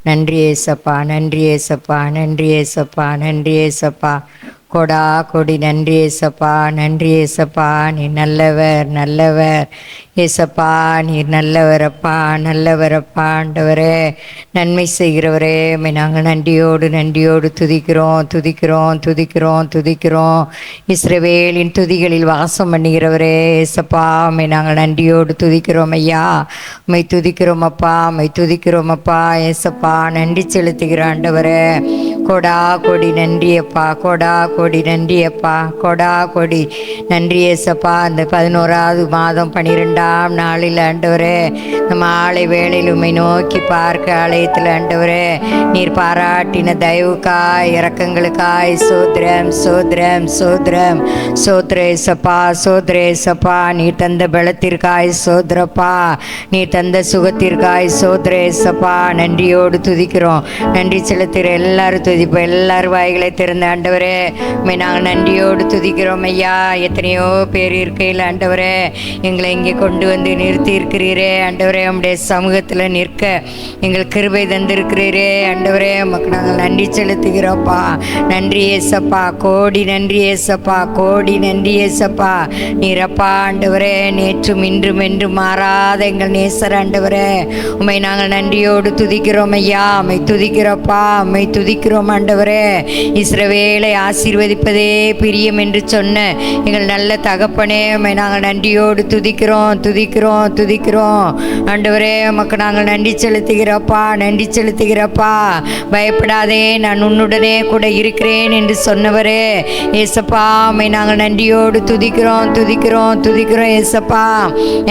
நன்றி ஏசப்பா, நன்றி ஏசப்பா, நன்றி ஏசப்பா, நன்றி ஏசப்பா. கொடா கொடி நன்றி ஏசப்பா, நன்றி ஏசப்பா. நீ நல்லவர், நல்லவர் ஏசப்பா, நீர் நல்லவரப்பா, நல்லவரப்பா. ஆண்டவரே, நன்மை செய்கிறவரே, நாங்கள் நன்றியோடு நன்றியோடு துதிக்கிறோம், துதிக்கிறோம், துதிக்கிறோம், துதிக்கிறோம். இஸ்ரவேலின் துதிகளில் வாசம் பண்ணுகிறவரே ஏசப்பா, நாங்கள் நன்றியோடு துதிக்கிறோம் ஐயா. மை துதிக்கிறோம் அப்பா, மை துதிக்கிறோம் அப்பா ஏசப்பா. நன்றி செலுத்துகிற ஆண்டவரே, கொடா கொடி நன்றியப்பா, கொடா கொடி நன்றியப்பா, கொடா கொடி நன்றி ஏசப்பா. அந்த 11வது மாதம் 12ஆம் நாளில் ஆண்டவரே, நம்ம ஆலை வேளையில் உம்மை நோக்கி பார்க்க ஆலயத்தில் ஆண்டவரே, நீர் பாராட்டின தயவுக்காய் இரக்கங்களுக்காய் சோத்ரம் சோத்ரம் சோத்ரம் சோத்ரேசப்பா, சோத்ரேசப்பா. நீ தந்த பலத்திற்காய் சோத்ரப்பா, நீ தந்த சுகத்திற்காய் சோத்ரேசப்பா. நன்றியோடு துதிக்கிறோம். நன்றி செலுத்துகிற எல்லாரும் துதிப்போம். எல்லாரும் வாய்களை திறந்த ஆண்டவரே, நாங்கள் நன்றியோடு துதிக்கிறோம் ஐயா. எத்தனையோ பேர் இருக்கையில் ஆண்டவரே, எங்களை இங்கே கொண்டு வந்து நிறுத்தி இருக்கிறீரே ஆண்டவரே. நம்முடைய சமூகத்தில் நிற்க எங்கள் கிருபை தந்திருக்கிறீரே ஆண்டவரே. உமக்கு நாங்கள் நன்றி செலுத்துகிறோப்பா. நன்றி ஏசப்பா, கோடி நன்றி ஏசப்பா, கோடி நன்றி ஏசப்பா. நீரப்பா ஆண்டவரே, நேற்றும் இன்றும் என்றும் மாறாத எங்கள் நேசர் ஆண்டவரே. உம்மை நாங்கள் நன்றியோடு துதிக்கிறோம் ஐயா. உம்மை துதிக்கிறோப்பா, உம்மை துதிக்கிறோம் ஆண்டவரே. இஸ்ரவேலை ஆசீர்வதிப்பதே பிரியம் என்று சொன்ன எங்கள் நல்ல தகப்பனே, உம்மை நாங்கள் நன்றியோடு துதிக்கிறோம், துதிக்கிறோம், துதிக்கிறோம் ஆண்டவரே. உமக்கு நாங்கள் நன்றி செலுத்துகிறப்பா, நன்றி செலுத்துகிறப்பா. பயப்படாதே, நான் உன்னுடனே கூட இருக்கிறேன் என்று சொன்னவரே ஏசப்பா, உம்மை நாங்கள் நன்றியோடு துதிக்கிறோம், துதிக்கிறோம், துதிக்கிறோம் ஏசப்பா.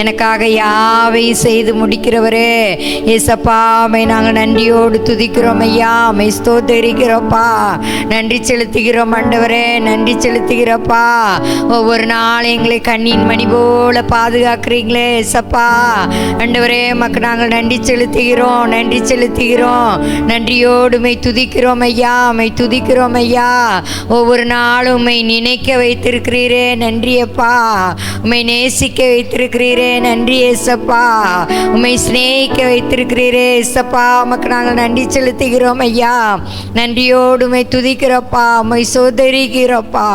எனக்காக யாவையும் செய்து முடிக்கிறவரே ஏசப்பா, உம்மை நாங்கள் நன்றியோடு துதிக்கிறோம் ஐயா. உம்மை ஸ்தோத்திரிக்கிறோப்பா, நன்றி செலுத்துகிறோம் ஆண்டவரே, நன்றி செலுத்துகிறப்பா. ஒவ்வொரு நாள் எங்களை கண்ணின் மணி போல பாதுகாக்கிறீங்களே ஏசப்பா ஆண்டவரே. உமக்கு நாங்கள் நன்றி செலுத்துகிறோம், நன்றி செலுத்துகிறோம். நன்றியோடு உம்மை துதிக்கிறோம் ஐயா, உம்மை துதிக்கிறோம் ஐயா. ஒவ்வொரு நாளும் உம்மை நினைக்க வைத்திருக்கிறீரே நன்றியப்பா. உம்மை நேசிக்க வைத்திருக்கிறீரே நன்றி ஏசப்பா. உம்மை சிநேகிக்க வைத்திருக்கிறீரே ஏசப்பா. உமக்கு நாங்கள் நன்றி செலுத்துகிறோம் ஐயா. நன்றியோடு உம்மை துதிக்கிறப்பா, உம்மை சோதரிக்கிறப்பா.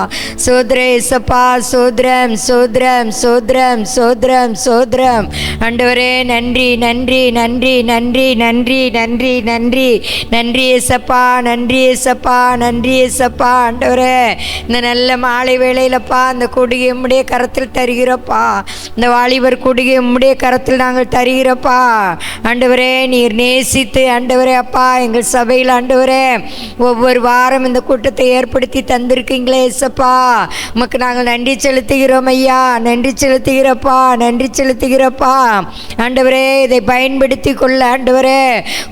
சோதர ஏசப்பா, சோத்ரம் சோத்ரம் சோத்ரம் சோத்ரம் சோத்ரம் ஆண்டவரே. நன்றி நன்றி நன்றி நன்றி நன்றி நன்றி நன்றி நன்றி ஏசப்பா, நன்றி ஏசப்பா, நன்றி ஏசப்பா ஆண்டவரே. இந்த நல்ல மாலை வேளையிலப்பா, அந்த கொடியை உம்முடைய கரத்தில் தருகிறப்பா. இந்த வாலிபர் கொடியை உம்முடைய கரத்தில் நாங்கள் தருகிறப்பா ஆண்டவரே. நீர் நேசித்து ஆண்டவரே அப்பா, எங்கள் சபையில் ஆண்டவரே ஒவ்வொரு வாரம் இந்த கூட்டத்தை ஏற்படுத்தி தந்திருக்கீங்களே ஏசப்பா. உமக்கு நாங்கள் நன்றி செலுத்துகிறோம் ஐயா, நன்றி செலுத்துகிறப்பா, நன்றி செலுத்துகிறப்பா ஆண்டவரே. இதை பயன்படுத்தி கொள்ள ஆண்டவரே,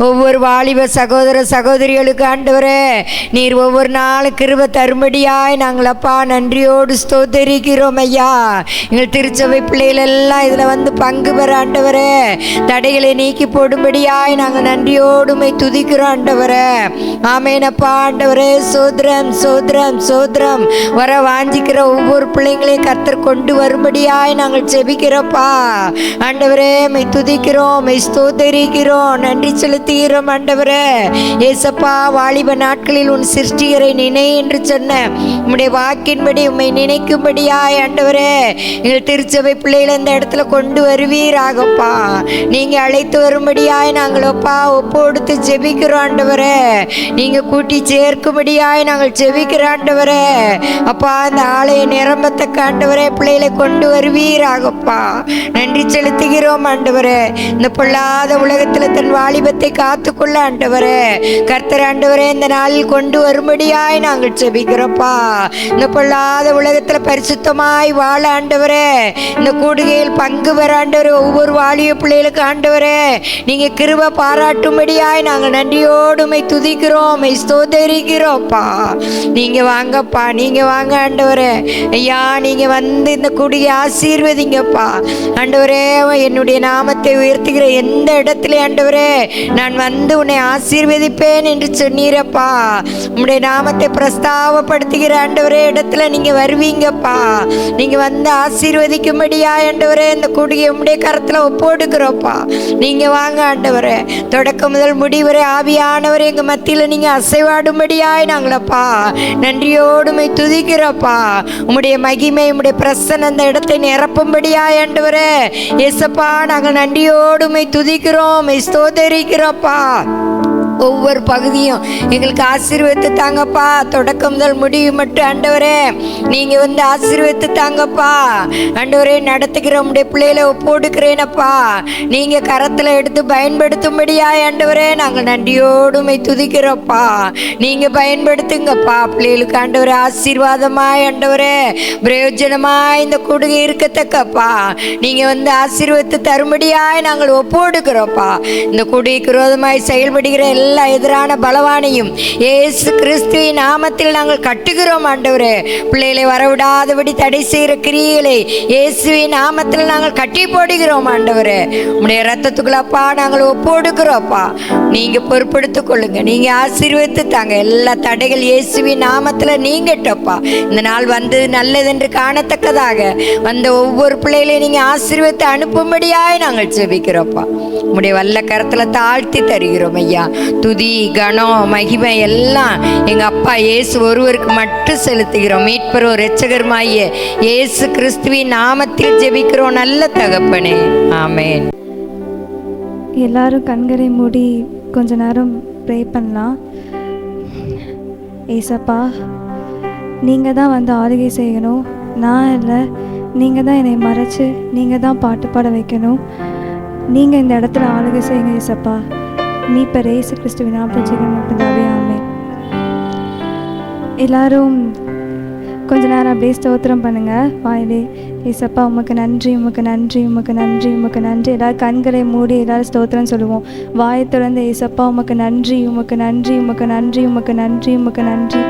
ஒவ்வொரு வாலிப சகோதர சகோதரிகளுக்கு ஆண்டவரே நீர் ஒவ்வொரு நாளும் கிருபை தரும்படியாய் நாங்கள் அப்பா நன்றியோடு ஸ்தோத்திரிக்கிறோம் ஐயா. எங்கள் திருச்சபை பிள்ளைகள் எல்லாம் இதில் வந்து பங்கு பெற ஆண்டவரே, தடைகளை நீக்கி போடும்படியாய் நாங்கள் நன்றியோடு உம்மை துதிக்கிறோம் ஆண்டவரே. ஆமேனப்பா ஆண்டவரே. சோத்ரம் சோத்ரம் சோத்ரம். வர வாஞ்சிக்கிற ஒவ்வொரு பிள்ளைங்களையும் கர்த்தர் கொண்டு வரும்படியாய் நாங்கள் செபிக்கிறோப்பா ஆண்டவரே. மை துதிக்கிறோம், மை ஸ்தோத்திரிக்கிறோம், நன்றி செலுத்துகிறோம் ஆண்டவரே ஏசப்பா. வாலிப நாட்களில் உன் சிருஷ்டிகரை நினை என்று சொன்ன உம்முடைய வாக்கின்படி உம்மை நினைக்கும்படியாய் ஆண்டவரே எங்கள் திருச்சபை பிள்ளைகளை இந்த இடத்துல கொண்டு வருவீராகப்பா. நீங்கள் அழைத்து வரும்படியாய் நாங்கள் அப்பா ஒப்பு கொடுத்து ஜெபிக்கிறோம் ஆண்டவரே. நீங்கள் கூட்டி சேர்க்கும்படியாய் நாங்கள் ஜெபிக்கிறோம் ஆண்டவரே அப்பா. அந்த ஆலய நிரம்பத்தக்க ஆண்டவரே பிள்ளைகளை கொண்டு வருவீராகப்பா. நன்றி செலுத்துகிறோம் ஆண்டவரே. இந்த பொல்லாத உலகத்தில் தன் வாலிபத்தை காத்துக்கொள்ள ஆண்டவரே கர்த்தர் ஆண்டவரே இந்த நாளில் கொண்டு வரும்படியாய் நாங்கள் செபிக்கிறோப்பா. இந்த பொல்லாத உலகத்தில் பரிசுத்தமாய் வாழ ஆண்டவரே இந்த கூடுகையில் பங்கு பெற ஆண்டவரே ஒவ்வொரு வாலிய பிள்ளைகளுக்கு ஆண்டவரே நீங்க கிருபை பாராட்டும்படியாய் நாங்கள் நன்றியோடுமை துதிக்கிறோம், ஸ்தோத்தரிக்கிறோம்ப்பா. நீங்க வாங்கப்பா, நீங்க வாங்க ஆண்டவரே. ஐயா நீங்க வந்து இந்த கூடிய ஆசீர்வதிங்கப்பா ஆண்டவரே. என்னுடைய நாமத்தை உயர்த்துகிற எந்த இடத்துல ஆண்டவரே நான் வந்து உன்னை ஆசீர்வதிப்பேன் என்று சொன்னீரப்பா. உம்முடைய நாமத்தை பிரஸ்தாவப்படுத்துகிற ஆண்டவரே இடத்துல நீங்க வருவீங்கப்பா. நீங்க வந்து ஆசீர்வதிக்கும்படியா ஆண்டவரே இந்த கூடிய உம்முடைய கரத்துல ஒப்போடுக்கிறோப்பா. நீங்க வாங்க ஆண்டவரே. தொடக்கம் முதல் முடிவரை ஆவியானவரே எங்க மத்தியில நீங்க அசைவாடும்படியாய் நாங்களப்பா நன்றியோடுமை துதிக்கிறோப்பா. உம்முடைய மகிமை உம்முடைய பிரசன்னம் அந்த இடத்தை நிரப்பும்படியாய் ஆண்டவரே இயேசப்பா நாங்கள் நன்றியோடுமை துதிக்கிறோம், ஸ்தோத்தரிக்கிறோப்பா. ஒவ்வொரு பகுதியும் எங்களுக்கு ஆசீர்வதித்து தாங்கப்பா. தொடக்கம் முதல் முடிவு மட்டும் ஆண்டவரே நீங்க வந்து ஆசீர்வதித்து தாங்கப்பா ஆண்டவரே. நடத்துகிற உடைய பிள்ளைகளை ஒப்போடுக்கிறேனப்பா. நீங்க கரத்துல எடுத்து பயன்படுத்தும்படியாய் ஆண்டவரே நாங்கள் நன்றியோடுமை துதிக்கிறோப்பா. நீங்க பயன்படுத்துங்கப்பா பிள்ளைகளுக்கு ஆண்டவரே ஆசீர்வாதமாய் ஆண்டவரே பிரயோஜனமாய் இந்த கூடுகை இருக்கத்தக்கப்பா. நீங்க வந்து ஆசீர்வதித்து தரும்படியாய் நாங்கள் ஒப்போடுக்கிறோப்பா. இந்த கூடுகைக்கு விரோதமாய் செயல்படுகிற எல்லா எதிரான பலவானையும் இயேசு கிறிஸ்துவின் நாமத்தில் நாங்கள் கட்டுகிறோம் ஆண்டவரே. பிள்ளைகளை வரவிடாதபடி தடை செய்கிற கிரியைகளை இயேசுவின் நாமத்தில் நாங்கள் கட்டி போடுகிறோம் ஆண்டவரே. உம்முடைய ரத்தத்துக்குள்ளப்பா நாங்கள் ஒப்போடுக்கிறோம்ப்பா. நீங்க பொறுப்படுத்திக் கொள்ளுங்க, நீங்க ஆசீர்வதித்து தாங்க. எல்லா தடைகள் இயேசுவின் நாமத்தில் நீங்கட்டப்பா. இந்த நாள் வந்து நல்லதென்று காணத்தக்கதாக வந்த ஒவ்வொரு பிள்ளைகளையும் நீங்க ஆசீர்வதித்து அனுப்பும்படியாய் நாங்கள் ஜெபிக்கிறோம்ப்பா. உம்முடைய வல்ல கரத்துல தாழ்த்தி தருகிறோம் ஐயா. துதி கனம் மகிமை எல்லாம் எங்க அப்பா இயேசு ஒருவருக்கு மட்டும் செலுத்துகிறோம். மீட்பரோ இரட்சகருமாகிய இயேசு கிறிஸ்துவின் நாமத்தில் ஜெபிக்கிறோம் நல்ல தகப்பனே, ஆமென். எல்லாரும் கண்களை மூடி கொஞ்ச நேரம் ப்ரே பண்ணலாம். ஏசப்பா நீங்கள் தான் வந்து ஆளுகை செய்யணும், நான் இல்லை. நீங்கள் தான் என்னை மறைச்சு நீங்கள் தான் பாட்டு பாட வைக்கணும். நீங்கள் இந்த இடத்துல ஆளுகை செய்யுங்க ஏசப்பா. நீ இப்போ இயேசு கிறிஸ்துவின் நாமத்தில் ஜெபிக்கிறோம் பிதாவே, ஆமென். எல்லாரும் கொஞ்ச நேரம் அப்படியே ஸ்தோத்திரம் பண்ணுங்கள் வாயிலே. ஏசப்பா உமக்கு நன்றி, உமக்கு நன்றி, உமக்கு நன்றி, உமக்கு நன்றி. எல்லோரும் கண்களை மூடி எல்லோரும் ஸ்தோத்திரம் சொல்லுவோம். வாயை திறந்து ஏசப்பா உமக்கு நன்றி, உமக்கு நன்றி, உமக்கு நன்றி, உமக்கு நன்றி, உமக்கு நன்றி,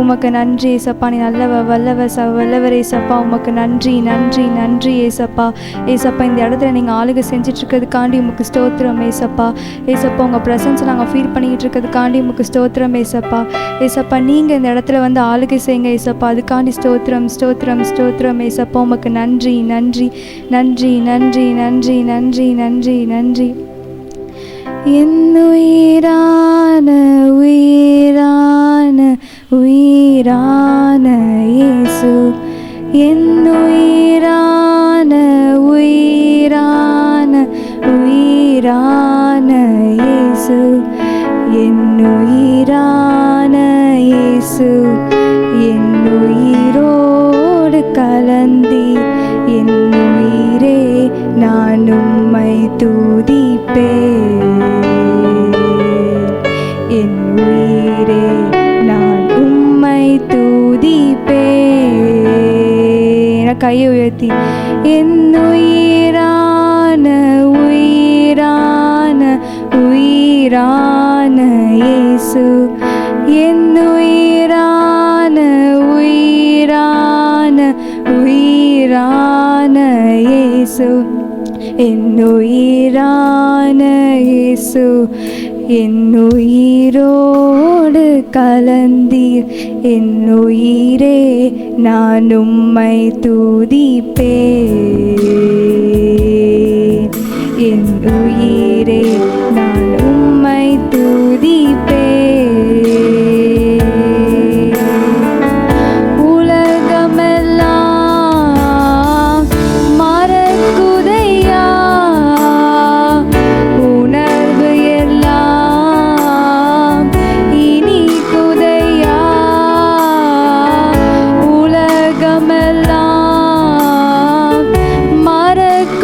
உமக்கு நன்றி ஏசப்பா. நீ நல்லவர், வல்லவர், வல்லவர் ஏசப்பா. உமக்கு நன்றி, நன்றி, நன்றி ஏசப்பா. ஏசப்பா இந்த இடத்துல நீங்கள் ஆளுகை செஞ்சிட்ருக்கிறதுக்காண்டி உமக்கு ஸ்தோத்திரம் ஏசப்பா. ஏசப்பா உங்கள் ப்ரெசன்ஸை நாங்கள் ஃபீல் பண்ணிக்கிட்டு இருக்கிறதுக்காண்டி உமக்கு ஸ்தோத்திரம் ஏசப்பா. ஏசப்பா நீங்கள் இந்த இடத்துல வந்து ஆளுகை செய்யுங்க ஏசப்பா. அதுக்காண்டி ஸ்தோத்திரம், ஸ்தோத்திரம், ஸ்தோத்திரம் ஏசப்பா. உமக்கு நன்றி, நன்றி, நன்றி, நன்றி, நன்றி, நன்றி, நன்றி, நன்றி. என்னுயிரான உயிரான உயிரான இயேசு, என்னுயிரான உயிரான உயிரான இயேசு, என்னுயிரான இயேசு, என்னுயிரோடு கலந்தி என்னுயிரே நான் உம்மை துதிப்பேன். என் உயிரே நான் உம்மை துதிப்பேன். கையை உயர்த்தி என்னுயிரான உயிரான உயிரான இயேசு, என்னுயிரான உயிரான உயிரான இயேசு, என்னுயிரான இயேசு, என்னுயிரோடு கலந்தீர் என்னுயிரே நான் உம்மை துதிப்பேன். என் உயிரே நான் உம்மை துதிப்பேன். உலகமெல்லாம் மறக்குதையா, உணர்வு எல்லாம் இனிக்குதையா. உலகமெல்லாம் மறக்குதையா,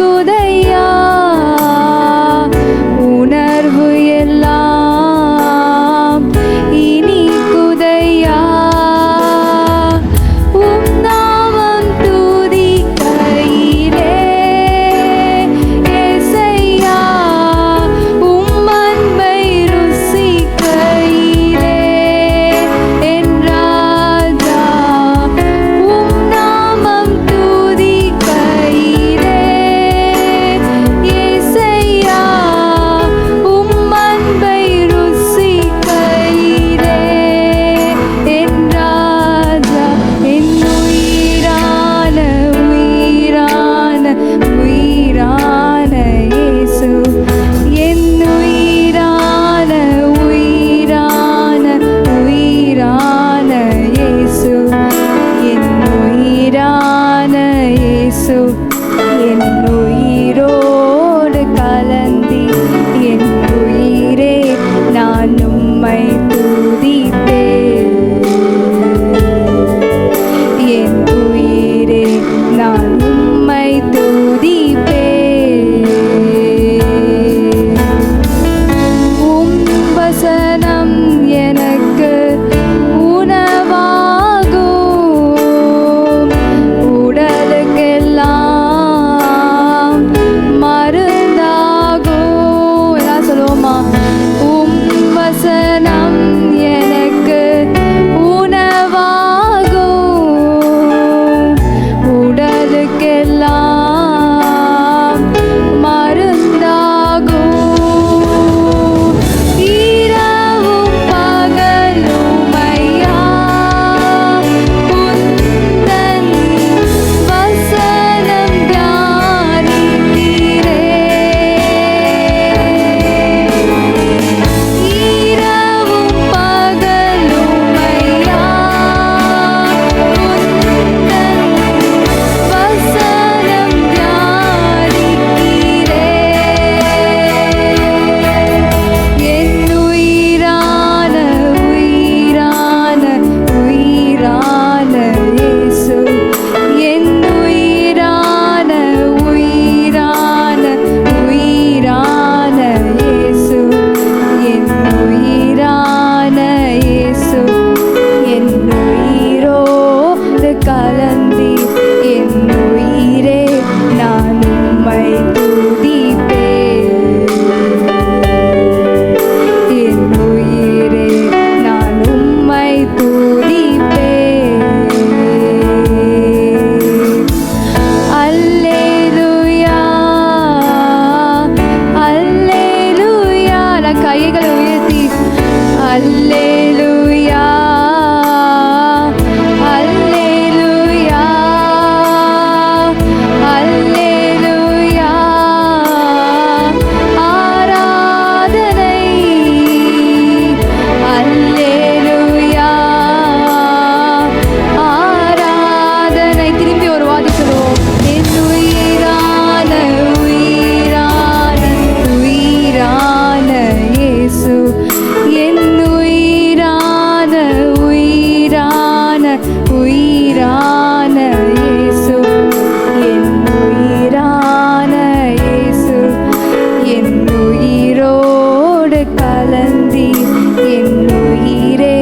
தந்தீர் என் உயிரே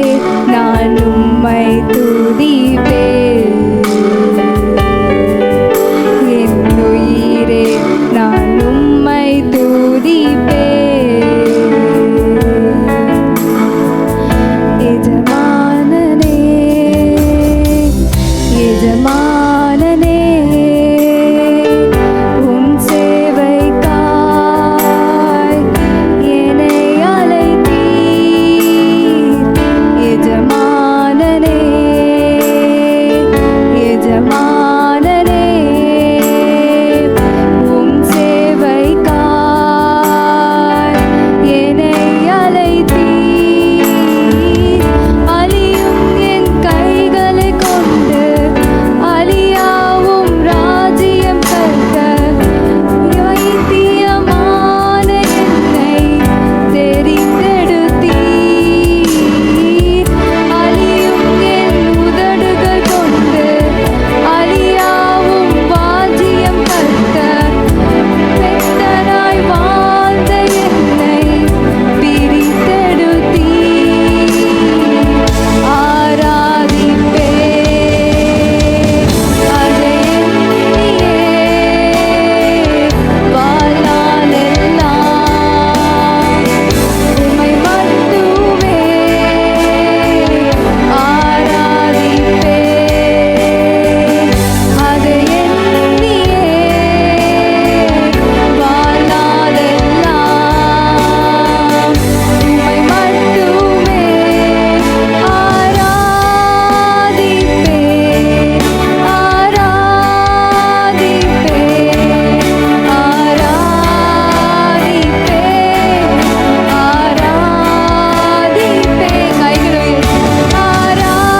நான் உம்மை துதிப்பேன் என் உயிரே நான் உம்மை துதிப்பேன் எஜமானனே எஜமானனே உம் சேவைக்காய் என்னை அழைத்தீர் எஜமானனே எஜமானனே உம் சேவைக்காய் என்னை அழைத்தீர் அழியும் என் கைகளை கொண்டு அழியாவும் ராஜ்யம் கற்க வைத்தியமான என்னை தெரிந்தெடுத்தீர் அழியும் என் உதடுகள் கொண்டு அழியாவும் வாஜ்யம் கற்க பெத்தனாய் வாழ்ந்த என்னை பிரித்தெடுத்தீர் ஆராதிப்பேன் அதை எண்ணியே வாழ்நாளெல்லாம் உம்மை மட்டுமே ஆராதிப்பேன் அதை எண்ணியே வாழ்நாளெல்லாம் உம்மை மட்டுமே ஆராதிப்பேன் ஆராதிப்பேன் ஆராதிப்பேன் கைகளை உயர்த்தி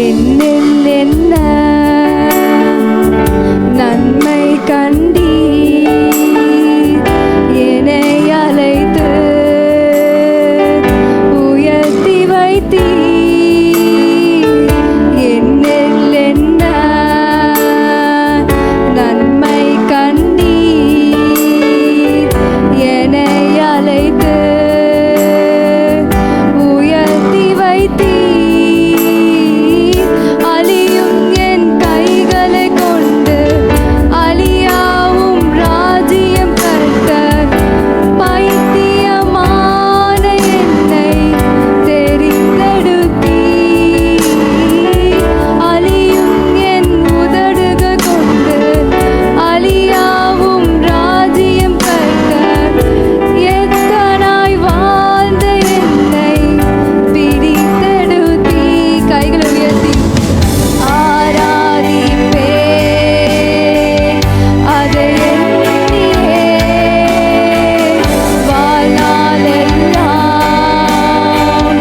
என்னில் என்ன நன்மை கண்டீர் என்னை அழைத்து உயர்த்தி வைத்தீர் என்னில் என்ன நன்மை கண்டீர் என்னை அழைத்து உயர்த்தி வைத்தீர் அழியும் என் கைகளை கொண்டு அழியாவும் ராஜ்யம் கற்க பைத்தியமான என்னை தெரிந்தெடுத்தீர் அழியும் என் உதடுகள் கொண்டு அழியாவும் ராஜ்யம் கற்க எத்தனாய் வாழ்ந்த என்னை பிரித்தெடுத்தீ கைகளை உயர்த்தி ஆராதிப்பேன் அதை எண்ணியே வாழ்நாளெல்லாம்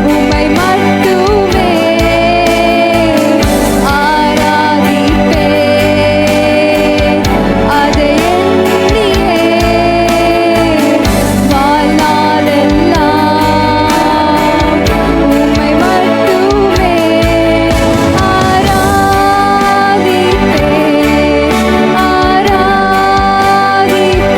உம்மை மட்டுமே ஆராதிப்பேன் அதை எண்ணியே வாழ்நாளெல்லாம் உம்மை மட்டுமே ஆராதிப்பேன் ஆராதிப்பேன்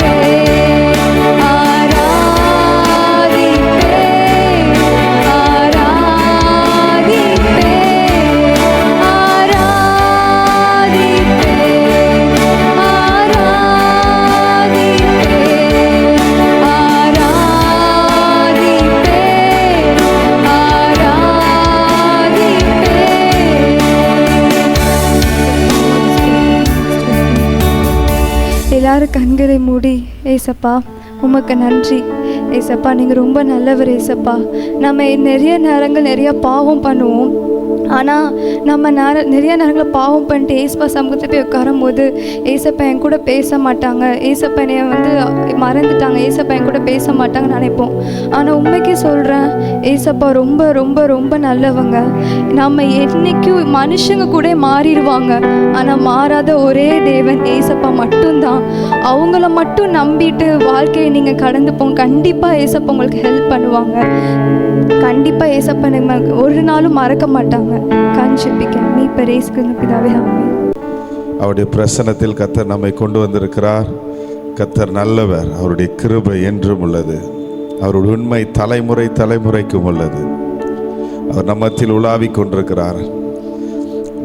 எல்லாரும் கண்களை மூடி ஏசப்பா உமக்கு நன்றி ஏசப்பா நீங்கள் ரொம்ப நல்லவர் ஏசப்பா நம்ம நிறைய நேரங்கள் நிறைய பாவம் பண்ணுவோம் ஆனால் நம்ம நிறைய நேரங்களில் பாவம் பண்ணிட்டு ஏசப்பா சமூகத்தில் போய் உட்காரும் போது ஏசப்பா என் கூட பேச மாட்டாங்க, ஏசப்பா என்னை மறந்துட்டாங்க, ஏசப்பா என் கூட பேச மாட்டாங்கன்னு நினைப்போம். ஆனால் உண்மைக்கு சொல்கிறேன், ஏசப்பா ரொம்ப ரொம்ப ரொம்ப நல்லவங்க. நம்ம என்றைக்கும் மனுஷங்க கூட மாறிடுவாங்க, ஆனால் மாறாத ஒரே தேவன் ஏசப்பா மட்டும்தான். அவங்கள மட்டும் நம்பிட்டு வாழ்க்கையை நீங்கள் கடந்து போங்க. கண்டிப்பாக ஏசப்பா உங்களுக்கு ஹெல்ப் பண்ணுவாங்க. கண்டிப்பாக ஏசப்பா நம்ம ஒரு நாளும் மறக்க மாட்டாங்க. அவருடைய பிரசன்னத்தில் கர்த்தர் நம்மை கொண்டு வந்திருக்கிறார். கர்த்தர் நல்லவர், அவருடைய கிருபை என்றும் உள்ளது, அவருடைய உண்மை தலைமுறை தலைமுறைக்கும் உள்ளது. அவர் நம்மத்தில் உலாவிக் கொண்டிருக்கிறார்.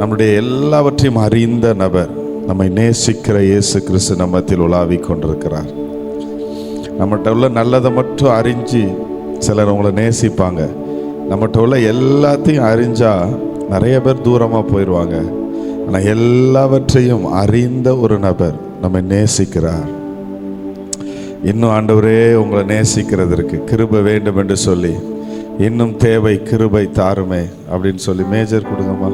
நம்முடைய எல்லாவற்றையும் அறிந்த நபர், நம்மை நேசிக்கிற இயேசு கிறிஸ்து நம்மத்தில் உலாவிக் கொண்டிருக்கிறார். நம்மகிட்ட உள்ள நல்லதை மட்டும் அறிஞ்சு சிலர் உங்களை நேசிப்பாங்க. நம்மகிட்ட உள்ள எல்லாத்தையும் அறிஞ்சா நிறைய பேர் தூரமாக போயிடுவாங்க. ஆனால் எல்லாவற்றையும் அறிந்த ஒரு நபர் நம்மை நேசிக்கிறார். இன்னும் ஆண்டவரே உங்களை நேசிக்கிறதற்கு கிருபை வேண்டும் என்று சொல்லி, இன்னும் தேவை கிருபை தாருமே அப்படின்னு சொல்லி மேஜர் கொடுங்கம்மா.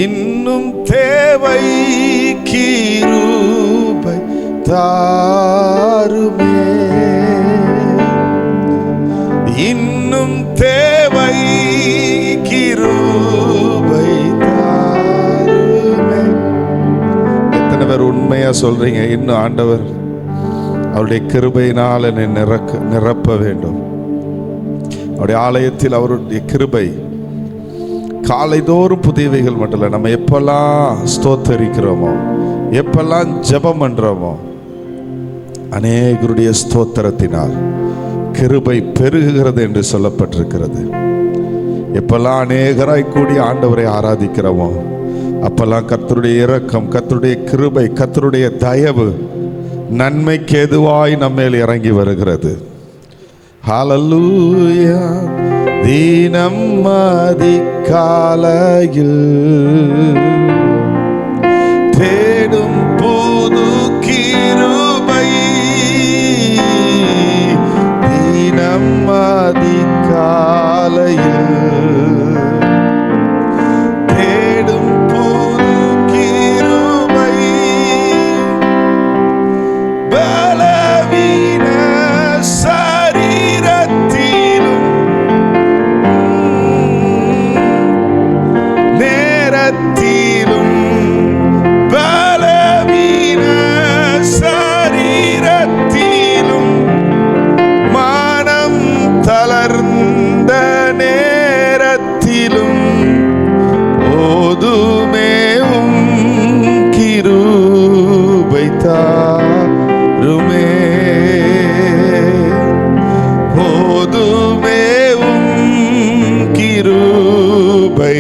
இன்னும் தேவை கிருபை தாருமே, இன்னும் தேவை கிருபை தாருமே. எத்தனை பேர் உண்மையா சொல்றீங்க, இன்னும் ஆண்டவர் அவருடைய கிருபையினால் என்னை நிரப்ப வேண்டும். அவருடைய ஆலயத்தில் அவருடைய கிருபை காலைதோறும் புதியவைகள் மட்டும் இல்லை, நம்ம எப்பெல்லாம் ஸ்தோத்தரிக்கிறோமோ, எப்பெல்லாம் ஜெபம் பண்றோமோ, அநேகருடைய ஸ்தோத்திரத்தினால் கிருபை பெருகுகிறது என்று சொல்லப்பட்டிருக்கிறது. எப்பெல்லாம் அநேகராய் கூடி ஆண்டவரை ஆராதிக்கிறோமோ, அப்பெல்லாம் கர்த்தருடைய இரக்கம், கர்த்தருடைய கிருபை, கர்த்தருடைய தயவு நன்மைக்கு எதுவாய் நம்மேல் இறங்கி வருகிறது. ஹல்லேலூயா. தீனம் அதிகாலையில் தேடும் புது கிருபை, தீனம் அதிகாலையில் தேடும் புது கிருபை, பலவீன சரீரத்திலும் நேரத்திலும், பலவீன சரீரத்திலும் மனம் தளர்ந்த நேரத்திலும் போதுமேவும் கிருபை தாருமே, போதுமேவும் கிருபை,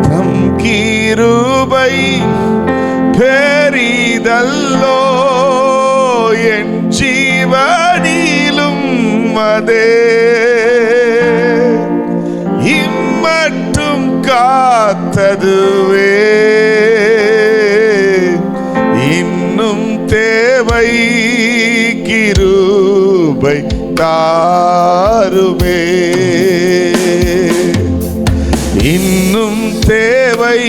தம் கிருபை பெரிதல்லோ என் ஜீவனிலும் அதே, இம்மட்டும் காத்ததுவே, இன்னும் தேவை கிருபை தாருமே, இன்னும் தேவை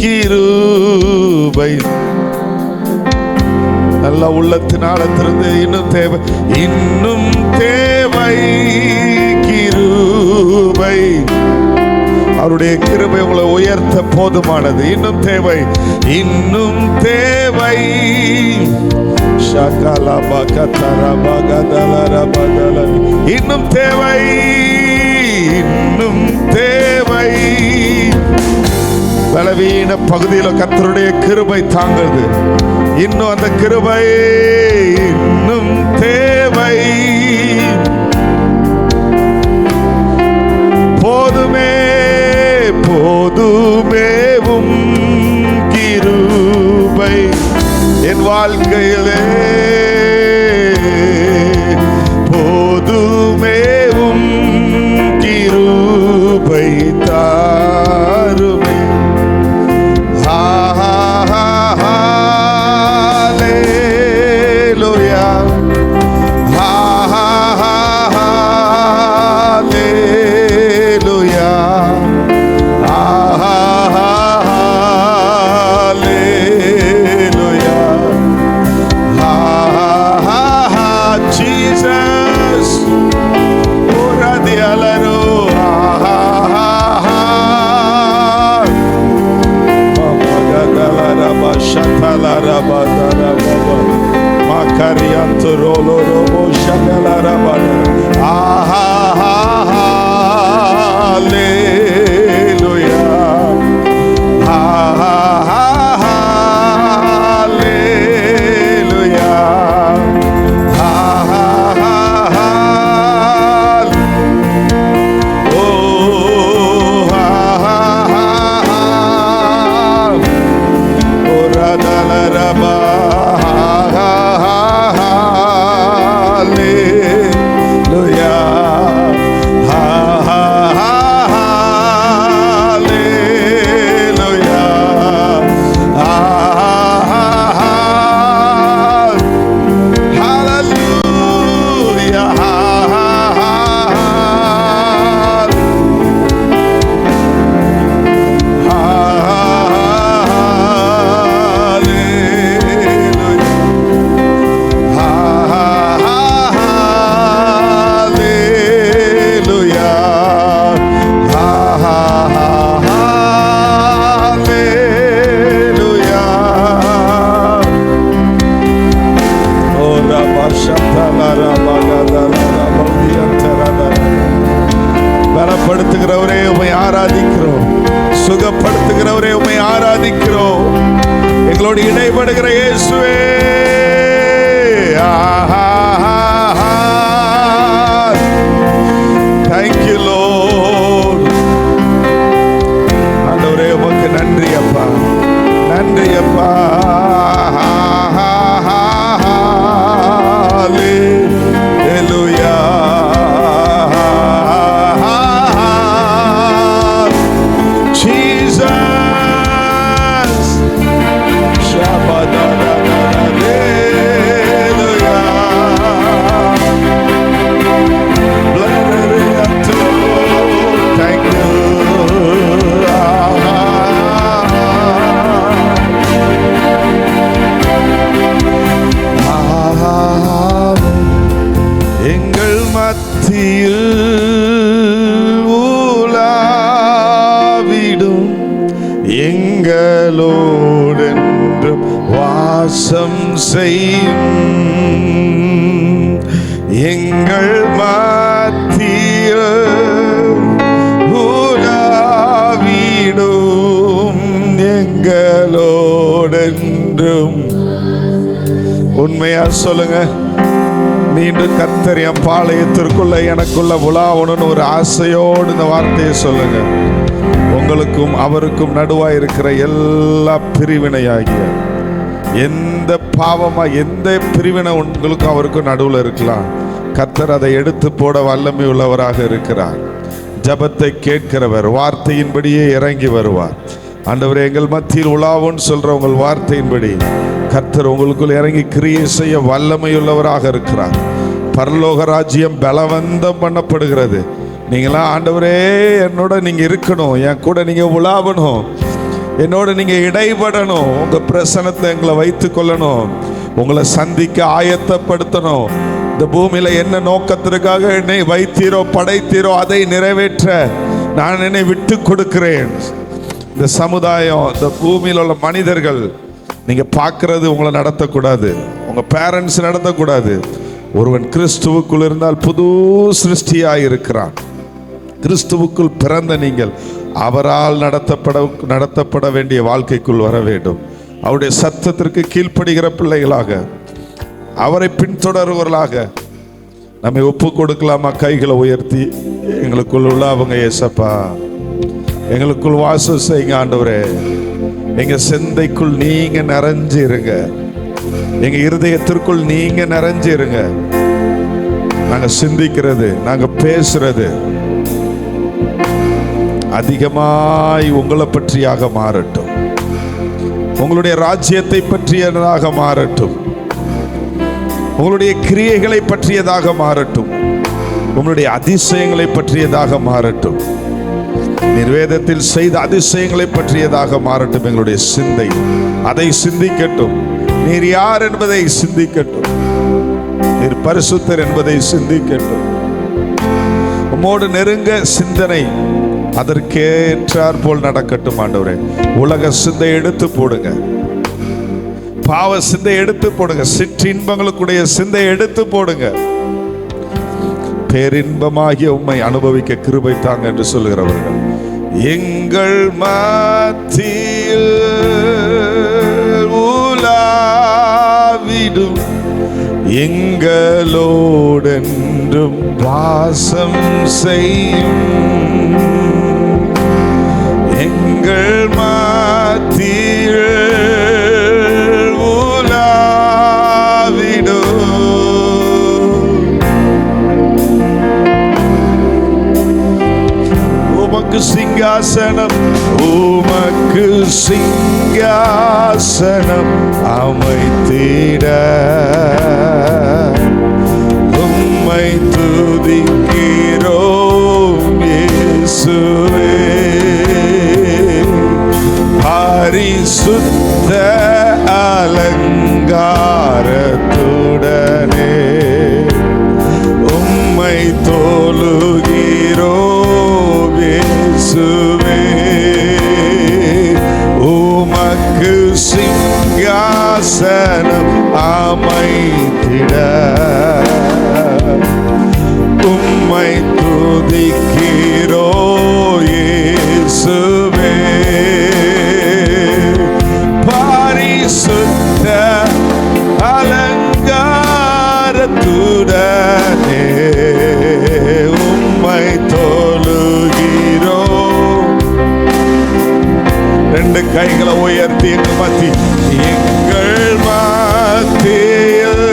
கிருபை. நல்ல உள்ளத்தினால திறந்து இன்னும் தேவை, இன்னும் தேவை கிருபை. அவருடைய கிருபை உங்களை உயர்த்த போதுமானது. இன்னும் தேவை, இன்னும் தேவை. இன்னும் தேவை, இன்னும் தேவை. பலவீன பகுதியில் கர்த்தருடைய கிருபை தாங்குது. இன்னும் அந்த கிருபை இன்னும் தேவை. போதுமே போதுமேவும் கிருபை என் வாழ்க்கையிலே, போதுமேவும் கிருபை தாருமே. ஹல்லேலூயா, ஹல்லேலூயா. பலப்படுத்துகிறவரே உம்மை ஆராதிக்கிறோம். சுகப்படுத்துகிறவரே உம்மை ஆராதிக்கிறோம். எங்களோடு இடைபடுகிற இயேசுவே Thank you Lord. ஆண்டவரே உமக்கு நன்றி அப்பா, நன்றி அப்பா. Hallelujah. Jesus. எங்கள் மத்தியில் ஊலாவிடும் எங்களோடென்றும் வாசம் செய்யும். எங்கள் மத்தியில் ஊலாவிடும் எங்களோடென்றும். உண்மையா சொல்லுங்க, மீண்டும் கர்த்தர் என் பாளையத்திற்குள்ள எனக்குள்ள உலாவணும்னு ஒரு ஆசையோடு இந்த வார்த்தையை சொல்லுங்க. உங்களுக்கும் அவருக்கும் நடுவாய் இருக்கிற எல்லா பிரிவினையாகிய எந்த பாவமா எந்த பிரிவினை உங்களுக்கும் அவருக்கும் நடுவில் இருக்கலாம், கர்த்தர் அதை எடுத்து போட வல்லமை உள்ளவராக இருக்கிறார். ஜபத்தை கேட்கிறவர், வார்த்தையின்படியே இறங்கி வருவார். ஆண்டவரே எங்கள் மத்தியில் உலாவுன்னு சொல்ற உங்கள் வார்த்தையின்படி கர்த்தர் உங்களுக்குள் இறங்கி கிரியை செய்ய வல்லமையுள்ளவராக இருக்கிறார். பரலோக ராஜ்யம் பலவந்தம் பண்ணப்படுகிறது. நீங்களாம் ஆண்டவரே என்னோட நீங்க இருக்கணும், என் கூட நீங்க உலாவணும், என்னோட நீங்க இடைபடணும், உங்க பிரசனத்தை எங்களை வைத்து கொள்ளணும், உங்களை சந்திக்க ஆயத்தப்படுத்தணும். இந்த பூமியில என்ன நோக்கத்திற்காக என்னை வைத்தீரோ படைத்தீரோ அதை நிறைவேற்ற நான் என்னை விட்டு கொடுக்கிறேன். இந்த சமுதாயம், இந்த பூமியில் உள்ள மனிதர்கள் நீங்க பார்க்கறது உங்களை நடத்தக்கூடாது, உங்க பேரண்ட்ஸ் நடத்தக்கூடாது. ஒருவன் கிறிஸ்துவுக்குள் இருந்தால் புது சிருஷ்டியாய் இருக்கிறான். கிறிஸ்துவுக்குள் பிறந்த நீங்கள் அவரால் நடத்தப்பட வேண்டிய வாழ்க்கைக்குள் வர வேண்டும். அவருடைய சத்தத்திற்கு கீழ்ப்படுகிற பிள்ளைகளாக, அவரை பின்தொடர்வர்களாக நம்மை ஒப்பு கொடுக்கலாமா? கைகளை உயர்த்தி எங்களுக்குள் உள்ள அவங்க ஏசப்பா, எங்களுக்குள் வாசம் செய்யுங்க ஆண்டவரே. எங்க சிந்தைக்குள் நீங்க நிறைஞ்சு இருங்க, எங்க இருதயத்திற்குள் நீங்க நிறைஞ்சு இருங்க. நாங்க சிந்திக்கிறது, நாங்க பேசுறது அதிகமாய் உங்களை பற்றியாக மாறட்டும், உங்களுடைய ராஜ்யத்தை பற்றியதாக மாறட்டும், உங்களுடைய கிரியைகளை பற்றியதாக மாறட்டும், உங்களுடைய அதிசயங்களை பற்றியதாக மாறட்டும், நிர்வேதத்தில் செய்த அதிசயங்களை பற்றியதாக மாறட்டும். எங்களுடைய சிந்தை அதை சிந்திக்கட்டும். நீர் யார் என்பதை சிந்திக்கட்டும், நீர் பரிசுத்தர் என்பதை சிந்திக்கட்டும். உம்மோடு நெருங்க சிந்தனை அதற்கேற்றார் போல் நடக்கட்டும் ஆண்டவரே. உலக சிந்தை எடுத்து போடுங்க, பாவ சிந்தை எடுத்து போடுங்க. சிற்றின்பங்களுக்குடைய சிந்தை எடுத்து போடுங்க. பேரின்பமாகிய உம்மை அனுபவிக்க கிருபை தாங்க என்று சொல்லுகிறவர்கள் எங்கள் மத்தியில் உலாவிடும் எங்களோடென்றும் வாசம் செய்யும். எங்கள் மத்தியில் சிங்காசனம் உமக்கு சிங்காசனம் அமைத்திட உம்மை துதிக்கிறோம் இயேசுவே. பரிசுத்த அலங்காரத்துடனே உம்மை தொழுகிறோம் இயேசுவே. உமக்கு சிங்காசனம் அமைத்திட உம்மை துதிக்கிறோம் இயேசுவே. பரிசுத்த அலங்காரத்துடனே உம்மை தொழுகிறோம். ரெண்டு கைகளை உயர்த்தி எங்கள் மத்தியில்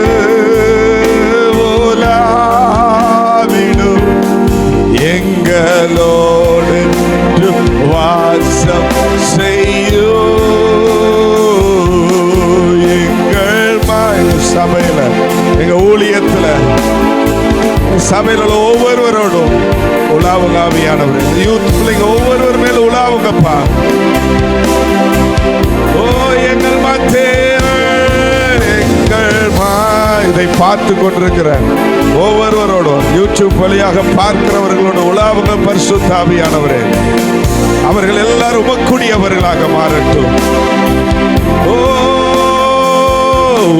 உலாவிடும் எங்களோடு வாசம் செய்யும். எங்கள் சபையில எங்க ஊழியத்துல சபையில ஒவ்வொருவரோடும் உலாவுங்க ஆவியானவர். யூத் பிள்ளைங்க ஒவ்வொருவர் மேல உலாவுங்கப்பா. ஓ எங்கள் மத்தியில் இதை பார்த்து கொண்டிருக்கிற ஒவ்வொருவரோடும் யூடியூப் வழியாக பார்க்கிறவர்களோட உலாவுங்க பரிசுத்த ஆவியானவரே. அவர்கள் எல்லாரும் உமக்குரியவர்களாக மாறட்டும்.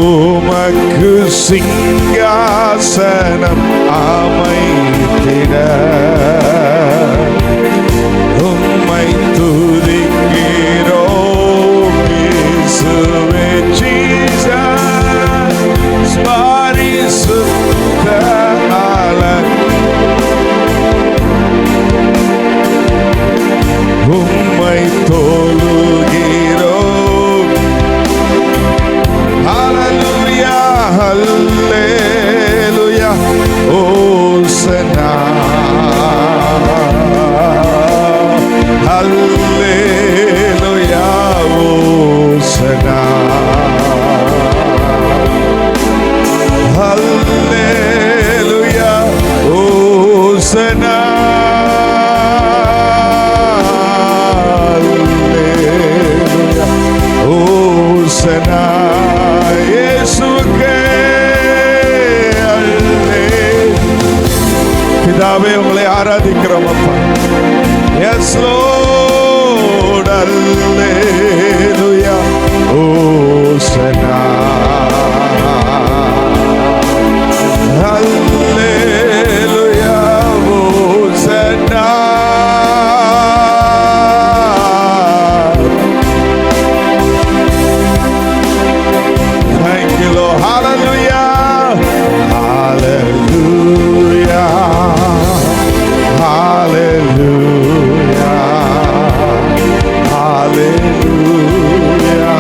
உமக்கு சிங்காசனம் அமைத்திட உம்மை துதிக்கிறோம் இயேசுவே. ஜீசஸ் பரிசுத்த உம்மை தொழுகிறோம். ஹல்லேலூயா ஹல்லேலூயா ஓசனா ஹல்லேலூயா ஓசனா ஹல்லேலூயா ஓசனா ஹல்லேலூயா ஓசனா இயேசுவே. பிதாவே உங்களை ஆராதிக்கிறோம் அப்பா. எஸ் லார்ட் ஹல்லேலூயா ஓசனா ஹல்லேலூயா ஓசனா. Thank you Lord. Hallelujah. Hallelujah. Hallelujah. Hallelujah.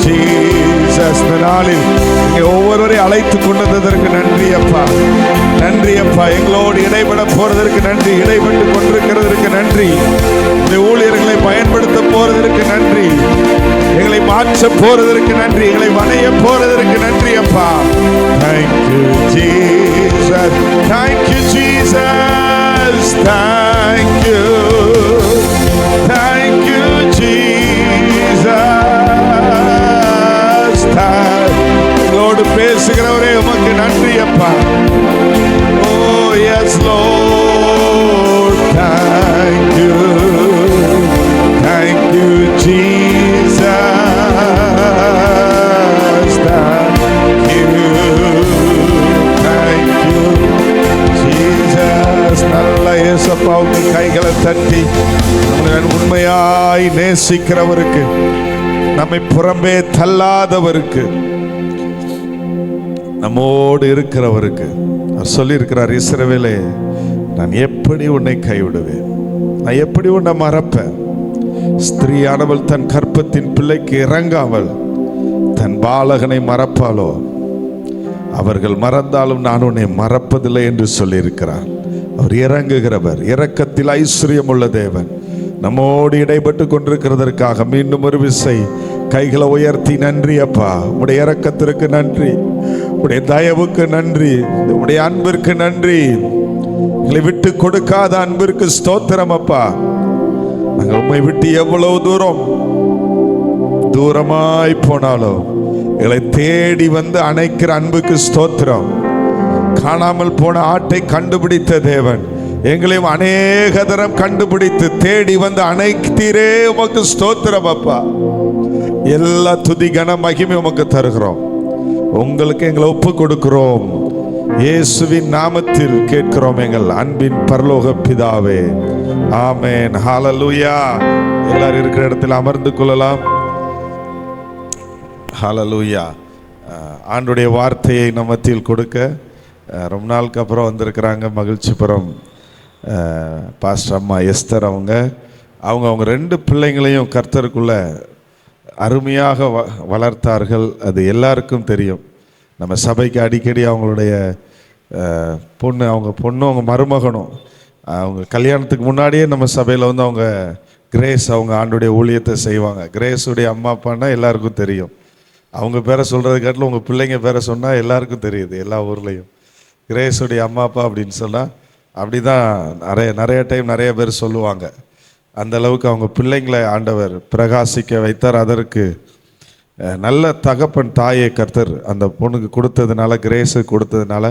Jesus. இந்த நாளில் நீங்க ஒவ்வொருவரையும் அழைத்து கொண்டு வந்ததற்கு நன்றி அப்பா. நன்றி அப்பா. எங்களோடு இடைபட போறதற்கு நன்றி. இடைபட்டு கொண்டிருக்கிறதற்கு நன்றி. இந்த ஊழியர்களை பயன்படுத்த போறதற்கு நன்றி. எங்களை மாற்ற போறதற்கு நன்றி. எங்களை வணைய போறதற்கு நன்றி அப்பா. Thank you Jesus. Thank you Jesus. Thank you. Thank you Jesus. எங்களோடு பேசுகிறவரே உமக்கு நன்றி அப்பா. Oh yes Lord. Thank you. Thank you Jesus. Thank you. Thank you Jesus. நல்ல இயேசுவுக்கு கைகளை தட்டி நம்மை உண்மையாய் நேசிக்கிறவருக்கு, நம்மை புறம்பே தள்ளாதவருக்கு, நம்மோடு இருக்கிறவருக்கு அவர் சொல்லியிருக்கிறார், இஸ்ரவேலே நான் எப்படி உன்னை கைவிடுவேன், நான் எப்படி உன்னை மறப்பேன். ஸ்திரீயானவள் தன் கற்பத்தின் பிள்ளைக்கு இறங்காமல் தன் பாலகனை மறப்பாளோ? அவர்கள் மறந்தாலும் நான் உன்னை மறப்பதில்லை என்று சொல்லியிருக்கிறார். அவர் இறங்குகிறவர், இரக்கத்தில் ஐஸ்வர்யம் உள்ள தேவன். நம்மோடு இடைப்பட்டு கொண்டிருக்கிறதற்காக மீண்டும் ஒரு விசை கைகளை உயர்த்தி நன்றி அப்பா. உடைய இரக்கத்திற்கு நன்றி, உடைய தயவுக்கு நன்றி, உடைய அன்பிற்கு நன்றி, எங்களை விட்டு கொடுக்காத அன்பிற்கு ஸ்தோத்திரம் அப்பா. நாங்கள் உம்மை விட்டு எவ்வளவு தூரமாய் போனாலும் எங்களை தேடி வந்து அணைக்கிற அன்புக்கு ஸ்தோத்திரம். காணாமல் போன ஆட்டை கண்டுபிடித்த தேவன் எங்களையும் அநேக தரம் கண்டுபிடித்து தேடி வந்து அணைத்தீரே, உமக்கு ஸ்தோத்திரம் அப்பா. எல்லா துதி கன மகிமை உமக்கு தருகிறோம். உங்களுக்கு எங்களை ஒப்பு கொடுக்கிறோம். இயேசுவின் நாமத்தில் கேட்கிறோம் எங்கள் அன்பின் பரலோக பிதாவே, ஆமென். ஹல்லேலூயா. எல்லாரும் இருக்கிற இடத்தில் அமர்ந்து கொள்ளலாம். ஹல்லேலூயா. ஆண்டுடைய வார்த்தையை நம்ம மத்தியில் கொடுக்க ரொம்ப நாளுக்கு அப்புறம் வந்திருக்கிறாங்க மகிழ்ச்சிபுரம் பாஸ்டர் அம்மா எஸ்தர். அவங்க ரெண்டு பிள்ளைங்களையும் கர்த்தருக்குள்ள அருமையாக வளர்த்தார்கள். அது எல்லாருக்கும் தெரியும். நம்ம சபைக்கு அடிக்கடி அவங்களுடைய அவங்க மருமகனும் அவங்க கல்யாணத்துக்கு முன்னாடியே நம்ம சபையில் வந்து அவங்க கிரேஸ் அவங்க ஆண்டுடைய ஊழியத்தை செய்வாங்க. கிரேஸுடைய அம்மா அப்பான்னா எல்லாருக்கும் தெரியும். அவங்க பேரை சொல்கிறது காட்டிலும் உங்கள் பிள்ளைங்க பேரை சொன்னால் எல்லாருக்கும் தெரியுது. எல்லா ஊர்லேயும் கிரேஸுடைய அம்மா அப்பா அப்படின்னு சொன்னால் அப்படி தான் நிறைய டைம் நிறைய பேர் சொல்லுவாங்க. அந்த அளவுக்கு அவங்க பிள்ளைங்களை ஆண்டவர் பிரகாசிக்க வைத்தார். அதற்கு நல்ல தகப்பன் தாயை கர்த்தர் அந்த பொண்ணுக்கு கொடுத்ததுனால, கிரேஸு கொடுத்ததுனால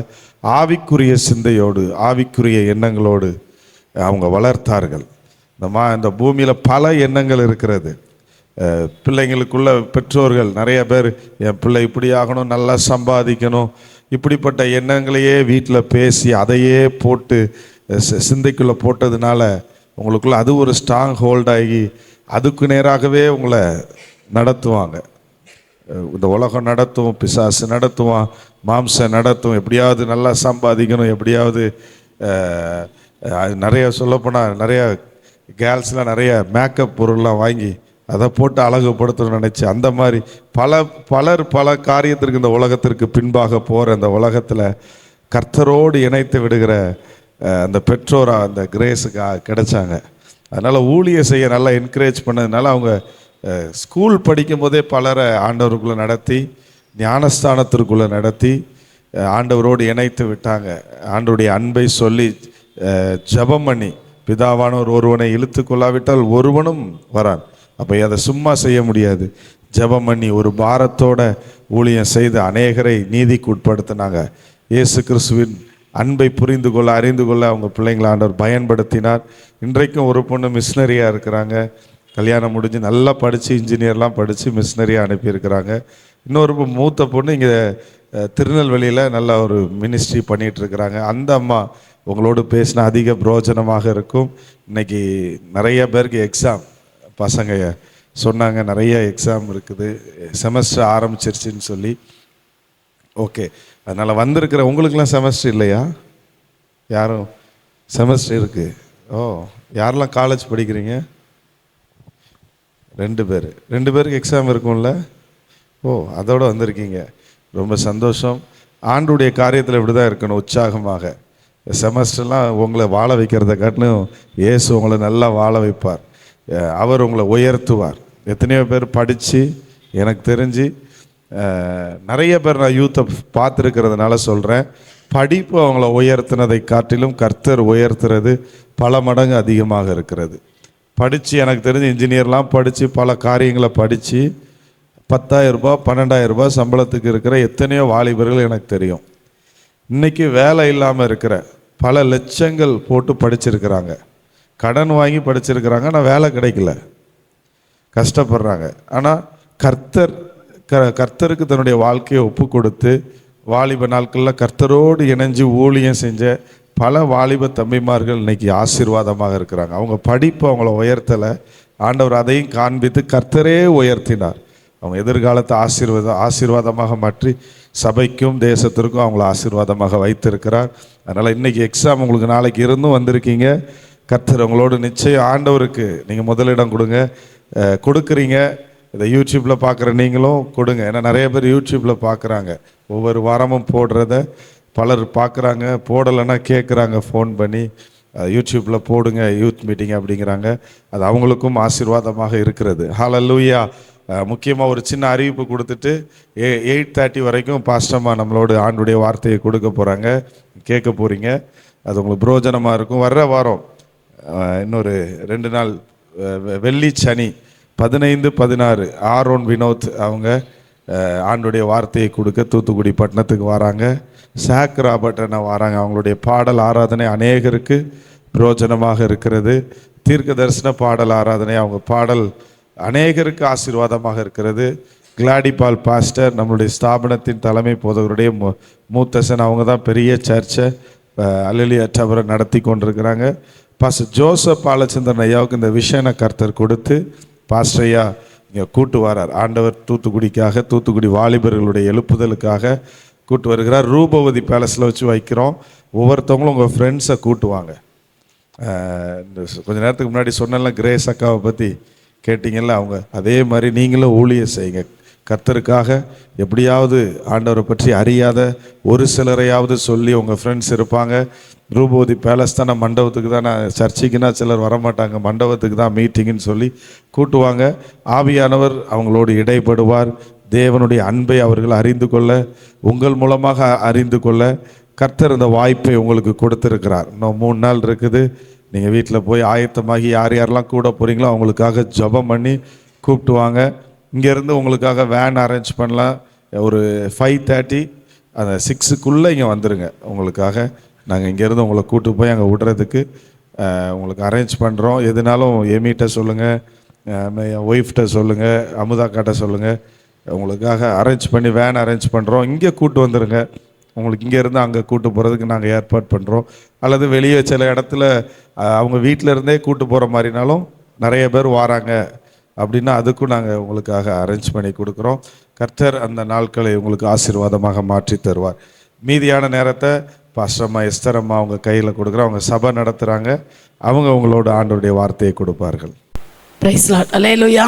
ஆவிக்குரிய சிந்தையோடு ஆவிக்குரிய எண்ணங்களோடு அவங்க வளர்த்தார்கள். இந்த பூமியில் பல எண்ணங்கள் இருக்கிறது. பிள்ளைங்களுக்குள்ள பெற்றோர்கள் நிறைய பேர் என் பிள்ளை இப்படி ஆகணும், நல்லா சம்பாதிக்கணும், இப்படிப்பட்ட எண்ணங்களையே வீட்டில் பேசி அதையே போட்டு சிந்தைக்குள்ளே போட்டதுனால உங்களுக்குள்ள அது ஒரு ஸ்ட்ராங் ஹோல்டாகி அதுக்கு நேராகவே உங்களை நடத்துவாங்க. இந்த உலகம் நடத்தும், பிசாசு நடத்துவான், மாம்சம் நடத்தும். எப்படியாவது நல்லா சம்பாதிக்கணும், எப்படியாவது நிறைய சொல்லப்போனால் நிறைய கேர்ள்ஸ்லாம் நிறைய மேக்கப் பொருள்லாம் வாங்கி அதை போட்டு அழகுபடுத்தணும்னு நினச்சி அந்த மாதிரி பல காரியத்திற்கு இந்த உலகத்திற்கு பின்பாக போகிற அந்த உலகத்தில் கர்த்தரோடு இணைத்து விடுகிற அந்த பெற்றோராக அந்த கிரேஸுக்கு கிடைச்சாங்க. அதனால் ஊழிய செய்ய நல்லா என்கரேஜ் பண்ணதுனால அவங்க ஸ்கூல் படிக்கும் போதே பலரை ஆண்டவருக்குள்ளே நடத்தி, ஞானஸ்தானத்திற்குள்ளே நடத்தி ஆண்டவரோடு இணைத்து விட்டாங்க. ஆண்டவருடைய அன்பை சொல்லி ஜெபம் பண்ணி, பிதாவானவர் ஒருவனை இழுத்து கொள்ளாவிட்டால் ஒருவனும் வரான். அப்போ அதை சும்மா செய்ய முடியாது. ஜெபம் பண்ணி ஒரு பாரத்தோட ஊழியம் செய்து அநேகரை நீதிக்கு உட்படுத்தினாங்க. இயேசு கிறிஸ்துவின் அன்பை புரிந்து கொள்ள அறிந்து கொள்ள அவங்க பிள்ளைங்களை ஆண்டவர் பயன்படுத்தினார். இன்றைக்கும் ஒரு பொண்ணு மிஷினரியாக இருக்கிறாங்க. கல்யாணம் முடிஞ்சு நல்லா படித்து இன்ஜினியர்லாம் படித்து மிஷினரியாக அனுப்பியிருக்கிறாங்க. இன்னொரு மூத்த பொண்ணு இங்கே திருநெல்வேலியில் நல்ல ஒரு மினிஸ்ட்ரி பண்ணிகிட்ருக்கிறாங்க. அந்த அம்மா உங்களோடு பேசினா அதிக பிரோஜனமாக இருக்கும். இன்றைக்கி நிறைய பேருக்கு எக்ஸாம் பசங்க சொன்னாங்க, நிறைய எக்ஸாம் இருக்குது, செமஸ்டர் ஆரம்பிச்சிருச்சுன்னு சொல்லி. ஓகே, அதனால் வந்திருக்கிற உங்களுக்கெல்லாம் செமஸ்டர் இல்லையா? யாரும் செமஸ்டர் இருக்குது? ஓ, யாரெல்லாம் காலேஜ் படிக்கிறீங்க? 2 பேருக்கு எக்ஸாம் இருக்கும்ல? ஓ, அதோடு வந்திருக்கீங்க, ரொம்ப சந்தோஷம். ஆண்டுடைய காரியத்தில் இப்படி தான் இருக்கணும், உற்சாகமாக. செமஸ்டர்லாம் உங்களை வாழ வைக்கிறத காட்டிலும் இயேசு உங்களை நல்லா வாழ வைப்பார். அவர் உங்களை உயர்த்துவார். எத்தனையோ பேர் படித்து, எனக்கு தெரிஞ்சு நிறைய பேர் நான் யூத்தை பார்த்துருக்கிறதுனால சொல்கிறேன், படிப்பு அவங்கள உயர்த்தினதை காட்டிலும் கர்த்தர் உயர்த்துறது பல மடங்கு அதிகமாக இருக்கிறது. படித்து, எனக்கு தெரிஞ்சு இன்ஜினியர்லாம் படித்து பல காரியங்களை படித்து 10,000 ரூபாய் 12,000 ரூபாய் சம்பளத்துக்கு இருக்கிற எத்தனையோ வாலிபர்கள் எனக்கு தெரியும். இன்றைக்கி வேலை இல்லாமல் இருக்கிற பல லட்சங்கள் போட்டு படிச்சிருக்கிறாங்க, கடன் வாங்கி படிச்சிருக்கிறாங்க, ஆனால் வேலை கிடைக்கல, கஷ்டப்படுறாங்க. ஆனால் கர்த்தருக்கு தன்னுடைய வாழ்க்கையை ஒப்பு கொடுத்து வாலிப நாட்களில் கர்த்தரோடு இணைஞ்சு ஊழியம் செஞ்ச பல வாலிப தம்பிமார்கள் இன்றைக்கி ஆசீர்வாதமாக இருக்கிறாங்க. அவங்க படிப்பு அவங்கள உயர்த்தலை, ஆண்டவர் அதையும் காண்பித்து கர்த்தரே உயர்த்தினார். அவங்க எதிர்காலத்தை ஆசீர்வாதமாக மாற்றி சபைக்கும் தேசத்திற்கும் அவங்கள ஆசீர்வாதமாக வைத்திருக்கிறார். அதனால் இன்றைக்கி எக்ஸாம் உங்களுக்கு நாளைக்கு இருந்தும் வந்திருக்கீங்க. கர்த்தர் உங்களோடு நிச்சயம் ஆண்டவருக்கு நீங்கள் முதலிடம் கொடுக்குறீங்க. இதை யூடியூப்பில் பார்க்குற நீங்களும் கொடுங்க. ஏன்னா நிறைய பேர் யூடியூப்பில் பார்க்குறாங்க, ஒவ்வொரு வாரமும் போடுறத பலர் பார்க்குறாங்க, போடலைன்னா கேட்குறாங்க ஃபோன் பண்ணி, யூடியூப்பில் போடுங்க யூத் மீட்டிங் அப்படிங்கிறாங்க. அது அவங்களுக்கும் ஆசீர்வாதமாக இருக்கிறது. ஹல்லேலூயா. முக்கியமாக ஒரு சின்ன அறிவிப்பு கொடுத்துட்டு 8:30 வரைக்கும் பாஸ்டம்மா நம்மளோட ஆண்டுடைய வார்த்தையை கொடுக்க போகிறாங்க, கேட்க போகிறீங்க. அது உங்களுக்கு புரோஜனமாக இருக்கும். வர்ற வாரம் இன்னொரு 2 நாள் வெள்ளி சனி 15, 16 ஆரோன் வினோத் அவங்க ஆண்டுடைய வார்த்தையை கொடுக்க தூத்துக்குடி பட்டணத்துக்கு வராங்க. சாக் ராபர்ட் அண்ணா வராங்க. அவங்களுடைய பாடல் ஆராதனை அநேகருக்கு பிரயோஜனமாக இருக்கிறது. தீர்க்க தரிசன பாடல் ஆராதனை, அவங்க பாடல் அநேகருக்கு ஆசீர்வாதமாக இருக்கிறது. கிளாடிபால் பாஸ்டர் நம்மளுடைய ஸ்தாபனத்தின் தலைமை போதகருடைய மூத்தசன், அவங்க தான் பெரிய சர்ச்சை அல்லேலூயா டவரை நடத்தி கொண்டிருக்கிறாங்க. பாஸ்டர் ஜோசப் பாலச்சந்திரன் ஐயாவுக்கு இந்த விஷயனை கர்த்தர் கொடுத்து பாஸ்டர் ஐயா இங்கே கூட்டு வரார். ஆண்டவர் தூத்துக்குடிக்காக, தூத்துக்குடி வாலிபர்களுடைய எழுப்புதலுக்காக கூட்டு வருகிறார். ரூபவதி பேலஸில் வச்சு வைக்கிறோம். ஒவ்வொருத்தவங்களும் உங்கள் ஃப்ரெண்ட்ஸை கூட்டுவாங்க. கொஞ்சம் நேரத்துக்கு முன்னாடி சொன்னல கிரேஸ் அக்காவை பற்றி கேட்டிங்கல்ல, அவங்க அதே மாதிரி நீங்களும் ஊழியம் செய்யுங்க. கர்த்தருக்காக எப்படியாவது ஆண்டவரை பற்றி அறியாத ஒரு சிலரையாவது சொல்லி உங்கள் ஃப்ரெண்ட்ஸ் இருப்பாங்க. ரூபவதி பேலஸ் தான், மண்டபத்துக்கு தான், சர்ச்சைக்குன்னா சிலர் வரமாட்டாங்க, மண்டபத்துக்கு தான் மீட்டிங்குன்னு சொல்லி கூட்டுவாங்க. ஆவியானவர் அவங்களோடு இடைப்படுவார். தேவனுடைய அன்பை அவர்கள் அறிந்து கொள்ள, உங்கள் மூலமாக அறிந்து கொள்ள கர்த்தர் இந்த வாய்ப்பை உங்களுக்கு கொடுத்துருக்கிறார். இன்னும் 3 நாள் இருக்குது. நீங்கள் வீட்டில் போய் ஆயத்தமாகி யார் யாரெல்லாம் கூட போகிறீங்களோ அவங்களுக்காக ஜெபம் பண்ணி கூப்பிட்டுவாங்க. இங்கேருந்து உங்களுக்காக வேன் அரேஞ்ச் பண்ணலாம். ஒரு 5:30 அந்த 6க்குள்ளே இங்கே வந்துடுங்க. உங்களுக்காக நாங்கள் இங்கேருந்து உங்களை கூப்பிட்டு போய் அங்கே விடுறதுக்கு உங்களுக்கு அரேஞ்ச் பண்ணுறோம். எதுனாலும் எமிகிட்ட சொல்லுங்கள், என் ஒய்ஃப்கிட்ட சொல்லுங்கள், அமுதாக்காட்ட சொல்லுங்கள். உங்களுக்காக அரேஞ்ச் பண்ணி வேன் அரேஞ்ச் பண்ணுறோம். இங்கே கூப்பிட்டு வந்துடுங்க. உங்களுக்கு இங்கேருந்து அங்கே கூட்டு போகிறதுக்கு நாங்கள் ஏற்பாடு பண்ணுறோம். அல்லது வெளியே சில இடத்துல அவங்க வீட்டில் இருந்தே கூட்டு போகிற மாதிரினாலும் நிறைய பேர் வராங்க அப்படின்னா அதுக்கும் நாங்கள் உங்களுக்காக அரேஞ்ச் பண்ணி கொடுக்குறோம். கர்த்தர் அந்த நாட்களை உங்களுக்கு ஆசீர்வாதமாக மாற்றி தருவார். மீதியான நேரத்தை பாஸ்டர்மா எஸ்தர் அம்மா அவங்க கையில் கொடுக்குறோம். அவங்க சபை நடத்துகிறாங்க. அவங்க உங்களோட ஆண்டவருடைய வார்த்தையை கொடுப்பார்கள். Praise lord. அல்லேலூயா.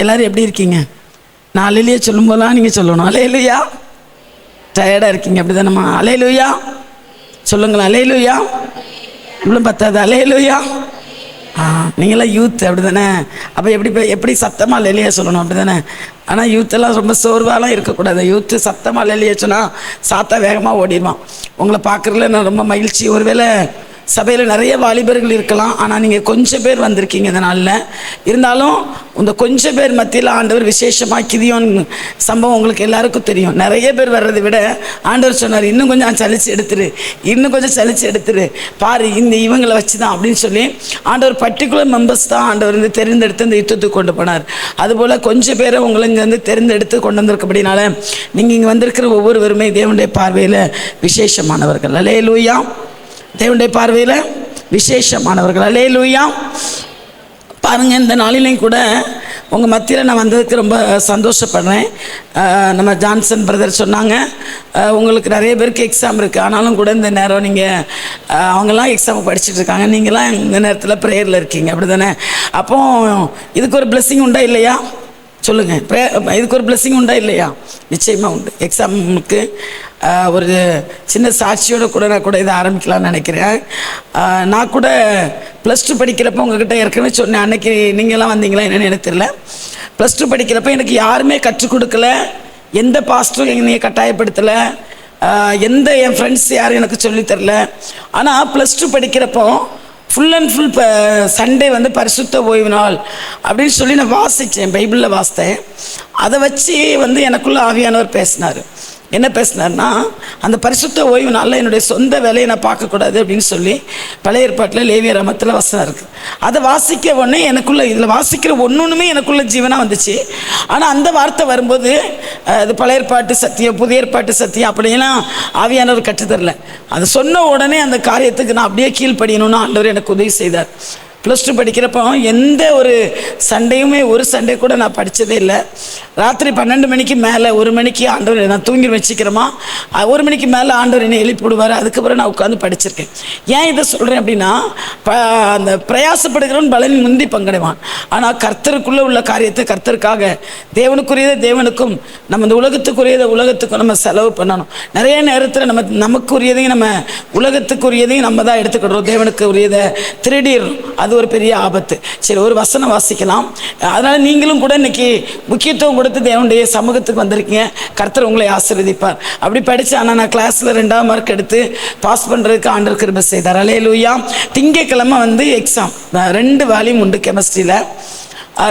எல்லோரும் எப்படி இருக்கீங்க? நான் அல்லேலூயா சொல்லும் போதெல்லாம் நீங்கள் சொல்லணும் அல்லேலூயா. டயர்டாக இருக்கீங்க அப்படி தானம்மா? அல்லேலூயா சொல்லுங்களேன். அல்லேலூயா. இவ்வளோ பத்தாது. அல்லேலூயா. நீங்களாம் யூத் அப்படி தானே? அப்போ எப்படி சத்தமாக அல்லேலூயா சொல்லணும் அப்படி தானே? ஆனால் யூத்தெல்லாம் ரொம்ப சோர்வாலாம் இருக்கக்கூடாது. யூத்து சத்தமாக அல்லேலூயா சொன்னால் சாத்தா வேகமாக ஓடிடுவான். உங்களை பார்க்குறதுல நான் ரொம்ப மகிழ்ச்சி. ஒருவேளை சபையில் நிறைய வாலிபர்கள் இருக்கலாம், ஆனால் நீங்கள் கொஞ்சம் பேர் வந்திருக்கீங்க இந்த நாளில். இருந்தாலும் இந்த கொஞ்சம் பேர் மத்தியில் ஆண்டவர் விசேஷமாக கிதியோன் சம்பவம் உங்களுக்கு எல்லாருக்கும் தெரியும். நிறைய பேர் வர்றதை விட ஆண்டவர் சொன்னார், இன்னும் கொஞ்சம் சலிச்சு எடுத்துரு, இன்னும் கொஞ்சம் சலிச்சு எடுத்துரு பாரு, இவங்களை வச்சு தான் அப்படின்னு சொல்லி ஆண்டவர் பர்டிகுலர் மெம்பர்ஸ் தான் ஆண்டவர் வந்து தெரிந்தெடுத்து இந்த யுத்தத்துக்கு கொண்டு போனார். அதுபோல் கொஞ்சம் பேரை உங்களை இங்கே வந்து தெரிந்தெடுத்து கொண்டு வந்திருக்கபடினால நீங்கள் இங்கே வந்திருக்கிற ஒவ்வொருவருமே தேவனுடைய பார்வையில் விசேஷமானவர்கள். அல்லேலூயா. தேவனுடைய பார்வையில் விசேஷமானவர்கள். அல்லேலூயா. பாருங்கள், இந்த நாளிலையும் கூட உங்கள் மத்தியில் நான் வந்ததுக்கு ரொம்ப சந்தோஷப்படுறேன். நம்ம ஜான்சன் பிரதர் சொன்னாங்க, உங்களுக்கு நிறைய பேருக்கு எக்ஸாம் இருக்குது, ஆனாலும் கூட இந்த நேரம் நீங்கள் அவங்கெல்லாம் எக்ஸாம் படிச்சுட்டு இருக்காங்க, நீங்களாம் இந்த நேரத்தில் ப்ரேயரில் இருக்கீங்க அப்படி தானே? அப்போது இதுக்கு ஒரு பிளெஸ்ஸிங் உண்டா இல்லையா? சொல்லுங்கள். இதுக்கு ஒரு பிளெஸிங் உண்டா இல்லையா? நிச்சயமாக உண்டு. எக்ஸாமுக்கு ஒரு சின்ன சாட்சியோடு கூட நான் கூட இதை ஆரம்பிக்கலாம்னு நினைக்கிறேன். நான் கூட +2 படிக்கிறப்போ உங்ககிட்ட ஏற்கனவே சொன்னேன். அன்றைக்கி நீங்களாம் வந்தீங்களா என்னென்னு எனக்கு தெரியல. +2 படிக்கிறப்போ எனக்கு யாருமே கற்றுக் கொடுக்கல, எந்த பாஸ்டரும் என்னைய கட்டாயப்படுத்தலை, எந்த என் ஃப்ரெண்ட்ஸ் யாரும் எனக்கு சொல்லித்தரல. ஆனால் +2 படிக்கிறப்போ ஃபுல் அண்ட் ஃபுல் இப்போ சண்டே வந்து பரிசுத்த ஓய்வு நாள் அப்படின்னு சொல்லி நான் வாசித்தேன், பைபிளில் வாசித்தேன். அதை வச்சு வந்து எனக்குள்ளே ஆவியானவர் பேசினார். என்ன பேசினார்னா, அந்த பரிசுத்த ஓய்வு நாளில் என்னுடைய சொந்த வேலையை நான் பார்க்கக்கூடாது அப்படின்னு சொல்லி பழைய ஏற்பாட்டில் லேவியர் ராகமத்தில் வசனம் இருக்குது. அதை வாசிக்க உடனே எனக்குள்ளே இதில் வாசிக்கிற ஒன்றுமே எனக்குள்ளே ஜீவனாக வந்துச்சு. ஆனால் அந்த வார்த்தை வரும்போது அது பழைய ஏற்பாட்டு சத்தியம், புதிய ஏற்பாட்டு சத்தியம் அப்படியெல்லாம் ஆவியானவர் கற்றுத்தரல. அது சொன்ன உடனே அந்த காரியத்துக்கு நான் அப்படியே கீழ்ப்படியணும்னு ஆண்டவர் எனக்கு உதவி செய்தார். +2 படிக்கிறப்போ எந்த ஒரு சண்டையுமே, ஒரு சண்டே கூட நான் படித்ததே இல்லை. ராத்திரி 12 மணிக்கு மேலே 1 மணிக்கு ஆண்டவர் நான் தூங்கி வச்சுக்கிறோமா, 1 மணிக்கு மேலே ஆண்டவர் என்னை எழுப்பி விடுவார். அதுக்கப்புறம் நான் உட்காந்து படிச்சிருக்கேன். ஏன் இதை சொல்கிறேன் அப்படின்னா, அந்த பிரயாசப்படுகிறவன் பலன் முந்தி பங்கடைவான். ஆனால் கர்த்தருக்குள்ளே உள்ள காரியத்தை கர்த்தருக்காக, தேவனுக்குரியதை தேவனுக்கும், நம்ம இந்த உலகத்துக்குரியதை உலகத்துக்கும் நம்ம செலவு பண்ணணும். நிறைய நேரத்தில் நமக்குரியதையும் நம்ம உலகத்துக்குரியதையும் நம்ம தான் எடுத்துக்கிடுறோம், தேவனுக்கு உரியதை திருடிடுறோம். அது ஒரு பெரிய ஆபத்து. சரி, ஒரு வசனம் வாசிக்கலாம். அதனால் நீங்களும் கூட இன்னைக்கு முக்கியத்துவம் கொடுத்து தேவனுடைய சமூகத்துக்கு வந்திருக்கீங்க. கர்த்தர் உங்களை ஆசீர்வதிப்பார். அப்படி படித்து ஆனால் நான் கிளாஸில் 2ஆம் மார்க் எடுத்து பாஸ் பண்ணுறதுக்கு ஆண்டவர் கிருபை செய்தார். அல்லேலூயா. திங்கட்கிழமை வந்து எக்ஸாம், 2 வால்யூம் உண்டு கெமிஸ்ட்ரியில்.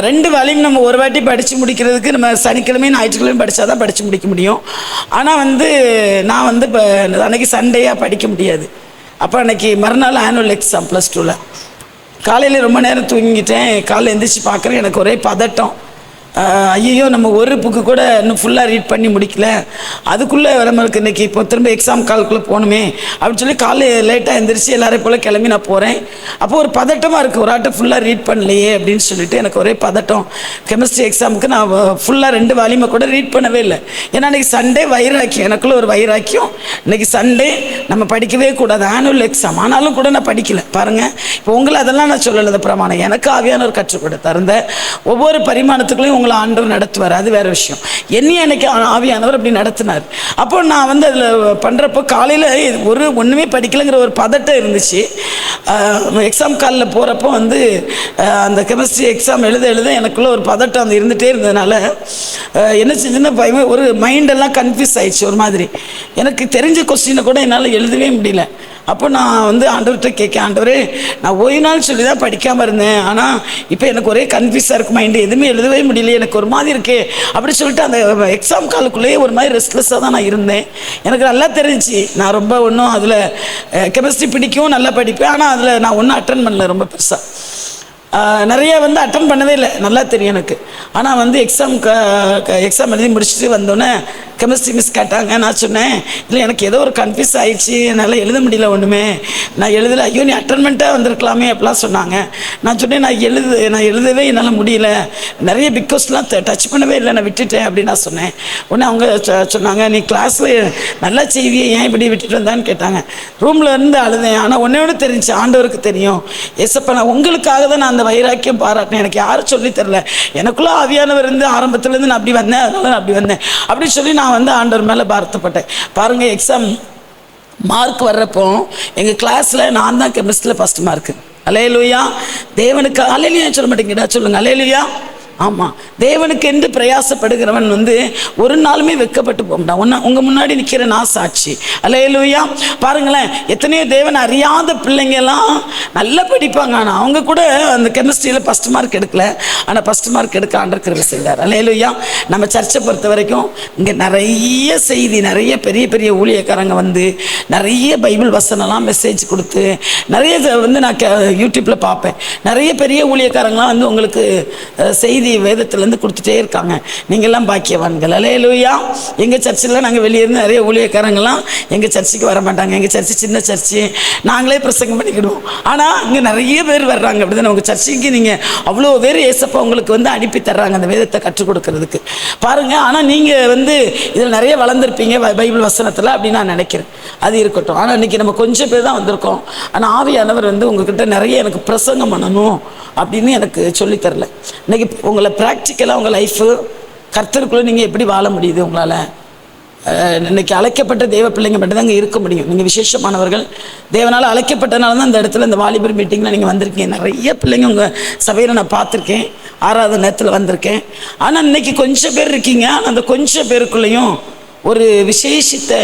2 வால்யூம் நம்ம ஒரு வாட்டி படித்து முடிக்கிறதுக்கு நம்ம சனிக்கிழமையும் ஞாயிற்றுக்கிழமையும் படித்தா தான் படித்து முடிக்க முடியும். ஆனால் வந்து நான் வந்து இப்போ அன்றைக்கி சண்டேயாக படிக்க முடியாது. அப்போ அன்றைக்கி மறுநாள் ஆனுவல் எக்ஸாம் +2ல். காலையில் ரொம்ப நேரம் தூங்கிட்டேன். காலையில் எழுந்திரிச்சு பார்க்குறேன், எனக்கு ஒரே பதட்டம். ஐயோ, நம்ம ஒரு புக்கு கூட இன்னும் ஃபுல்லாக ரீட் பண்ணி முடிக்கல, அதுக்குள்ளே நம்மளுக்கு இன்றைக்கி இப்போ திரும்ப எக்ஸாம் காலுக்குள்ளே போகணுமே அப்படின்னு சொல்லி காலையில் லேட்டாக எழுந்திரிச்சு எல்லாரையும் போல் கிளம்பி நான் போகிறேன். அப்போது ஒரு பதட்டமாக இருக்குது, ஒரு ஆட்டை ஃபுல்லாக ரீட் பண்ணலையே அப்படின்னு சொல்லிட்டு எனக்கு ஒரே பதட்டம். கெமிஸ்ட்ரி எக்ஸாமுக்கு நான் ஃபுல்லாக 2 வால்யூமை கூட ரீட் பண்ணவே இல்லை. ஏன்னா இன்றைக்கி சண்டே வைராக்கியம், எனக்குள்ளே ஒரு வைராக்கியம். இன்றைக்கி சண்டே நம்ம படிக்கவே கூடாது, ஆனுவல் எக்ஸாம். ஆனாலும் கூட நான் படிக்கலை. பாருங்கள், இப்போ உங்களை அதெல்லாம் நான் சொல்லலை. பிரமாணம் எனக்கு ஆவியானவர் கற்றுக் கொடுத்தார். இந்த ஒவ்வொரு பரிமாணத்துக்குள்ளேயும் உங்களை ஆண்டவர் நடத்துவார், அது வேறு விஷயம். என்னையும் எனக்கு ஆவியானவர் அப்படி நடத்தினார். அப்போ நான் வந்து அதில் பண்ணுறப்போ காலையில் ஒன்றுமே படிக்கலைங்கிற ஒரு பதட்டம் இருந்துச்சு. எக்ஸாம் காலில் போகிறப்போ வந்து அந்த கெமிஸ்ட்ரி எக்ஸாம் எழுத எனக்குள்ளே ஒரு பதட்டம் அந்த இருந்துகிட்டே இருந்ததுனால என்ன செஞ்சுன்னா பயமே ஒரு மைண்டெல்லாம் கன்ஃபியூஸ் ஆயிடுச்சு. ஒரு மாதிரி எனக்கு தெரிஞ்ச கொஸ்டினை கூட என்னால் எழுதவே முடியல. அப்போ நான் வந்து ஆண்டவர்கிட்ட கேட்கேன், ஆண்டவரே நான் ஓய்வு நாள் சொல்லி தான் படிக்காமல் இருந்தேன், ஆனால் இப்போ எனக்கு ஒரே கன்ஃபியூஸாக இருக்குது, மைண்டு எதுவுமே எழுதவே முடியல, எனக்கு ஒரு மாதிரி இருக்கே அப்படி சொல்லிட்டு அந்த எக்ஸாம் காலுக்குள்ளேயே ஒரு மாதிரி ரெஸ்ட்லெஸ்ஸாக தான் நான் இருந்தேன். எனக்கு நல்லா தெரிஞ்சிச்சு, நான் ரொம்ப ஒன்றும் அதில் கெமிஸ்ட்ரி பிடிக்கும், நல்லா படிப்பேன், ஆனால் அதில் நான் ஒன்றும் அட்டன் பண்ணல ரொம்ப பெருசாக. நிறைய வந்து அட்டன் பண்ணவே இல்லை, நல்லா தெரியும் எனக்கு. ஆனால் வந்து எக்ஸாம் எழுதி முடிச்சுட்டு வந்தோடனே கெமிஸ்ட்ரி மிஸ் கேட்டாங்க. நான் சொன்னேன், இல்லை எனக்கு ஏதோ ஒரு கன்ஃபியூஸ் ஆகிடுச்சு, என்னால் எழுத முடியல ஒன்றுமே, நான் எழுதலை. ஐயோ, நீ அட்டன்மெண்ட்டாக வந்திருக்கலாமே அப்படிலாம் சொன்னாங்க. நான் சொன்னேன், நான் எழுதவே என்னால் முடியல, நிறைய பிக்கோஸ்லாம் டச் பண்ணவே இல்லை, நான் விட்டுட்டேன் அப்படின்னு நான் சொன்னேன். உடனே அவங்க சொன்னாங்க, நீ கிளாஸில் நல்லா செய்வியே, ஏன் இப்படி விட்டுட்டு வந்தான்னு கேட்டாங்க. ரூமில் இருந்து அழுதேன். ஆனால் ஒன்று தெரிஞ்சு, ஆண்டவருக்கு தெரியும், ஏசப்பா நான் உங்களுக்காக தான் நான் அந்த வைராக்கியம் பாராட்டினேன், எனக்கு யாரும் சொல்லித்தரல, எனக்குள்ளே ஆவியானவர் இருந்து ஆரம்பத்துலேருந்து நான் அப்படி வந்தேன், அதனால நான் அப்படி வந்தேன் அப்படின்னு சொல்லி நான் வந்து ஆண்டவர் மேலே பாரத்தப்பட்டேன். பாருங்கள், எக்ஸாம் மார்க் வர்றப்போ எங்கள் கிளாஸில் நான் தான் கெமிஸ்ட்ரியில் ஃபஸ்ட் மார்க்கு. அல்லேலூயா. தேவனுக்கு அல்லேலூயா சொல்ல மாட்டேங்கடா, சொல்லுங்கள் அல்லேலூயா. ஆமாம், தேவனுக்கு என்று பிரயாசப்படுகிறவன் வந்து ஒரு நாளுமே வெட்கப்பட்டு போகமாட்டான். உங்கள் முன்னாடி நிற்கிற நான் சாட்சி. அல்லேலூயா. பாருங்களேன், எத்தனையோ தேவன் அறியாத பிள்ளைங்கெல்லாம் நல்லா படிப்பாங்க, ஆனால் அவங்க கூட அந்த கெமிஸ்ட்ரியில் ஃபஸ்ட் மார்க் எடுக்கல, ஆனால் ஃபஸ்ட் மார்க் எடுக்க ஆண்டவர் கிருபை செய்தார். அல்லேலூயா. நம்ம சர்ச்சை பொறுத்த வரைக்கும் இங்கே நிறைய செய்தி, நிறைய பெரிய பெரிய ஊழியக்காரங்க வந்து நிறைய பைபிள் வசனம்லாம் மெசேஜ் கொடுத்து நிறைய வந்து நான் யூடியூப்பில் பார்ப்பேன். நிறைய பெரிய ஊழியக்காரங்களாம் வந்து உங்களுக்கு செய்தி வேதத்திலேருந்து கொடுத்துட்டே இருக்காங்க. நீங்கள்லாம் பாக்கியவான்கள். அல்லேலூயா. எங்கள் சர்ச்சில் நாங்கள் வெளியேருந்து நிறைய ஊழியக்காரங்களாம் எங்கள் சர்ச்சுக்கு வர மாட்டாங்க. எங்கள் சர்ச்சு சின்ன சர்ச்சு, நாங்களே பிரசங்கம் பண்ணிக்கிடுவோம். ஆனால் இங்கே நிறைய பேர் வர்றாங்க. அப்படி தானே உங்கள் சர்ச்சுக்கு நீங்கள் அவ்வளோ பேர் ஏசப்பா உங்களுக்கு வந்து அனுப்பி தர்றாங்க அந்த வேதத்தை கற்றுக் கொடுக்கறதுக்கு. பாருங்கள், ஆனால் நீங்கள் வந்து இதில் நிறைய வளர்ந்துருப்பீங்க பைபிள் வசனத்தில் அப்படின்னு நான் நினைக்கிறேன். அது இருக்கட்டும். ஆனால் இன்றைக்கி நம்ம கொஞ்சம் பேர் தான் வந்திருக்கோம். ஆனால் ஆவியானவர் வந்து உங்ககிட்ட நிறைய எனக்கு பிரசங்கம் பண்ணணும் அப்படின்னு எனக்கு சொல்லித்தரல. இன்றைக்கி உங்களை ப்ராக்டிக்கலாக உங்கள் லைஃபு கர்த்தருக்குள்ளே நீங்கள் எப்படி வாழ முடியுது உங்களால்? இன்னைக்கு அழைக்கப்பட்ட தேவ பிள்ளைங்க மட்டும்தாங்க இருக்க முடியும். நீங்கள் விசேஷமானவர்கள், தேவனால் அழைக்கப்பட்டனால தான் இந்த இடத்துல இந்த வாலிபர் மீட்டிங்கில் நீங்கள் வந்திருக்கீங்க. நிறைய பிள்ளைங்க உங்கள் சபையில் நான் பார்த்துருக்கேன், 6வது நேரத்தில் வந்திருக்கேன். ஆனால் இன்னைக்கு கொஞ்சம் பேர் இருக்கீங்க. ஆனால் அந்த கொஞ்சம் பேருக்குள்ளேயும் ஒரு விசேஷித்த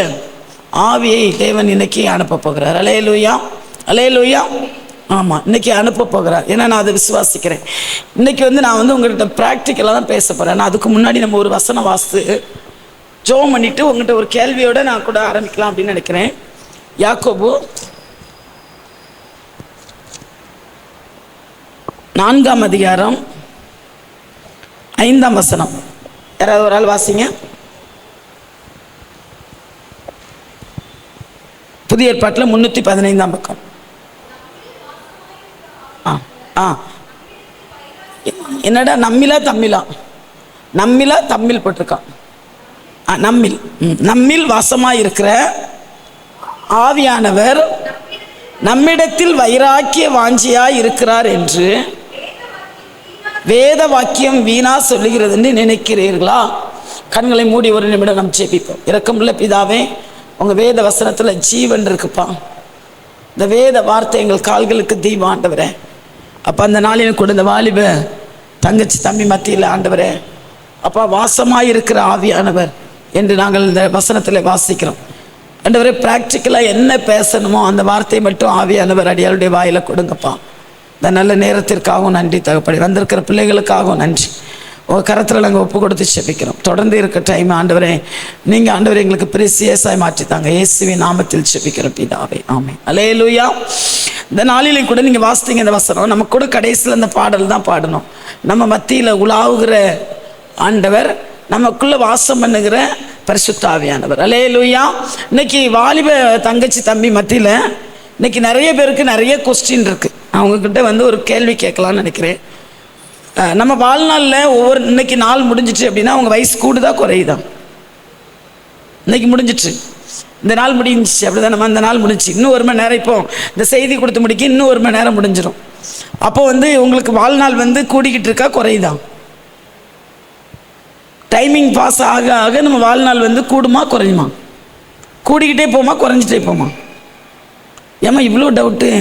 ஆவியை தேவன் இன்னைக்கு அனுப்ப போகிறார். அல்லேலூயா, அல்லேலூயா. ஆமாம், இன்றைக்கி அனுப்ப போகிறார். ஏன்னா நான் அதை விசுவாசிக்கிறேன். இன்றைக்கி நான் உங்கள்கிட்ட ப்ராக்டிக்கலாக தான் பேச போகிறேன். நான் அதுக்கு முன்னாடி நம்ம ஒரு வசனம் வாசித்து ஜெபம் பண்ணிவிட்டு உங்கள்கிட்ட ஒரு கேள்வியோடு நான் கூட ஆரம்பிக்கலாம் அப்படின்னு நினைக்கிறேன். யாக்கோபு 4ஆம் அதிகாரம் 5ஆம் வசனம். யாராவது ஒரு ஆள் வாசிங்க. புதிய ஏற்பாட்டில் 315ஆம் பக்கம். என்னடா நம்மிலா தம்மிலா? நம்மிலா தம்மில் போட்டிருக்கான். நம்மில் வாசமாக இருக்கிற ஆவியானவர் நம்மிடத்தில் வைராக்கிய வாஞ்சியாய் இருக்கிறார் என்று வேத வாக்கியம் வீணா சொல்லுகிறது என்று நினைக்கிறீர்களா? கண்களை மூடி ஒரு நிமிடம் நம்ம ஜெபிப்போம். இரக்கமுள்ள பிதாவே, உங்கள் வேத வசனத்தில் ஜீவன் இருக்குப்பா. இந்த வேத வார்த்தை எங்கள் கால்களுக்கு தீபம் ஆண்டவரே. அப்போ அந்த நாளில் கூட இந்த வாலிப தங்கச்சி தம்பி மத்தியில் ஆண்டவரே அப்பா வாசமாக இருக்கிற ஆவியானவர் என்று நாங்கள் இந்த வசனத்தில் வாசிக்கிறோம். ஆண்டவரே, ப்ராக்டிக்கலாக என்ன பேசணுமோ அந்த வார்த்தையை மட்டும் ஆவியானவர் அடியாருடைய வாயில் கொடுங்கப்பா. இந்த நல்ல நேரத்திற்காகவும் நன்றி தகப்படி. வந்திருக்கிற பிள்ளைகளுக்காகவும் நன்றி. உங்கள் கரத்தில் நாங்கள் ஒப்பு கொடுத்து செபிக்கிறோம். தொடர்ந்து இருக்க டைம் ஆண்டவரே நீங்கள் ஆண்டவரே எங்களுக்கு பிரசியஸாய் மாற்றித்தாங்க. இயேசுவின் நாமத்தில் செபிக்கிறோம் பிதாவே, ஆமென். அல்லேலூயா. இந்த நாளிலையும் கூட நீங்கள் வாசித்தீங்க இந்த வசனம். நம்ம கூட கடைசியில் அந்த பாடல் தான் பாடணும். நம்ம மத்தியில் உலாவுகிற ஆண்டவர், நமக்குள்ளே வாசம் பண்ணுகிற பரிசுத்த ஆவியானவர். அல்லேலூயா. இன்னைக்கு வாலிப தங்கச்சி தம்பி மத்தியில் இன்னைக்கு நிறைய பேருக்கு நிறைய கொஸ்டின் இருக்குது. அவங்கக்கிட்ட ஒரு கேள்வி கேட்கலான்னு நினைக்கிறேன். நம்ம வாழ்நாளில் இன்னைக்கு நாள் முடிஞ்சிச்சு அப்படின்னா அவங்க வயசு கூடுதா குறையுதா? இன்னைக்கு முடிஞ்சிச்சு, இந்த நாள் முடிஞ்சிச்சு, அப்படிதான். நம்ம அந்த நாள் முடிஞ்சிச்சு, இன்னும் 1 மணி நேரம், இப்போ இந்த செய்தி கொடுத்து முடிக்க இன்னும் 1 மணி நேரம் முடிஞ்சிடும். அப்போ உங்களுக்கு வாழ்நாள் கூடிக்கிட்டு இருக்கா குறையுதா? டைமிங் பாஸ் ஆக ஆக நம்ம வாழ்நாள் கூடுமா குறையுமா? கூடிக்கிட்டே போமா குறைஞ்சிட்டே போமா? ஏமா இவ்வளோ டவுட்டு?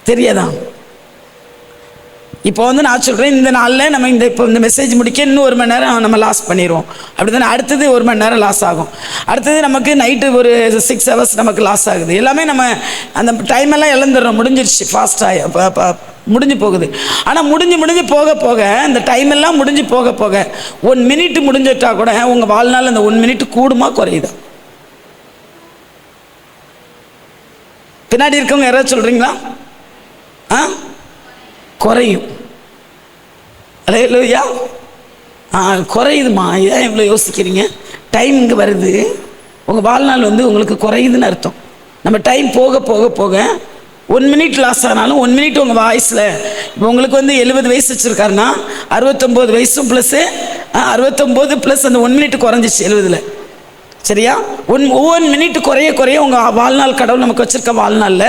தெரியாதா? இப்போ நான் சொல்கிறேன், இந்த நாளில் நம்ம இந்த மெசேஜ் முடிக்க இன்னும் 1 மணி நேரம் நம்ம லாஸ் பண்ணிடுவோம், அப்படி தானே? அடுத்தது 1 மணி நேரம் லாஸ் ஆகும். அடுத்தது நமக்கு நைட்டு ஒரு 6 ஹவர்ஸ் நமக்கு லாஸ் ஆகுது. எல்லாமே நம்ம அந்த டைமெல்லாம் இழந்துடுறோம். முடிஞ்சிருச்சு, ஃபாஸ்ட்டாக முடிஞ்சு போகுது. ஆனால் முடிஞ்சு போக போக இந்த டைமெல்லாம் முடிஞ்சு போக போக 1 மினிட் முடிஞ்சிட்டா கூட உங்கள் வாழ்நாள் அந்த 1 மினிட் கூடுமா குறையுதா? பின்னாடி இருக்கவங்க யாராவது சொல்கிறீங்களா? குறையும். அல்லேலூயா. குறையுதுமா. ஏன் இவ்வளோ யோசிக்கிறீங்க? டைம் இங்கே வருது, உங்கள் வாழ்நாள் உங்களுக்கு குறையுதுன்னு அர்த்தம். நம்ம டைம் போக போக போக 1 மினிட் லாஸ் ஆனாலும் 1 மினிட் உங்கள் வாய்ஸில், இப்போ உங்களுக்கு 70 வயசு வச்சுருக்காருன்னா 69 வயசும் ப்ளஸ்ஸு 69 ப்ளஸ் அந்த 1 மினிட் குறைஞ்சிச்சு 70ல். சரியா? ஒவ்வொரு மினிட் குறைய குறைய உங்கள் வாழ்நாள், கடவுள் நமக்கு வச்சுருக்க வாழ்நாளில்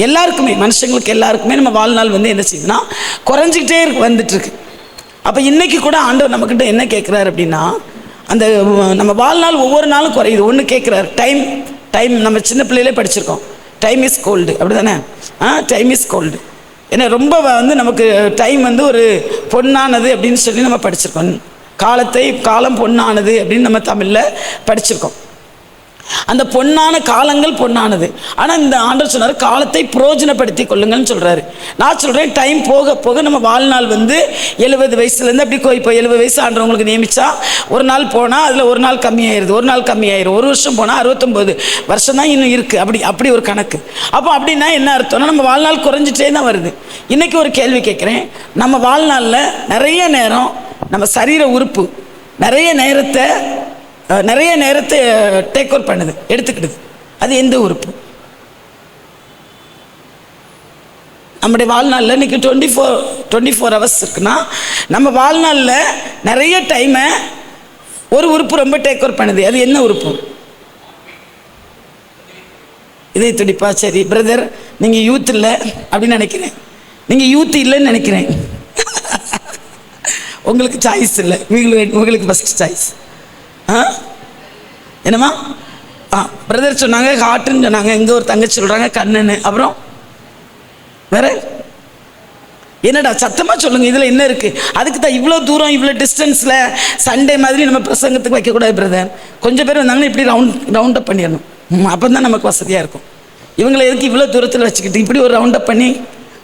எல்லாருக்குமே, மனுஷங்களுக்கு எல்லாருக்குமே நம்ம வாழ்நாள் என்ன செய்யுதுன்னா குறைஞ்சிக்கிட்டே வந்துட்டுருக்கு. அப்போ இன்றைக்கி கூட ஆண்டவர் நம்மக்கிட்ட என்ன கேட்குறாரு அப்படின்னா, அந்த நம்ம வாழ்நாள் ஒவ்வொரு நாளும் குறையுது. ஒன்று கேட்குறாரு, டைம் நம்ம சின்ன பிள்ளையிலே படிச்சிருக்கோம், டைம் இஸ் கோல்டு, அப்படி தானே? Time is gold. ஏன்னா ரொம்ப நமக்கு டைம் ஒரு பொன்னானது அப்படின்னு சொல்லி நம்ம படிச்சிருக்கோம். காலம் பொன்னானது அப்படின்னு நம்ம தமிழில் படிச்சிருக்கோம். அந்த பொன்னான காலங்கள் பொன்னானது. ஆனால் இந்த ஆண்டவர் சொன்னார், காலத்தை பிரயோஜனப்படுத்தி கொள்ளுங்கள்னு சொல்கிறாரு. நான் சொல்கிறேன், டைம் போக போக நம்ம வாழ்நாள் 70 வயசுலேருந்து அப்படி இப்போ 70 வயசு ஆண்டவங்களுக்கு நியமித்தா ஒரு நாள் போனால் அதில் ஒரு நாள் கம்மியாயிருது, ஒரு நாள் கம்மியாயிரும். 1 வருஷம் போனால் 69 வருஷம் தான் இன்னும் இருக்குது. அப்படி ஒரு கணக்கு. அப்போ அப்படின்னா என்ன அர்த்தம்னா நம்ம வாழ்நாள் குறைஞ்சிட்டே தான் வருது. இன்றைக்கி ஒரு கேள்வி கேட்குறேன். நம்ம வாழ்நாளில் நிறைய நேரம் நம்ம சரீர உறுப்பு நிறைய நேரத்தை டேக் ஓவர் பண்ணுது, எடுத்துக்கிடுது. அது எந்த உறுப்பு? நம்முடைய வாழ்நாளில் இன்றைக்கி 24 ஹவர்ஸ் இருக்குன்னா நம்ம வாழ்நாளில் நிறைய டைமை ஒரு உறுப்பு ரொம்ப டேக் ஓவர் பண்ணுது. அது என்ன உறுப்பு? இதே துடிப்பா? சரி பிரதர், நீங்கள் யூத் இல்லை அப்படின்னு நினைக்கிறேன். நீங்கள் யூத் இல்லைன்னு நினைக்கிறேன். உங்களுக்கு சாய்ஸ் இல்லை, உங்களுக்கு ஃபஸ்ட்டு சாய்ஸ். என்னம்மா? பிரதர் சொன்னாங்க ஹார்ட்டுன்னு சொன்னாங்க, இங்கே ஒரு தங்கச்சி சொல்கிறாங்க கண்ணுன்னு. அப்புறம் வேற என்னடா சத்தமாக சொல்லுங்கள், இதில் என்ன இருக்குது? அதுக்கு தான் இவ்வளோ தூரம் இவ்வளோ டிஸ்டன்ஸில் சண்டே மாதிரி நம்ம பிரசங்கத்துக்கு வைக்கக்கூடாது பிரதர். கொஞ்சம் பேர் வந்தாங்கன்னா இப்படி ரவுண்ட் அப் பண்ணிடணும், அப்போ தான் நமக்கு வசதியாக இருக்கும். இவங்களை எதுக்கு இவ்வளோ தூரத்தில் வச்சுக்கிட்டு இப்படி ஒரு ரவுண்ட் அப் பண்ணி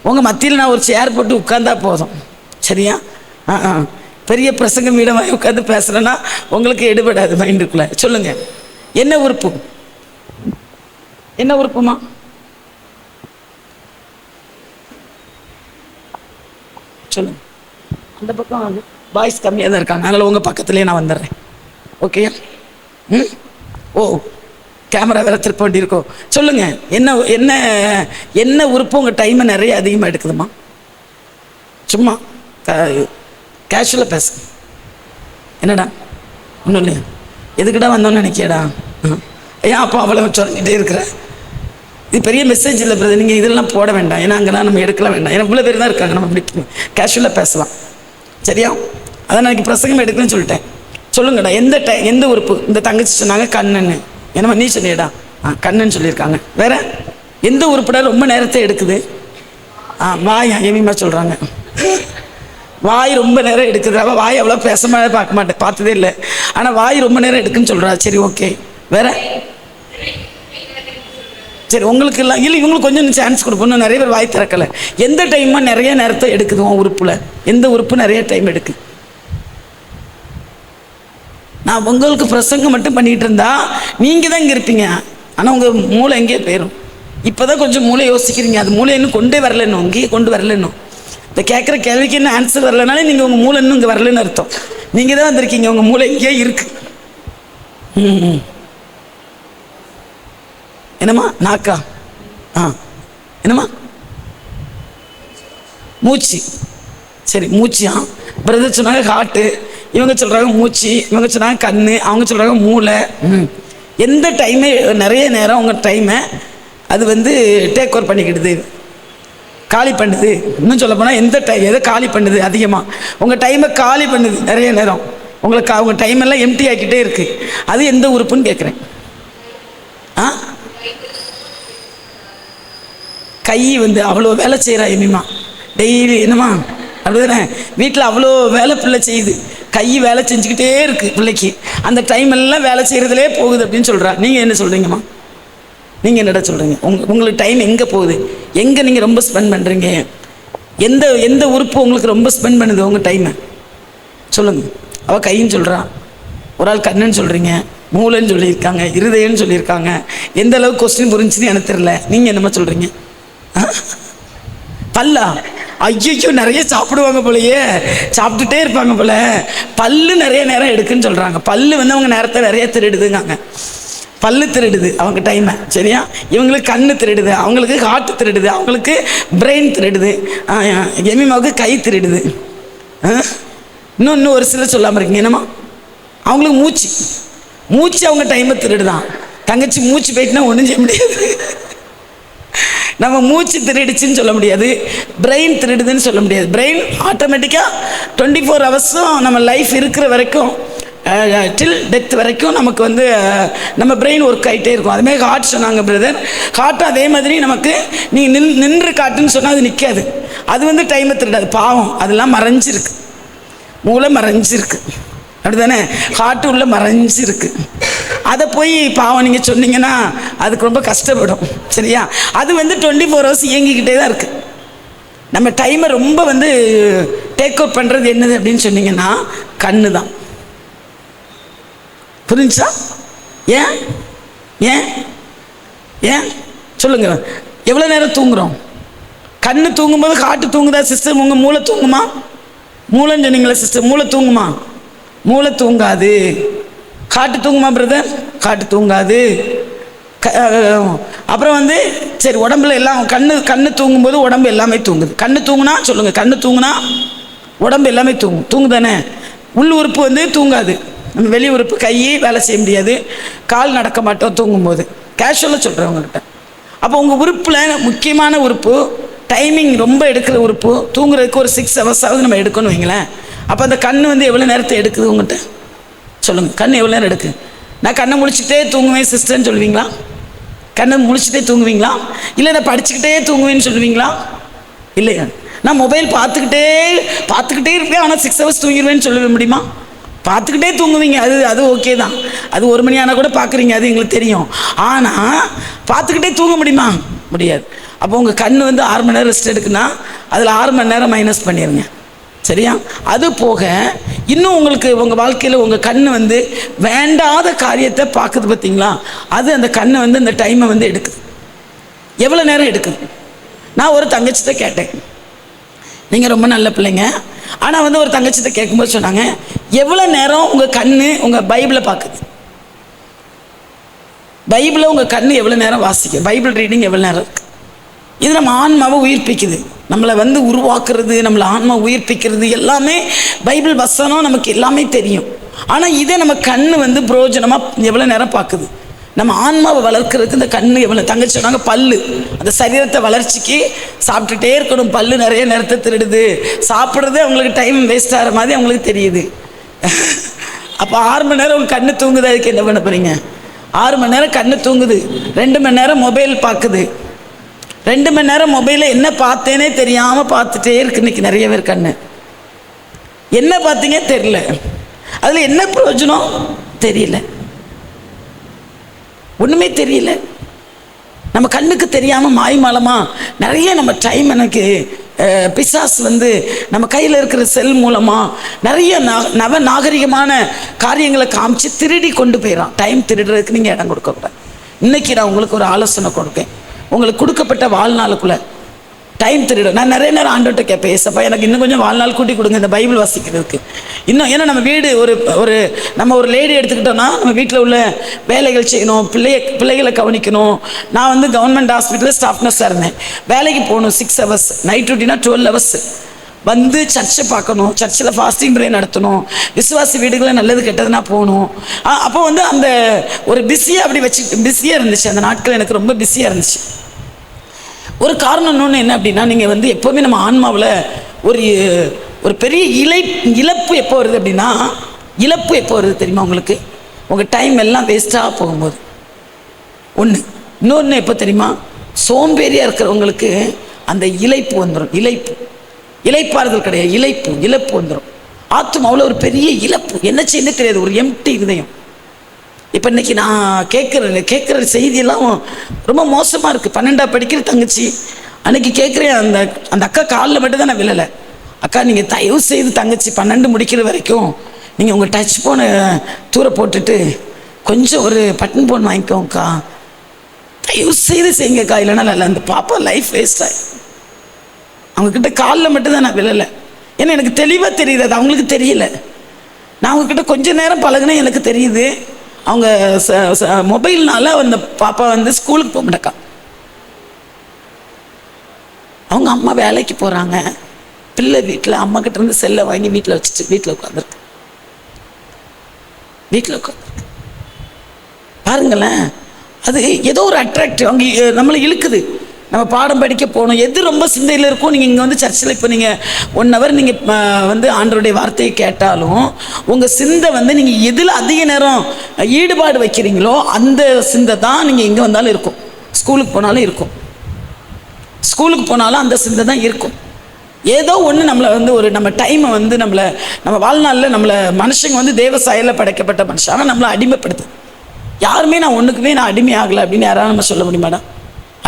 உங்கள் மத்தியில் நான் ஒரு சேர் போட்டு உட்காந்தா போதும், சரியா? பெரிய பிரசங்க மீடமாக உட்காந்து பேசுகிறேன்னா உங்களுக்கு எடுபடாது மைண்டுக்குள்ளே. சொல்லுங்கள், என்ன உறுப்பு? என்ன உறுப்புமா? சொல்லுங்க. அந்த பக்கம் பாய்ஸ் கம்மியாக தான் இருக்காங்க, அதனால் உங்கள் பக்கத்துலேயே நான் வந்துடுறேன். ஓகே? ஓ, கேமரா வேறு திருப்ப வேண்டியிருக்கோம். சொல்லுங்கள், என்ன என்ன என்ன உறுப்பு உங்கள் டைமை நிறைய அதிகமாக எடுக்குதுமா? சும்மா கேஷுவலாக பேசு. என்னடா ஒன்றும் இல்லையா? எதுக்கிட்ட வந்தோன்னு நினைக்கியடா? ஏன் அப்போ அவ்வளோ சொல்லிகிட்டே இருக்கிற? இது பெரிய மெசேஜ் இல்லை பிரதர், நீங்கள் இதெல்லாம் போட வேண்டாம், ஏன்னா அங்கெல்லாம் நம்ம எடுக்கலாம் வேண்டாம், ஏன்னா இவ்வளோ பேர் தான் இருக்காங்க, நம்ம இப்படி கேஷுவலாக பேசலாம், சரியா? அதான் நான் பிரசங்கம் எடுக்கணும்னு சொல்லிட்டேன். சொல்லுங்கடா, எந்த உறுப்பு? இந்த தங்கச்சி சொன்னாங்க கண்ணுன்னு. என்னம்மா நீ சொன்னியடா? கண்ணுன்னு சொல்லியிருக்காங்க. வேற எந்த உறுப்புடா ரொம்ப நேரத்தை எடுக்குது? வாய். எமிமா சொல்கிறாங்க வாய் ரொம்ப நேரம் எடுக்குது. அவள் வாய் அவ்வளோ பார்க்க மாட்டேன், பார்த்ததே இல்லை, ஆனால் வாய் ரொம்ப நேரம் எடுக்குன்னு சொல்கிறா. சரி, ஓகே. வேற? சரி, உங்களுக்கு இல்லை இல்லை, இவங்களுக்கு கொஞ்சம் சான்ஸ் கொடுப்போம், நிறைய பேர் வாய் திறக்கலை. எந்த டைமாக நிறைய நேரத்தை எடுக்குது உன் உறுப்பில்? எந்த உறுப்பு நிறைய டைம் எடுக்குது? நான் உங்களுக்கு பிரசங்கம் மட்டும் பண்ணிகிட்டு இருந்தா நீங்கள் தான் இங்கே இருப்பீங்க, ஆனால் உங்கள் மூளை எங்கேயே போயிடும். இப்போ தான் கொஞ்சம் மூளை யோசிக்கிறீங்க, அது மூளை இன்னும் கொண்டே வரலன்னும், இங்கேயே கொண்டு வரலன்னும். இந்த கேட்குற கேள்விக்கு என்ன ஆன்சர் வரலனாலே நீங்கள் உங்கள் மூளை இன்னும் இங்கே வரலன்னு அர்த்தம். நீங்கள் தான் வந்திருக்கீங்க, உங்கள் மூளை இங்கேயே இருக்கு. என்னம்மா? நாக்கா? என்னம்மா? மூச்சு. சரி, மூச்சியா? பிரதர் சொன்னாங்க ஹார்ட்டு, இவங்க சொல்கிறாங்க மூச்சு, இவங்க சொன்னாங்க கண், அவங்க சொல்கிறாங்க மூளை. எந்த டைமே நிறைய நேரம் உங்கள் டைமை அது வந்து டேக் ஓவர் பண்ணிக்கிடுது, காலி பண்ணுது. இன்னும் சொல்ல போனால் எதை காலி பண்ணுது அதிகமாக? உங்கள் டைமை காலி பண்ணுது நிறைய நேரம். உங்களுக்கு அவங்க டைம் எல்லாம் எம்டி ஆக்கிட்டே இருக்குது. அது எந்த உறுப்புன்னு கேட்குறேன். கை வந்து அவ்வளோ வேலை செய்கிறா எமிமா டெய்லி. என்னம்மா அப்படிதானே? வீட்டில் அவ்வளோ வேலை பிள்ளை செய்யுது, கை வேலை செஞ்சுக்கிட்டே இருக்குது பிள்ளைக்கு, அந்த டைம் எல்லாம் வேலை செய்கிறதுலே போகுது அப்படின்னு சொல்கிறா. நீங்கள் என்ன சொல்கிறீங்கம்மா? நீங்கள் என்னடா சொல்கிறீங்க? உங்களுக்கு டைம் எங்கே போகுது? எங்கே நீங்கள் ரொம்ப ஸ்பெண்ட் பண்ணுறீங்க? எந்த உறுப்பு உங்களுக்கு ரொம்ப ஸ்பெண்ட் பண்ணுது உங்கள் டைமை? சொல்லுங்கள். அவள் கைன்னு சொல்கிறா, ஒரு ஆள் கண்ணுன்னு சொல்கிறீங்க, மூளைன்னு சொல்லியிருக்காங்க, இருதயம்னு சொல்லியிருக்காங்க. எந்த அளவுக்கு கொஸ்டின் புரிஞ்சுன்னு எனக்கு தெரியல. நீங்கள் என்னம்மா சொல்கிறீங்க? பல்லா? ஐயோ, நிறைய சாப்பிடுவாங்க போலையே, சாப்பிட்டுட்டே இருப்பாங்க போல. பல்லு நிறைய நேரம் எடுக்குன்னு சொல்கிறாங்க. பல்லு வந்து அவங்க நேரத்தை நிறைய திருடுதுங்காங்க. பல்லு திருடுது அவங்க டைமை, சரியா? இவங்களுக்கு கண்ணு திருடுது, அவங்களுக்கு ஹார்ட் திருடுது, அவங்களுக்கு பிரெயின் திருடுது, எமிமாவுக்கு கை திருடுது. இன்னும் ஒரு சிலர் சொல்லாமல் இருக்கீங்க. என்னம்மா? அவங்களுக்கு மூச்சு அவங்க டைமை திருடுதான். தங்கச்சி மூச்சு போயிட்டுனா ஒன்றும் செய்ய முடியாது. நம்ம மூச்சு திருடுச்சுன்னு சொல்ல முடியாது, பிரெயின் திருடுதுன்னு சொல்ல முடியாது. பிரெயின் ஆட்டோமேட்டிக்காக 24 ஹவர்ஸும் நம்ம லைஃப் இருக்கிற வரைக்கும், டில் டெத் வரைக்கும் நமக்கு வந்து நம்ம பிரெயின் ஒர்க் ஆகிட்டே இருக்கும். அதுமாதிரி ஹார்ட் சொன்னாங்க பிரதர், ஹார்ட்டும் அதே மாதிரி நமக்கு நீங்கள் நின்று காட்டுன்னு சொன்னால் அது நிற்காது, அது வந்து டைமை திருடாது. பாவம், அதெல்லாம் மறைஞ்சிருக்கு, மூளை மறைஞ்சிருக்கு, அப்படி தானே? ஹார்ட்டு உள்ள மறைஞ்சிருக்கு. அதை போய் பாவம் நீங்கள் சொன்னீங்கன்னா அதுக்கு ரொம்ப கஷ்டப்படும், சரியா? அது வந்து 24 ஹவர்ஸ் இயங்கிக்கிட்டே தான் இருக்குது. நம்ம டைமை ரொம்ப வந்து டேக் அவுட் பண்ணுறது என்னது அப்படின்னு சொன்னீங்கன்னா கண்ணு தான். புரிஞ்சா? ஏன் ஏன் ஏன் சொல்லுங்க. எவ்வளோ நேரம் தூங்குறோம்? கண்ணு தூங்கும்போது ஹார்ட்டு தூங்குதா சிஸ்டர்? உங்கள் மூளை தூங்குமா? மூளைன்னு சொன்னீங்களா சிஸ்டர்? மூளை தூங்குமா? மூளை தூங்காது. ஹார்ட்டு தூங்குமா பிரதர்? ஹார்ட்டு தூங்காது. அப்புறம் வந்து சரி, உடம்புல எல்லாம் கண்ணு தூங்கும்போது உடம்பு எல்லாமே தூங்குது. கண்ணு தூங்குனா சொல்லுங்கள், கண்ணு தூங்குனா உடம்பு எல்லாமே தூங்குதானே? உள் உறுப்பு வந்து தூங்காது, நம்ம வெளி உறுப்பு கை வேலை செய்ய முடியாது, கால் நடக்க மாட்டோம் தூங்கும்போது. கேஷுவலாக சொல்கிறேன் உங்கள்கிட்ட. அப்போ உங்கள் உறுப்பில் முக்கியமான உறுப்பு, டைமிங் ரொம்ப எடுக்கிற உறுப்பு, தூங்குறதுக்கு ஒரு 6 ஹவர்ஸாவது நம்ம எடுக்கணும் வைங்களேன். அப்போ அந்த கண் வந்து எவ்வளோ நேரத்தை எடுக்குது உங்கள்கிட்ட சொல்லுங்கள்? கண் எவ்வளோ நேரம் எடுக்குது? நான் கண்ணை முழிச்சிட்டே தூங்குவேன் சிஸ்டர்ன்னு சொல்லுவீங்களா? கண்ணை முழிச்சிட்டே தூங்குவீங்களா? இல்லை நான் படிச்சுக்கிட்டே தூங்குவேன்னு சொல்லுவீங்களா? இல்லையா? நான் மொபைல் பார்த்துக்கிட்டே இருப்பேன், ஆனால் 6 hours தூங்கிடுவேன்னு சொல்ல முடியுமா? பார்த்துக்கிட்டே தூங்குவீங்க, அது ஓகே தான். அது 1 மணி ஆனால் கூட பார்க்குறீங்க, அது எங்களுக்கு தெரியும். ஆனால் பார்த்துக்கிட்டே தூங்க முடியுமா? முடியாது. அப்போ உங்கள் கண் வந்து 6 மணி நேரம் ரெஸ்ட் எடுக்குன்னா அதில் 6 மணி நேரம் மைனஸ் பண்ணிடுங்க. சரியா? அது போக இன்னும் உங்களுக்கு உங்கள் வாழ்க்கையில் உங்கள் கண் வந்து வேண்டாத காரியத்தை பார்க்குது பார்த்தீங்களா? அது அந்த கண்ணை வந்து அந்த டைமை வந்து எடுக்குது. எவ்வளோ நேரம் எடுக்குது? நான் ஒரு தங்கச்சிட்ட கேட்டேன், நீங்கள் ரொம்ப நல்ல பிள்ளைங்க, ஆனால் வந்து ஒரு தங்கச்சிட்ட கேட்கும்போது சொன்னாங்க, எவ்வளோ நேரம் உங்கள் கண் உங்கள் பைபிளை பார்க்குது? பைபிளை உங்கள் கண் எவ்வளோ நேரம் வாசிக்குது? பைபிள் ரீடிங் எவ்வளோ நேரம் இருக்குது? இது நம்ம ஆன்மாவை உயிர்ப்பிக்குது, நம்மளை வந்து உருவாக்குறது, நம்மளை ஆன்மா உயிர்ப்பிக்கிறது எல்லாமே பைபிள் வசனம் நமக்கு எல்லாமே தெரியும். ஆனால் இதை நம்ம கண் வந்து பிரயோஜனமாக எவ்வளோ நேரம் பார்க்குது? நம்ம ஆன்மாவை வளர்க்குறதுக்கு இந்த கண் எவ்வளோ? தங்கச்சி சொன்னாங்க, பல்லு அந்த சரீரத்தை வளர்ச்சிக்கு சாப்பிட்டுட்டே இருக்கணும். பல்லு நிறைய நேரத்தை திருடுது, சாப்பிட்றது அவங்களுக்கு டைம் வேஸ்ட் ஆகிற மாதிரி அவங்களுக்கு தெரியுது. அப்போ 6 மணி நேரம் உங்கள் கண்ணு தூங்குது, அதுக்கு என்ன பண்ண போகிறீங்க? 6 மணி நேரம் கண்ணு தூங்குது, 2 மணி நேரம் மொபைல் பார்க்குது. 2 மணி நேரம் மொபைலில் என்ன பார்த்தேனே தெரியாமல் பார்த்துட்டே இருக்கு இன்னைக்கு நிறைய பேர் கண்ணு. என்ன பார்த்தீங்க தெரியல, அதில் என்ன பிரயோஜனம் தெரியல, ஒன்றுமே தெரியல. நம்ம கண்ணுக்கு தெரியாமல் மாய்மாலமாக நிறைய நம்ம டைம் எனக்கு பிசாசு வந்து நம்ம கையில் இருக்கிற செல் மூலமாக நிறைய நவ நாகரிகமான காரியங்களை காமிச்சு திருடி கொண்டு போயிடறான். டைம் திருடுறதுக்கு நீங்கள் இடம் கொடுக்கக்கூடாது. இன்றைக்கி நான் உங்களுக்கு ஒரு ஆலோசனை கொடுப்பேன். உங்களுக்கு கொடுக்கப்பட்ட வாழ்நாளுக்குள்ளே டைம் திருட நான் நிறைய நேரம் ஆண்டவர்கிட்ட கேட்பேன், ஏசப்பா எனக்கு இன்னும் கொஞ்சம் வாழ்நாள் கூட்டி கொடுங்க இந்த பைபிள் வாசிக்கிறதுக்கு இன்னும். ஏன்னா நம்ம வீடு நம்ம ஒரு லேடி எடுத்துக்கிட்டோம்னா நம்ம வீட்டில் உள்ள வேலைகள் செய்யணும், பிள்ளைகளை கவனிக்கணும். நான் வந்து கவர்மெண்ட் ஹாஸ்பிட்டலில் ஸ்டாஃப் நர்ஸாக இருந்தேன். வேலைக்கு போகணும் 6 hours, நைட் டியூட்டினா 12 hours. வந்து சர்ச்சை பார்க்கணும், சர்ச்சில் ஃபாஸ்டிங் ப்ரே நடத்தணும், விசுவாசி வீடுகளில் நல்லது கெட்டதுன்னா போகணும். அப்போ வந்து அந்த ஒரு பிஸியாக அப்படி பிஸியாக இருந்துச்சு. அந்த நாட்கள் எனக்கு ரொம்ப பிஸியாக இருந்துச்சு. ஒரு காரணம் இன்னொன்று என்ன அப்படின்னா, நீங்கள் வந்து எப்போவுமே நம்ம ஆன்மாவில் ஒரு பெரிய இழப்பு எப்போ வருது அப்படின்னா, இழப்பு எப்போ வருது தெரியுமா உங்களுக்கு? உங்கள் டைம் எல்லாம் வேஸ்ட்டாக போகும்போது ஒன்று. இன்னொன்று எப்போ தெரியுமா? சோம்பேறியாக இருக்கிறவங்களுக்கு அந்த இழைப்பு வந்துடும். இழைப்பாறுதல் கிடையாது, இழப்பு வந்துடும். ஆத்மாவில் ஒரு பெரிய இழப்பு, என்ன செய்யணும் தெரியாது, ஒரு எம்டி இதயம். இப்போ இன்றைக்கி நான் கேட்குற செய்தியெல்லாம் ரொம்ப மோசமாக இருக்குது. 12ஆம் படிக்கிற தங்கச்சி அன்றைக்கி கேட்குறேன், அந்த அக்கா காலில் மட்டும் தான் நான் விழலை. அக்கா நீங்கள் தயவு செய்து தங்கச்சி 12 முடிக்கிற வரைக்கும் நீங்கள் உங்கள் டச் ஃபோனை தூர போட்டுட்டு கொஞ்சம் ஒரு பட்டன் ஃபோன் வாங்கிக்கோங்கக்கா, தயவு செய்து செய்யுங்கக்கா, இல்லைனா இல்லை அந்த பாப்பா லைஃப் வேஸ்ட் ஆகி. அவங்கக்கிட்ட காலில் மட்டும்தான் நான் விழலை. ஏன்னா எனக்கு தெளிவாக தெரியுது, அது அவங்களுக்கு தெரியல. நான் அவங்கக்கிட்ட கொஞ்சம் நேரம் பழகுனேன், எனக்கு தெரியுது. அவங்க மொபைல்னால அந்த பாப்பா வந்து ஸ்கூலுக்கு போக மாட்டேக்கா. அவங்க அம்மா வேலைக்கு போகிறாங்க, பிள்ளை வீட்டில் அம்மா கிட்ட இருந்து செல்லை வாங்கி வீட்டில் வச்சுட்டு வீட்டில் உட்காந்துருக்கு. பாருங்களேன், அது ஏதோ ஒரு அட்ராக்டிவ் அவங்க நம்மளை இழுக்குது. நம்ம பாடம் படிக்க போகணும், எது ரொம்ப சிந்தையில் இருக்கும். நீங்கள் இங்கே வந்து சர்ச்சில் இப்போ நீங்கள் 1 hour நீங்கள் வந்து ஆண்டவருடைய வார்த்தையை கேட்டாலும் உங்கள் சிந்தை வந்து நீங்கள் எதில் அதிக நேரம் ஈடுபாடு வைக்கிறீங்களோ அந்த சிந்தை தான் நீங்கள் எங்கே வந்தாலும் இருக்கும். ஸ்கூலுக்கு போனாலும் இருக்கும், ஸ்கூலுக்கு போனாலும் அந்த சிந்தை தான் இருக்கும். ஏதோ ஒன்று நம்மளை வந்து நம்ம டைமை வந்து நம்ம வாழ்நாளில் நம்மளை மனுஷங்க வந்து தேவ சாயலில் படைக்கப்பட்ட மனுஷன், ஆனால் நம்மளை அடிமைப்படுத்து. யாருமே நான் ஒன்றுக்குமே நான் அடிமையாகலை அப்படின்னு யாராவது நம்ம சொல்ல முடியுமாடா?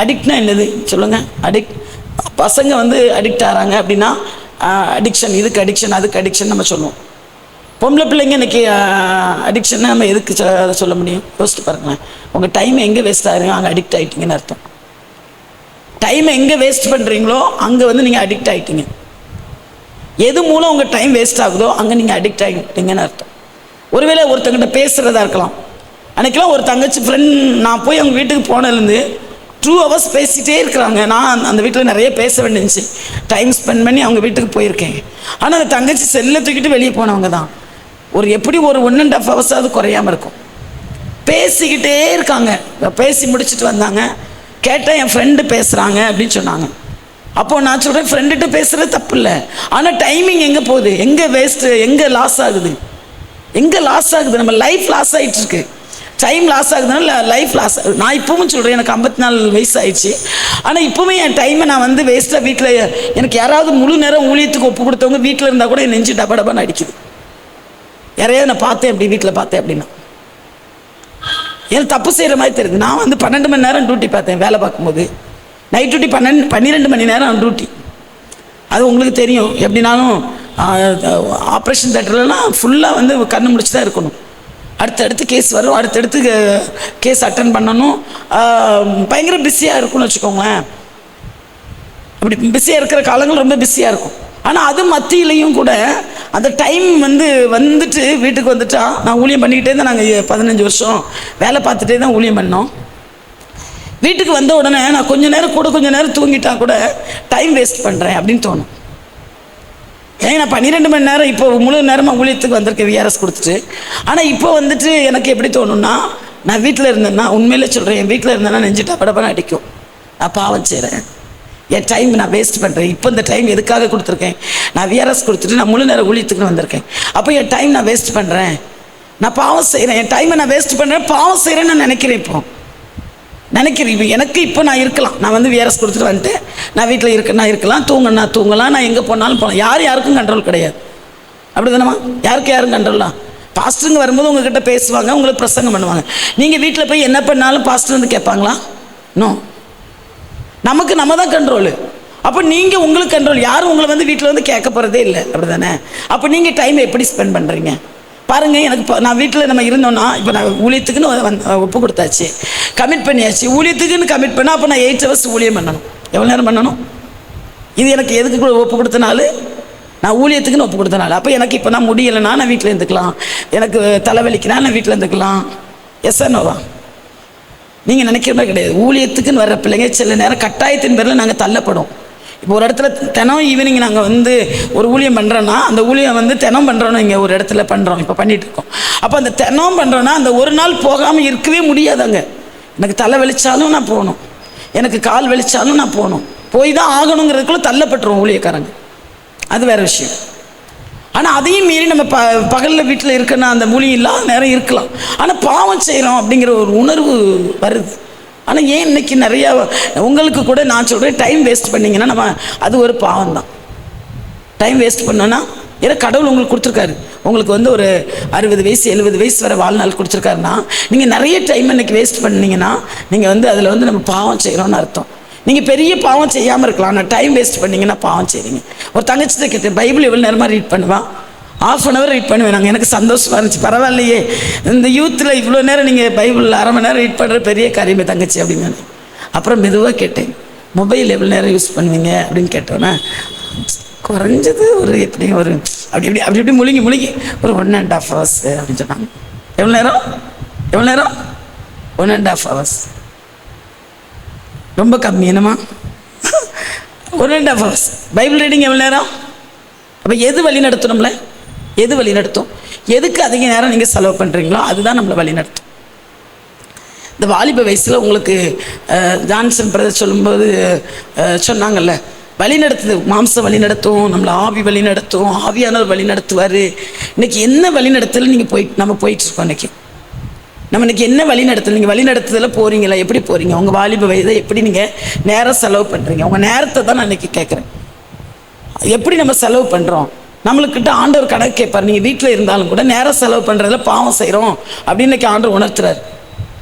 அடிக்ட்னா என்னது சொல்லுங்கள்? பசங்க வந்து அடிக்ட் ஆகிறாங்க அப்படின்னா அடிக்ஷன், இதுக்கு அடிக்ஷன், அதுக்கு அடிக்ஷன் நம்ம சொல்லுவோம். பொம்பளை பிள்ளைங்க இன்றைக்கி அடிக்ஷன்னா நம்ம எதுக்கு அதை சொல்ல முடியும்? யோசிச்சு பாருங்களேன். உங்கள் டைமை எங்கே வேஸ்ட் ஆகிறீங்க அங்கே அடிக்ட் ஆகிட்டீங்கன்னு அர்த்தம். டைமை எங்கே வேஸ்ட் பண்ணுறீங்களோ அங்கே வந்து நீங்கள் அடிக்ட் ஆகிட்டீங்க. எது மூலம் உங்கள் டைம் வேஸ்ட் ஆகுதோ அங்கே நீங்கள் அடிக்ட் ஆகிட்டீங்கன்னு அர்த்தம். ஒருவேளை ஒருத்தங்கிட்ட பேசுகிறதா இருக்கலாம். அன்றைக்கெலாம் ஒரு தங்கச்சி ஃப்ரெண்ட், நான் போய் அவங்க வீட்டுக்கு போனதுலேருந்து 2 hours பேசிகிட்டே இருக்கிறாங்க. நான் அந்த வீட்டில் நிறைய பேச வேண்டியிருந்துச்சு, டைம் ஸ்பெண்ட் பண்ணி அவங்க வீட்டுக்கு போயிருக்கேன். ஆனால் அந்த தங்கச்சி செல்லை தூக்கிட்டு வெளியே போனவங்க தான். எப்படி ஒரு 1.5 hours குறையாமல் இருக்கும். பேசிக்கிட்டே இருக்காங்க. பேசி முடிச்சுட்டு வந்தாங்க, கேட்டால் என் ஃப்ரெண்டு பேசுகிறாங்க அப்படின்னு சொன்னாங்க. அப்போது நான் சொல்கிறேன், ஃப்ரெண்டுகிட்ட பேசுகிறது தப்பு இல்லை, ஆனால் டைமிங் எங்கே போகுது, எங்கே வேஸ்ட்டு, எங்கே லாஸ் ஆகுது, எங்கே லாஸ் ஆகுது? நம்ம லைஃப் லாஸ் ஆகிட்டுருக்கு. டைம் லாஸ் ஆகுதுனால லைஃப் லாஸ் ஆகுது. நான் இப்போவும் சொல்கிறேன், எனக்கு 54 வயசு ஆயிடுச்சு, ஆனால் இப்போவுமே என் டைமை நான் வந்து வேஸ்ட்டாக வீட்டில், எனக்கு யாராவது முழு நேரம் ஊழியத்துக்கு ஒப்பு கொடுத்தவங்க வீட்டில் இருந்தால் கூட என் நெஞ்சு டபா டபான்னு அடிக்குது. யாரையாவது நான் பார்த்தேன் அப்படி வீட்டில் பார்த்தேன் அப்படின்னா எனக்கு தப்பு செய்கிற மாதிரி தெரியுது. நான் வந்து 12 மணி நேரம் டியூட்டி பார்த்தேன் வேலை பார்க்கும்போது. நைட் டியூட்டி 12 மணி நேரம் டியூட்டி. அது உங்களுக்கு தெரியும். எப்படினாலும் ஆப்ரேஷன் தேட்டர்லாம் ஃபுல்லாக வந்து கண்ணு முடிச்சு தான் இருக்கணும். அடுத்தடுத்து கேஸ் வரும், அடுத்தடுத்து கேஸ் அட்டன் பண்ணணும். பயங்கர பிஸியாக இருக்கும்னு வச்சுக்கோங்களேன். அப்படி பிஸியாக இருக்கிற காலங்கள் ரொம்ப பிஸியாக இருக்கும். ஆனால் அது மத்தியிலையும் கூட அந்த டைம் வந்துட்டு வீட்டுக்கு வந்துட்டா, நான் ஊழியம் பண்ணிக்கிட்டே தான், நாங்கள் 15 வருஷம் வேலை பார்த்துட்டே தான் ஊழியம் பண்ணோம். வீட்டுக்கு வந்த உடனே நான் கொஞ்சம் நேரம் தூங்கிட்டா கூட டைம் வேஸ்ட் பண்ணுறேன் அப்படின்னு தோணும். ஏன் நான் 12 மணி நேரம் இப்போ முழு நேரமாக ஊழியத்துக்கு வந்திருக்கேன் விஆர்எஸ் கொடுத்துட்டு. ஆனால் இப்போ வந்துட்டு எனக்கு எப்படி தோணுன்னா, நான் வீட்டில் இருந்தேன்னா, உண்மையிலே சொல்கிறேன், என் வீட்டில் இருந்தேன்னா நெஞ்சிட்டா படப்படம் அடிக்கும். நான் பாவம் செய்கிறேன், என் டைம் நான் வேஸ்ட் பண்ணுறேன். இப்போ இந்த டைம் எதுக்காக கொடுத்துருக்கேன்? நான் விஆர்எஸ் கொடுத்துட்டு நான் முழு நேரம் ஊழியத்துக்குன்னு வந்திருக்கேன். அப்போ என் டைம் நான் வேஸ்ட் பண்ணுறேன், நான் பாவம் செய்கிறேன், என் டைமை நான் வேஸ்ட் பண்ணுறேன், பாவம் செய்கிறேன்னு நான் நினைக்கிறேன். இப்போ எனக்கு இப்போ நான் இருக்கலாம், நான் வந்து விஆர்எஸ் கொடுத்துட்டு வந்துட்டு நான் வீட்டில் நான் இருக்கலாம், தூங்கலாம், நான் எங்கே போனாலும் போகலாம். யாருக்கும் கண்ட்ரோல் கிடையாது. அப்படி தானேம்மா? யாரும் கண்ட்ரோல்லாம்? பாஸ்டருங்க வரும்போது உங்ககிட்ட பேசுவாங்க, உங்களுக்கு பிரசங்கம் பண்ணுவாங்க. நீங்கள் வீட்டில் போய் என்ன பண்ணாலும் பாஸ்டர் வந்து கேட்பாங்களா? நோ. நம்ம தான் கண்ட்ரோலு. அப்போ நீங்கள் உங்களுக்கு கண்ட்ரோல். யாரும் உங்களை வந்து வீட்டில் வந்து கேட்க போகிறதே இல்லை. அப்படி தானே? அப்போ நீங்கள் டைமை எப்படி ஸ்பெண்ட் பண்ணுறீங்க பாருங்கள். எனக்கு நான் வீட்டில் நம்ம இருந்தோன்னா, இப்போ நான் ஊழியத்துக்குன்னு ஒப்பு கொடுத்தாச்சு, கமிட் பண்ணியாச்சு. ஊழியத்துக்குன்னு கமிட் பண்ணால் அப்போ நான் 8 ஹவர்ஸ் ஊழியம் பண்ணணும். எவ்வளோ நேரம் பண்ணணும்? இது எனக்கு எதுக்கு ஒப்பு கொடுத்தனால? நான் ஊழியத்துக்குன்னு ஒப்பு கொடுத்தனால. அப்போ எனக்கு இப்போ நான் முடியலைன்னா நான் வீட்டில் இருந்துக்கலாம், எனக்கு தலைவலிக்குன்னா நான் வீட்டில் இருந்துக்கலாம். எஸ் நோவா? நீங்கள் நினைக்கிற மாதிரி கிடையாது. ஊழியத்துக்குன்னு வர்ற பிள்ளைங்க சில நேரம் கட்டாயத்தின் பேரில் நாங்கள் தள்ளப்படும். இப்போ ஒரு இடத்துல தினம் ஈவினிங் நாங்கள் வந்து ஒரு ஊழியம் பண்ணுறோன்னா, அந்த ஊழியம் வந்து தினம் பண்ணுறோன்னு இங்கே ஒரு இடத்துல பண்ணுறோம், இப்போ பண்ணிகிட்டு இருக்கோம். அப்போ அந்த தினம் பண்ணுறோன்னா அந்த ஒரு நாள் போகாமல் இருக்கவே முடியாதாங்க. எனக்கு தலை வெளிச்சாலும் நான் போகணும், எனக்கு கால் வெளிச்சாலும் நான் போகணும், போய் தான் ஆகணுங்கிறதுக்குள்ளே தள்ளப்பட்டுருவோம் ஊழியக்காரங்க. அது வேறு விஷயம். ஆனால் அதையும் மீறி நம்ம பகலில் வீட்டில் இருக்கணும், அந்த ஊழியம் இல்லாத நேரம் இருக்கலாம். ஆனால் பாவம் செய்கிறோம் அப்படிங்கிற ஒரு உணர்வு வருது. ஆனால் ஏன் இன்றைக்கி நிறையா உங்களுக்கு கூட நான் சொல்கிறேன், டைம் வேஸ்ட் பண்ணிங்கன்னா நம்ம அது ஒரு பாவம் தான். டைம் வேஸ்ட் பண்ணோன்னா, ஏன்னா கடவுள் உங்களுக்கு கொடுத்துருக்காரு, உங்களுக்கு வந்து ஒரு 60 வயசு 70 வயசு வரை வாழ்நாள் கொடுத்துருக்காருன்னா, நீங்கள் நிறைய டைம் இன்றைக்கி வேஸ்ட் பண்ணிங்கன்னா நீங்கள் வந்து அதில் வந்து நம்ம பாவம் செய்கிறோன்னு அர்த்தம். நீங்கள் பெரிய பாவம் செய்யாமல் இருக்கலாம், ஆனால் டைம் வேஸ்ட் பண்ணிங்கன்னா பாவம் செய்கிறீங்க. ஒரு தங்கச்சிட்ட கேட்டேன், பைபிள் எவ்வளோ நேரமாக ரீட் பண்ணுவான்? 1/2 hour ரீட் பண்ணுவேன். நாங்கள் எனக்கு சந்தோஷமாக இருந்துச்சு. பரவாயில்லையே, இந்த யூத்தில் இவ்வளோ நேரம் நீங்கள் பைபிள் 1/2 மணி நேரம் ரீட் பண்ணுற பெரிய காரியமே தங்கச்சி அப்படின்னு. அப்புறம் மெதுவாக கேட்டேன், மொபைல் எவ்வளோ நேரம் யூஸ் பண்ணுவீங்க அப்படின்னு கேட்டோன்னே, குறைஞ்சது ஒரு எப்படியும் ஒரு அப்படி முழுங்கி ஒரு 1.5 hours அப்படின்னு சொன்னாங்க. எவ்வளோ நேரம் 1.5 hours. ரொம்ப கம்மி என்னம்மா? 1.5 hours பைபிள் ரீடிங் எவ்வளோ நேரம்? அப்போ எது வழி நடத்தணும்ல? எது வழி நடத்தும்? எதுக்கு அதிக நேரம் நீங்கள் செலவு பண்ணுறீங்களோ அதுதான் நம்மளை வழி நடத்தும். இந்த வாலிப வயசில் உங்களுக்கு ஜான்சன் பிரதர் சொல்லும்போது சொன்னாங்கல்ல, வழி நடத்துது, மாம்சம் வழி நடத்தும், நம்மளை ஆவி வழி நடத்தும், ஆவியானவர் வழி நடத்துவார். இன்றைக்கி என்ன வழி நடத்தல நம்ம போயிட்டுருக்கோம். நம்ம இன்றைக்கி என்ன வழி நடத்தல? நீங்கள் வழி நடத்துதல போகிறீங்களா? எப்படி போகிறீங்க? உங்கள் வாலிப வயதை எப்படி நீங்கள் நேரம் செலவு பண்ணுறீங்க? உங்கள் நேரத்தை தான் நான் இன்றைக்கி கேட்குறேன். எப்படி நம்ம செலவு பண்ணுறோம்? நம்மளுக்கிட்ட ஆண்டவர் கணக்கு கேட்பார். நீங்கள் வீட்டில் இருந்தாலும் கூட நேரம் செலவு பண்ணுறதுல பாவம் செய்கிறோம் அப்படின்னு இன்றைக்கி ஆண்டவர் உணர்த்துறாரு.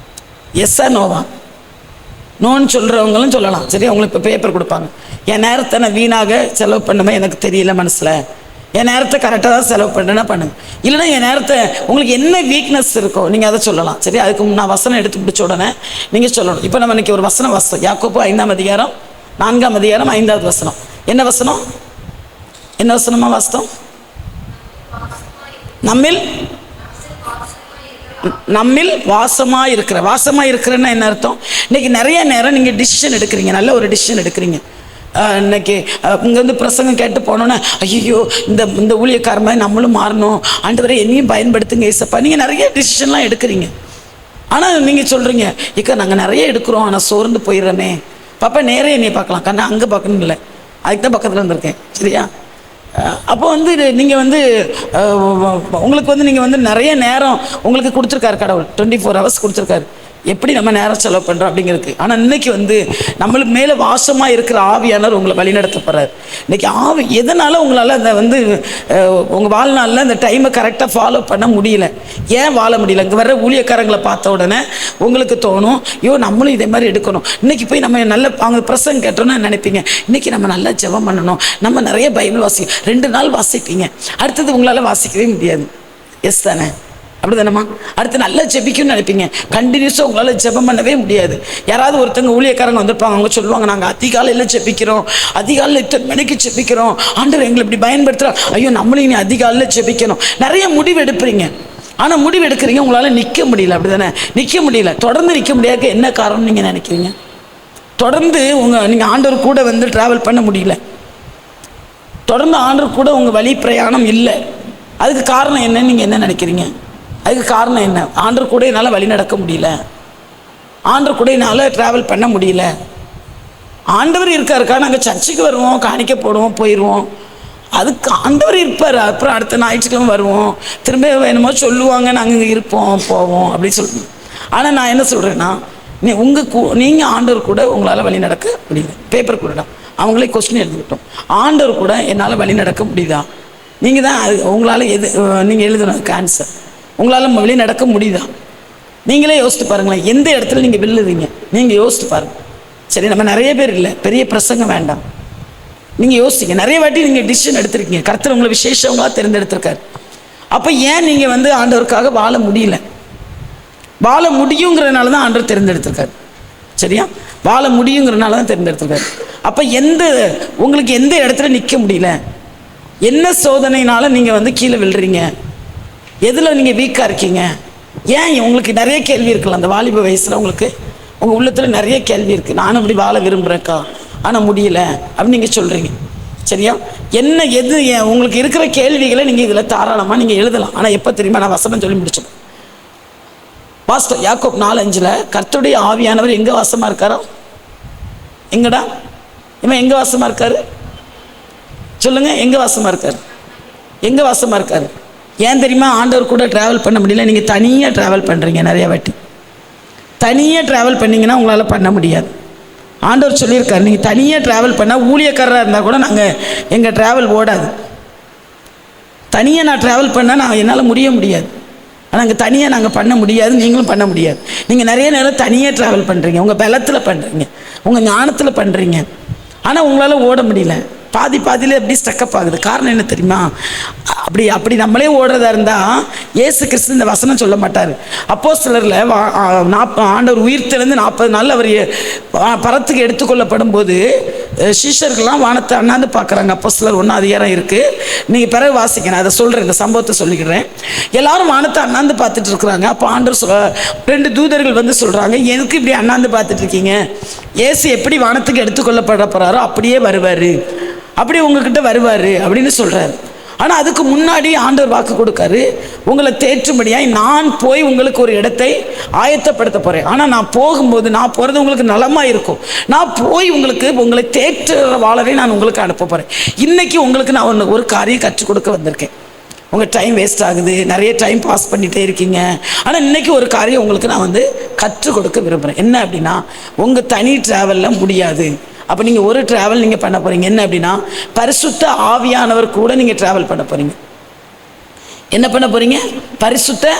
எஸ்ஸா நோவா? நோன்னு சொல்கிறவங்களும் சொல்லலாம். சரி, அவங்களுக்கு இப்போ பேப்பர் கொடுப்பாங்க, என் நேரத்தை நான் வீணாக செலவு பண்ணுமே எனக்கு தெரியல, மனசில் என் நேரத்தை கரெக்டாக தான் செலவு பண்ணுறேன்னா பண்ணுங்க. இல்லைனா என் நேரத்தை உங்களுக்கு என்ன வீக்னஸ் இருக்கோ நீங்கள் அதை சொல்லலாம். சரி, அதுக்கு நான் வசனம் எடுத்து பிடிச்ச உடனே நீங்கள் சொல்லணும். இப்போ நம்ம இன்றைக்கி ஒரு வசனம் வாசித்தோம், யாக்கோபு 5ஆம் அதிகாரம் 4ஆம் அதிகாரம் 5வது வசனம். என்ன வசனமாக வாசித்தோம்? நம்மில் வாசமாக இருக்கிறன்னா என்ன அர்த்தம்? இன்றைக்கி நிறைய நேரம் நீங்கள் டிசிஷன் எடுக்கிறீங்க, நல்ல ஒரு டிசிஷன் எடுக்கிறீங்க. இன்னைக்கு இங்கே வந்து பிரசங்கம் கேட்டு போனோன்னே, ஐயோ இந்த ஊழியக்கார மாதிரி நம்மளும் மாறணும், ஆண்டவரே என்னையும் பயன்படுத்துங்க ஏசப்பா, நீங்கள் நிறைய டிசிஷன்லாம் எடுக்கிறீங்க. ஆனால் நீங்கள் சொல்கிறீங்க, இக்கா நாங்கள் நிறைய எடுக்கிறோம், ஆனால் சோர்ந்து போயிடுறோமே. பாப்பா நேரே என்னையை பார்க்கலாம், கண்ணா அங்கே பார்க்கணும் இல்லை, அதுக்கு தான் பக்கத்தில் வந்திருக்கேன். சரியா? அப்போ வந்து நீங்கள் வந்து உங்களுக்கு வந்து நீங்கள் வந்து நிறைய நேரம் உங்களுக்கு கொடுத்துருக்காரு கடவுள். 24 hours கொடுத்துருக்காரு. எப்படி நம்ம நேரம் செலவு பண்ணுறோம் அப்படிங்கிறதுக்கு. ஆனால் இன்றைக்கி வந்து நம்மளுக்கு மேலே வாசமாக இருக்கிற ஆவியானவர் உங்களை வழிநடத்த போகிறார். இன்றைக்கி ஆவி எதனால் உங்களால் அந்த வந்து உங்கள் வாழ்நாளில் அந்த டைமை கரெக்டாக ஃபாலோ பண்ண முடியல. ஏன் வாழ முடியல? இங்கே வர்ற ஊழியக்காரங்களை பார்த்த உடனே உங்களுக்கு தோணும், ஐயோ நம்மளும் இதே மாதிரி எடுக்கணும். இன்றைக்கி போய் நம்ம நல்ல அவங்க பிரசங்கம் கேட்டோன்னு நினைப்பீங்க, இன்றைக்கி நம்ம நல்லா ஜெபம் பண்ணணும், நம்ம நிறைய பைபிள் வாசிக்கணும். 2 நாள் வாசிப்பீங்க, அடுத்தது உங்களால் வாசிக்கவே முடியாது. எஸ் தானே? அப்படி தானம்மா? அடுத்து நல்லா ஜெபிக்கும்னு நினைப்பீங்க, கண்டினியூஸாக உங்களால் ஜெபம் பண்ணவே முடியாது. யாராவது ஒருத்தங்க ஊழியக்காரங்க வந்திருப்பாங்க, அவங்க சொல்லுவாங்க, நாங்கள் அதிகாலையில் ஜெபிக்கிறோம், அதிகாலையில் 8 மணிக்கு ஜெபிக்கிறோம், ஆண்டவர் எங்களை இப்படி பயன்படுத்துகிறோம், ஐயோ நம்மளும் இனி அதிகாலையில் ஜெபிக்கணும். நிறைய முடிவு எடுப்பீங்க, ஆனால் முடிவு எடுக்கிறீங்க, உங்களால் நிற்க முடியல. அப்படி தானே? நிற்க முடியல. தொடர்ந்து நிற்க முடியாது. என்ன காரணம் நீங்கள் நினைக்கிறீங்க? தொடர்ந்து நீங்கள் ஆண்டவர் கூட வந்து ட்ராவல் பண்ண முடியல. தொடர்ந்து ஆண்டவர் கூட உங்கள் வழி பிரயாணம் இல்லை. அதுக்கு காரணம் என்னன்னு நீங்கள் என்ன நினைக்கிறீங்க? அதுக்கு காரணம் என்ன? ஆண்டவர் கூட என்னால் வழி நடக்க முடியல, ஆண்டவர் கூட என்னால் ட்ராவல் பண்ண முடியல. ஆண்டவர் இருக்காருக்கா, நாங்கள் சர்ச்சுக்கு வருவோம், காணிக்க போடுவோம், போயிடுவோம், அதுக்கு ஆண்டவர் இருப்பார். அப்புறம் அடுத்த ஞாயிற்றுக்கிழமை வருவோம், திரும்ப என்னமோ சொல்லுவாங்க, நாங்கள் இங்கே இருப்போம் போவோம் அப்படின்னு சொல்லுவோம். ஆனால் நான் என்ன சொல்கிறேன்னா, நீங்கள் ஆண்டவர் கூட உங்களால் வழி நடக்க முடியல. பேப்பர் கூட அவங்களே கொஸ்டின் எழுதிவிட்டோம், ஆண்டவர் கூட என்னால் வழி நடக்க முடியுதா? நீங்கள் தான் உங்களால் நீங்கள் எழுதணும் அதுக்கு ஆன்சர். உங்களால் வழி நடக்க முடியுதா? நீங்களே யோசித்து பாருங்களேன். எந்த இடத்துல நீங்கள் வில்லுறீங்க நீங்கள் யோசித்து பாருங்கள். சரி, நம்ம நிறைய பேர் இல்லை, பெரிய பிரசங்கம் வேண்டாம், நீங்கள் யோசிங்க. நிறைய வாட்டி நீங்கள் டிசிஷன் எடுத்திருக்கீங்க, கர்த்தர் உங்களை விசேஷங்களாக தேர்ந்தெடுத்திருக்காரு. அப்போ ஏன் நீங்கள் வந்து ஆண்டவருக்காக வாழ முடியல? வாழ முடியுங்கிறதுனால தான் ஆண்டவர் தேர்ந்தெடுத்திருக்காரு. சரியா? வாழ முடியுங்கிறதுனால தான் தேர்ந்தெடுத்திருக்காரு. அப்போ உங்களுக்கு எந்த இடத்துல நிற்க முடியல? என்ன சோதனையினால நீங்கள் வந்து கீழே விழுறீங்க? எதில் நீங்கள் வீக்காக இருக்கீங்க? ஏன்? உங்களுக்கு நிறைய கேள்வி இருக்குல்ல. அந்த வாலிப வயசில் உங்களுக்கு உங்கள் உள்ளத்தில் நிறைய கேள்வி இருக்குது. நானும் இப்படி வாழ விரும்புகிறேன்க்கா, ஆனால் முடியல அப்படின்னு நீங்கள் சொல்கிறீங்க. சரியா? எது உங்களுக்கு இருக்கிற கேள்விகளை நீங்கள் இதில் தாராளமாக நீங்கள் எழுதலாம். ஆனால் எப்போ தெரியுமா? நான் வசனம் சொல்லி முடிச்சோம். பாஸ்டர் யாக்கோப் 4:5 கர்த்தருடைய ஆவியானவர் எங்கே வாசமாக இருக்காரோ? எங்கடா இவன் எங்கே வாசமாக இருக்காரு? சொல்லுங்கள், எங்கே வாசமாக இருக்காரு? எங்கே வாசமாக இருக்காரு? ஏன் தெரியுமா? ஆண்டவர் கூட ட்ராவல் பண்ண முடியல. நீங்கள் தனியாக ட்ராவல் பண்ணுறீங்க. நிறைய வாட்டி தனியாக ட்ராவல் பண்ணிங்கன்னா உங்களால் பண்ண முடியாது. ஆண்டவர் சொல்லியிருக்காரு, நீங்கள் தனியாக ட்ராவல் பண்ணால், ஊழியக்காரராக இருந்தால் கூட எங்கள் ட்ராவல் ஓடாது. தனியாக நான் ட்ராவல் பண்ணால் என்னால் முடியாது. ஆனால் அங்கே தனியாக நாங்கள் பண்ண முடியாது, நீங்களும் பண்ண முடியாது. நீங்கள் நிறைய நேரம் தனியாக ட்ராவல் பண்ணுறீங்க, உங்கள் பலத்தில் பண்ணுறீங்க, உங்கள் ஞானத்தில் பண்ணுறீங்க, ஆனால் உங்களால் ஓட முடியல. பாதியில் எப்படி ஸ்டக்கப் ஆகுது. காரணம் என்ன தெரியுமா? அப்படி நம்மளே ஓடுறதா இருந்தால் இயேசு கிறிஸ்து இந்த வசனம் சொல்ல மாட்டார். அப்போஸ்தலரில் ஆண்டவர் உயிர்த்தெழுந்து 40 நாள் அவர் பரத்துக்கு எடுத்துக்கொள்ளப்படும் போது சீஷர்கள்லாம் வானத்தை அண்ணாந்து பார்க்குறாங்க. அப்போஸ்தலர் 1 அதிகாரம் இருக்குது, நீங்கள் பிறகு வாசிக்கணும். அதை சொல்கிறேன், இந்த சம்பவத்தை சொல்லிக்கிறேன். எல்லாரும் வானத்தை அண்ணாந்து பார்த்துட்டு இருக்கிறாங்க. அப்போ ஆண்டவர் 2 தூதர்கள் வந்து சொல்கிறாங்க, எதுக்கு இப்படி அண்ணாந்து பார்த்துட்டு இருக்கீங்க? இயேசு எப்படி வானத்துக்கு எடுத்துக்கொள்ளப்பட போகிறாரோ அப்படியே வருவார், அப்படி உங்ககிட்ட வருவார் அப்படின்னு சொல்கிறார். ஆனால் அதுக்கு முன்னாடி ஆண்டவர் வாக்கு கொடுக்காரு, உங்களை தேற்றும்படியாய் நான் போய் உங்களுக்கு ஒரு இடத்தை ஆயத்தப்படுத்த போகிறேன். ஆனால் நான் போகும்போது, நான் போகிறது உங்களுக்கு நலமாக இருக்கும், நான் போய் உங்களை தேற்ற வாழவே நான் உங்களுக்கு அனுப்ப போகிறேன். இன்றைக்கி உங்களுக்கு நான் ஒரு காரியம் கற்றுக் கொடுக்க வந்திருக்கேன். உங்கள் டைம் வேஸ்ட் ஆகுது, நிறைய டைம் பாஸ் பண்ணிகிட்டே இருக்கீங்க. ஆனால் இன்றைக்கி ஒரு காரியம் உங்களுக்கு நான் வந்து கற்றுக் கொடுக்க விரும்புகிறேன். என்ன அப்படின்னா, உங்கள் தனி ட்ராவலில் முடியாது. அப்போ நீங்கள் ஒரு ட்ராவல் நீங்கள் பண்ண போகிறீங்க. என்ன அப்படின்னா, பரிசுத்த ஆவியானவர் கூட நீங்கள் ட்ராவல் பண்ண போகிறீங்க. என்ன பண்ண போகிறீங்க? பரிசுத்த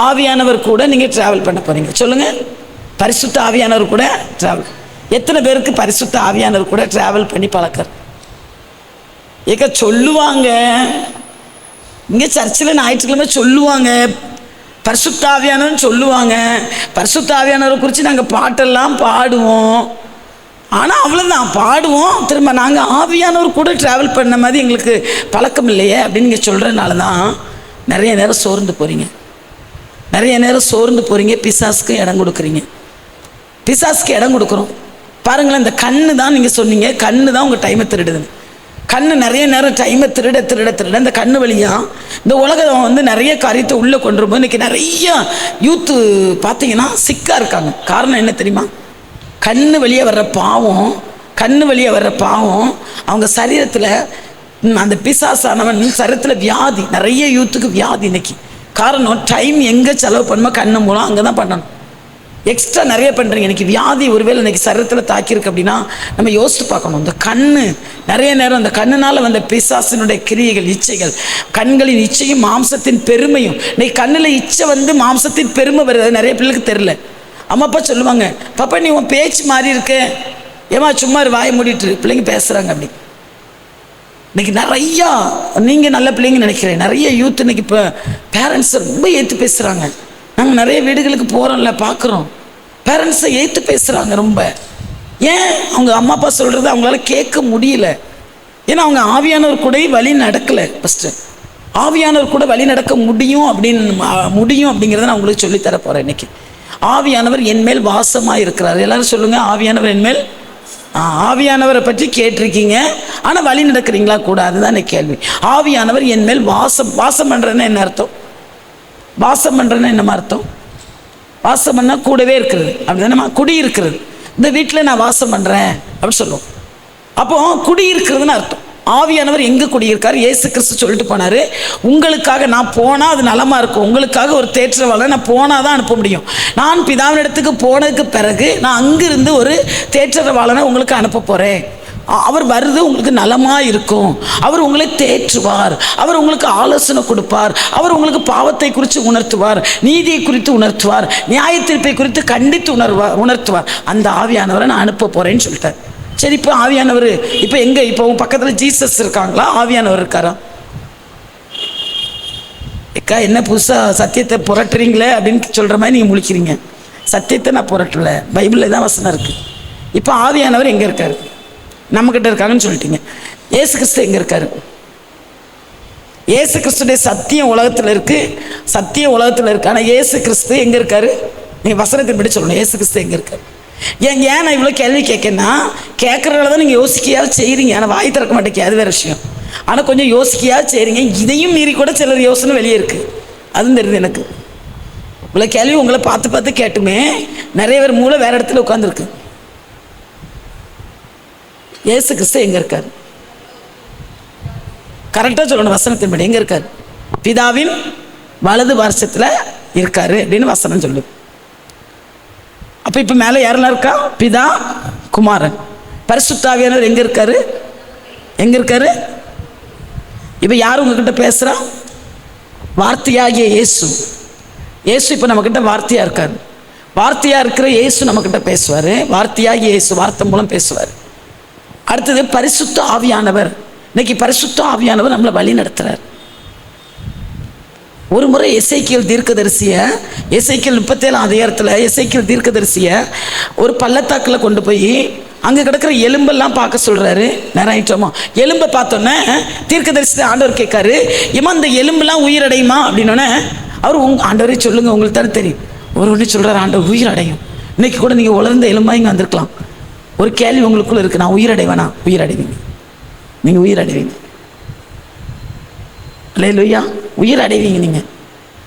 ஆவியானவர் கூட நீங்கள் ட்ராவல் பண்ண போகிறீங்க. சொல்லுங்கள், பரிசுத்த ஆவியானவர் கூட ட்ராவல். எத்தனை பேருக்கு பரிசுத்த ஆவியானவர் கூட ட்ராவல் பண்ணி பழக்கம்? ஏக்க சொல்லுவாங்க, இங்கே சர்ச்சில் ஞாயிற்றுக்கிழமை சொல்லுவாங்க, பரிசுத்த ஆவியானவர்னு சொல்லுவாங்க, பரிசுத்த ஆவியானவரை குறித்து நாங்கள் பாட்டெல்லாம் பாடுவோம். ஆனால் அவ்வளோதான், பாடுவோம், திரும்ப நாங்கள் ஆவியானவர் கூட ட்ராவல் பண்ண மாதிரி எங்களுக்கு பழக்கம் இல்லையே அப்படின்னு நீங்கள் சொல்கிறதுனால தான் நிறைய நேரம் சோர்ந்து போகிறீங்க. பிசாசுக்கு இடம் கொடுக்குறீங்க. பிசாசுக்கு இடம் கொடுக்குறோம். பாருங்களேன், இந்த கண்ணு தான் நீங்கள் சொன்னீங்க, கண்ணு தான் உங்கள் டைமை திருடுதுன்னு. கண்ணு நிறைய நேரம் டைமை திருட இந்த கண்ணு வழியாக இந்த உலகம் வந்து நிறைய காரியத்தை உள்ளே கொண்டு வரும்போது இன்றைக்கி நிறைய யூத்து பார்த்தீங்கன்னா சிக்காக இருக்காங்க. காரணம் என்ன தெரியுமா? கண்ணு வெளியே வர்ற பாவம் கண்ணு வழியாக வர்ற பாவம் அவங்க சரீரத்தில் அந்த பிசாசானவன் சரீரத்தில் வியாதி, நிறைய யூத்துக்கு வியாதி இன்னைக்கு. காரணம் டைம் எங்கே செலவு பண்ணுமோ கண்ணு மூலம் அங்கே தான் பண்ணணும். எக்ஸ்ட்ரா நிறைய பண்ணுறீங்க. இன்றைக்கி வியாதி ஒருவேளை இன்றைக்கி சரீரத்தில் தாக்கியிருக்கு அப்படின்னா நம்ம யோசித்து பார்க்கணும். இந்த கண்ணு நிறைய நேரம் அந்த கண்ணுனால் வந்த பிசாசினுடைய கிரியைகள், இச்சைகள், கண்களின் இச்சையும் மாம்சத்தின் பெருமையும். இன்னைக்கு கண்ணில் இச்சை வந்து மாம்சத்தின் பெருமை வருது, நிறைய பிள்ளைகளுக்கு தெரில. அம்மா அப்பா சொல்லுவாங்க, பாப்பா நீ உன் பேச்சு மாறி இருக்க, ஏமா சும்மா வாயை மூடிட்டு பிள்ளைங்க பேசுகிறாங்க அப்படி. இன்றைக்கி நிறையா நீங்கள் நல்ல பிள்ளைங்க நினைக்கிறேன், நிறைய யூத் இன்னைக்கு இப்போ பேரண்ட்ஸை ரொம்ப ஏற்று பேசுகிறாங்க. நாங்கள் நிறைய வீடுகளுக்கு போகிறோம்ல, பார்க்குறோம், பேரண்ட்ஸை ஏற்று பேசுகிறாங்க ரொம்ப. ஏன்? அவங்க அம்மா அப்பா சொல்கிறது அவங்களால கேட்க முடியல. ஏன்னா அவங்க ஆவியானவர் கூட வழி நடக்கலை. ஃபஸ்ட்டு ஆவியானவர் கூட வழி நடக்க முடியும் அப்படிங்கிறத நான் உங்களுக்கு சொல்லித்தர போகிறேன் இன்னைக்கு. ஆவியானவர் என்மேல் வாசமாக இருக்கிறார். எல்லாரும் சொல்லுங்கள், ஆவியானவர் என்மேல். ஆவியானவரை பற்றி கேட்டிருக்கீங்க, ஆனால் வழி நடக்கிறீங்களா கூட, அதுதான் எனக்கு கேள்வி. ஆவியானவர் என்மேல் வாசம் பண்ணுறதுன்னு என்ன அர்த்தம்? வாசம் பண்ணுறதுன்னு என்னமா அர்த்தம்? வாசம் பண்ணால் கூடவே இருக்கிறது, அப்படிதானே? குடி இருக்கிறது. இந்த வீட்டில் நான் வாசம் பண்ணுறேன் அப்படின்னு சொல்லுவோம். அப்போ குடி இருக்கிறதுன்னு அர்த்தம். ஆவியானவர் எங்கே குடியிருக்கார்? இயேசு கிறிஸ்து சொல்லிட்டு போனார், உங்களுக்காக நான் போனால் அது நலமாக இருக்கும், உங்களுக்காக ஒரு தேற்றவாளனை நான் போனால் தான் அனுப்ப முடியும். நான் பிதாவினிடத்துக்கு போனதுக்கு பிறகு நான் அங்கிருந்து ஒரு தேற்றவாளனை உங்களுக்கு அனுப்ப போகிறேன். அவர் வருது உங்களுக்கு நலமாக இருக்கும், அவர் உங்களை தேற்றுவார், அவர் உங்களுக்கு ஆலோசனை கொடுப்பார், அவர் உங்களுக்கு பாவத்தை குறித்து உணர்த்துவார், நீதியை குறித்து உணர்த்துவார், நியாய தீர்ப்பை குறித்து கண்டித்து உணர்த்துவார். அந்த ஆவியானவரை நான் அனுப்ப போகிறேன்னு சொல்லிட்டார். சரி, இப்போ ஆவியானவர் இப்போ எங்கே? இப்போ உங்கள் பக்கத்தில் ஜீசஸ் இருக்காங்களா? ஆவியானவர் இருக்காரா? ஏக்கா என்ன புதுசாக சத்தியத்தை புரட்டுறீங்களே அப்படின்னு சொல்கிற மாதிரி நீங்கள் முழிக்கிறீங்க. சத்தியத்தை நான் புரட்டலை, பைபிளில் தான் வசனம் இருக்குது. இப்போ ஆவியானவர் எங்கே இருக்கார்? நம்மக்கிட்ட இருக்காங்கன்னு சொல்லிட்டீங்க. இயேசு கிறிஸ்து எங்கே இருக்கார்? இயேசு கிறிஸ்துடைய சத்தியம் உலகத்தில் இருக்குது, சத்தியம் உலகத்தில் இருக்குது. ஆனால் இயேசு கிறிஸ்து எங்கே இருக்கார்? நீங்கள் வசனத்தின்படி சொல்லணும். இயேசு கிறிஸ்து எங்கே இருக்கார்? ஏன் நான் இவ்வளோ கேள்வி கேட்கேன்னா, கேட்குறதால தான் நீங்கள் யோசிக்கையாவது செய்கிறீங்க, ஆனால் வாய் திறக்க மாட்டேங்க, அது வேறு விஷயம். ஆனால் கொஞ்சம் யோசிக்கையாவது செய்கிறீங்க. இதையும் மீறி கூட சிலர் யோசனை வெளியே இருக்குது, அதுவும் தெரியுது எனக்கு. இவ்வளோ கேள்வி உங்களை பார்த்து பார்த்து கேட்டுமே நிறைய பேர் மூளை வேறு இடத்துல உட்காந்துருக்கு. இயேசு கிறிஸ்து எங்கே இருக்கார்? கரெக்டாக சொல்லணும், வசனத்தின்படி எங்கே இருக்கார்? பிதாவின் வலது வருஷத்தில் இருக்காரு அப்படின்னு வசனம் சொல்லு. அப்போ இப்போ மேலே யாரெல்லாம் இருக்கா? பிதா, குமாரன், பரிசுத்த ஆவியானவர் எங்கே இருக்காரு? எங்கே இருக்காரு? இப்போ யார் உங்ககிட்ட பேசுகிறா? வார்த்தையாகிய இயேசு. இயேசு இப்போ நம்மக்கிட்ட வார்த்தையாக இருக்கார். வார்த்தையாக இருக்கிற இயேசு நம்மக்கிட்ட பேசுவார். வார்த்தையாகிய இயேசு வார்த்தை மூலம் பேசுவார். அடுத்தது பரிசுத்த ஆவியானவர். இன்னைக்கு பரிசுத்த ஆவியானவர் நம்மளை வழி நடத்துகிறார். ஒரு முறை எசேக்கியேல் தீர்க்கதரிசியை, எசேக்கியேல் 37 அதிகாரத்தில் எசேக்கியேல் தீர்க்கதரிசியை ஒரு பள்ளத்தாக்கில் கொண்டு போய் அங்கே கிடக்கிற எலும்பெல்லாம் பார்க்க சொல்கிறாரு. நேரம் ஆயிட்டோமா? எலும்பை பார்த்தோன்னே தீர்க்கதரிசி ஆண்டவர் கேட்காரு, ஏமா இந்த எலும்பெல்லாம் உயிரடையுமா அப்படின்னோடனே அவர் ஆண்டவரே சொல்லுங்கள், உங்களுக்கு தானே தெரியும். ஒன்று சொல்கிறார், ஆண்டவர் உயிரடையும். இன்னைக்கு கூட நீங்கள் உலர்ந்த எலும்பாக இங்கே வந்திருக்கலாம். ஒரு கேள்வி உங்களுக்குள்ளே இருக்குது, நான் உயிரடைவேனா? உயிரடைவீங்க, நீங்கள் உயிரடைவீங்க. அல்லேலூயா, உயிர் அடைவீங்க நீங்கள்.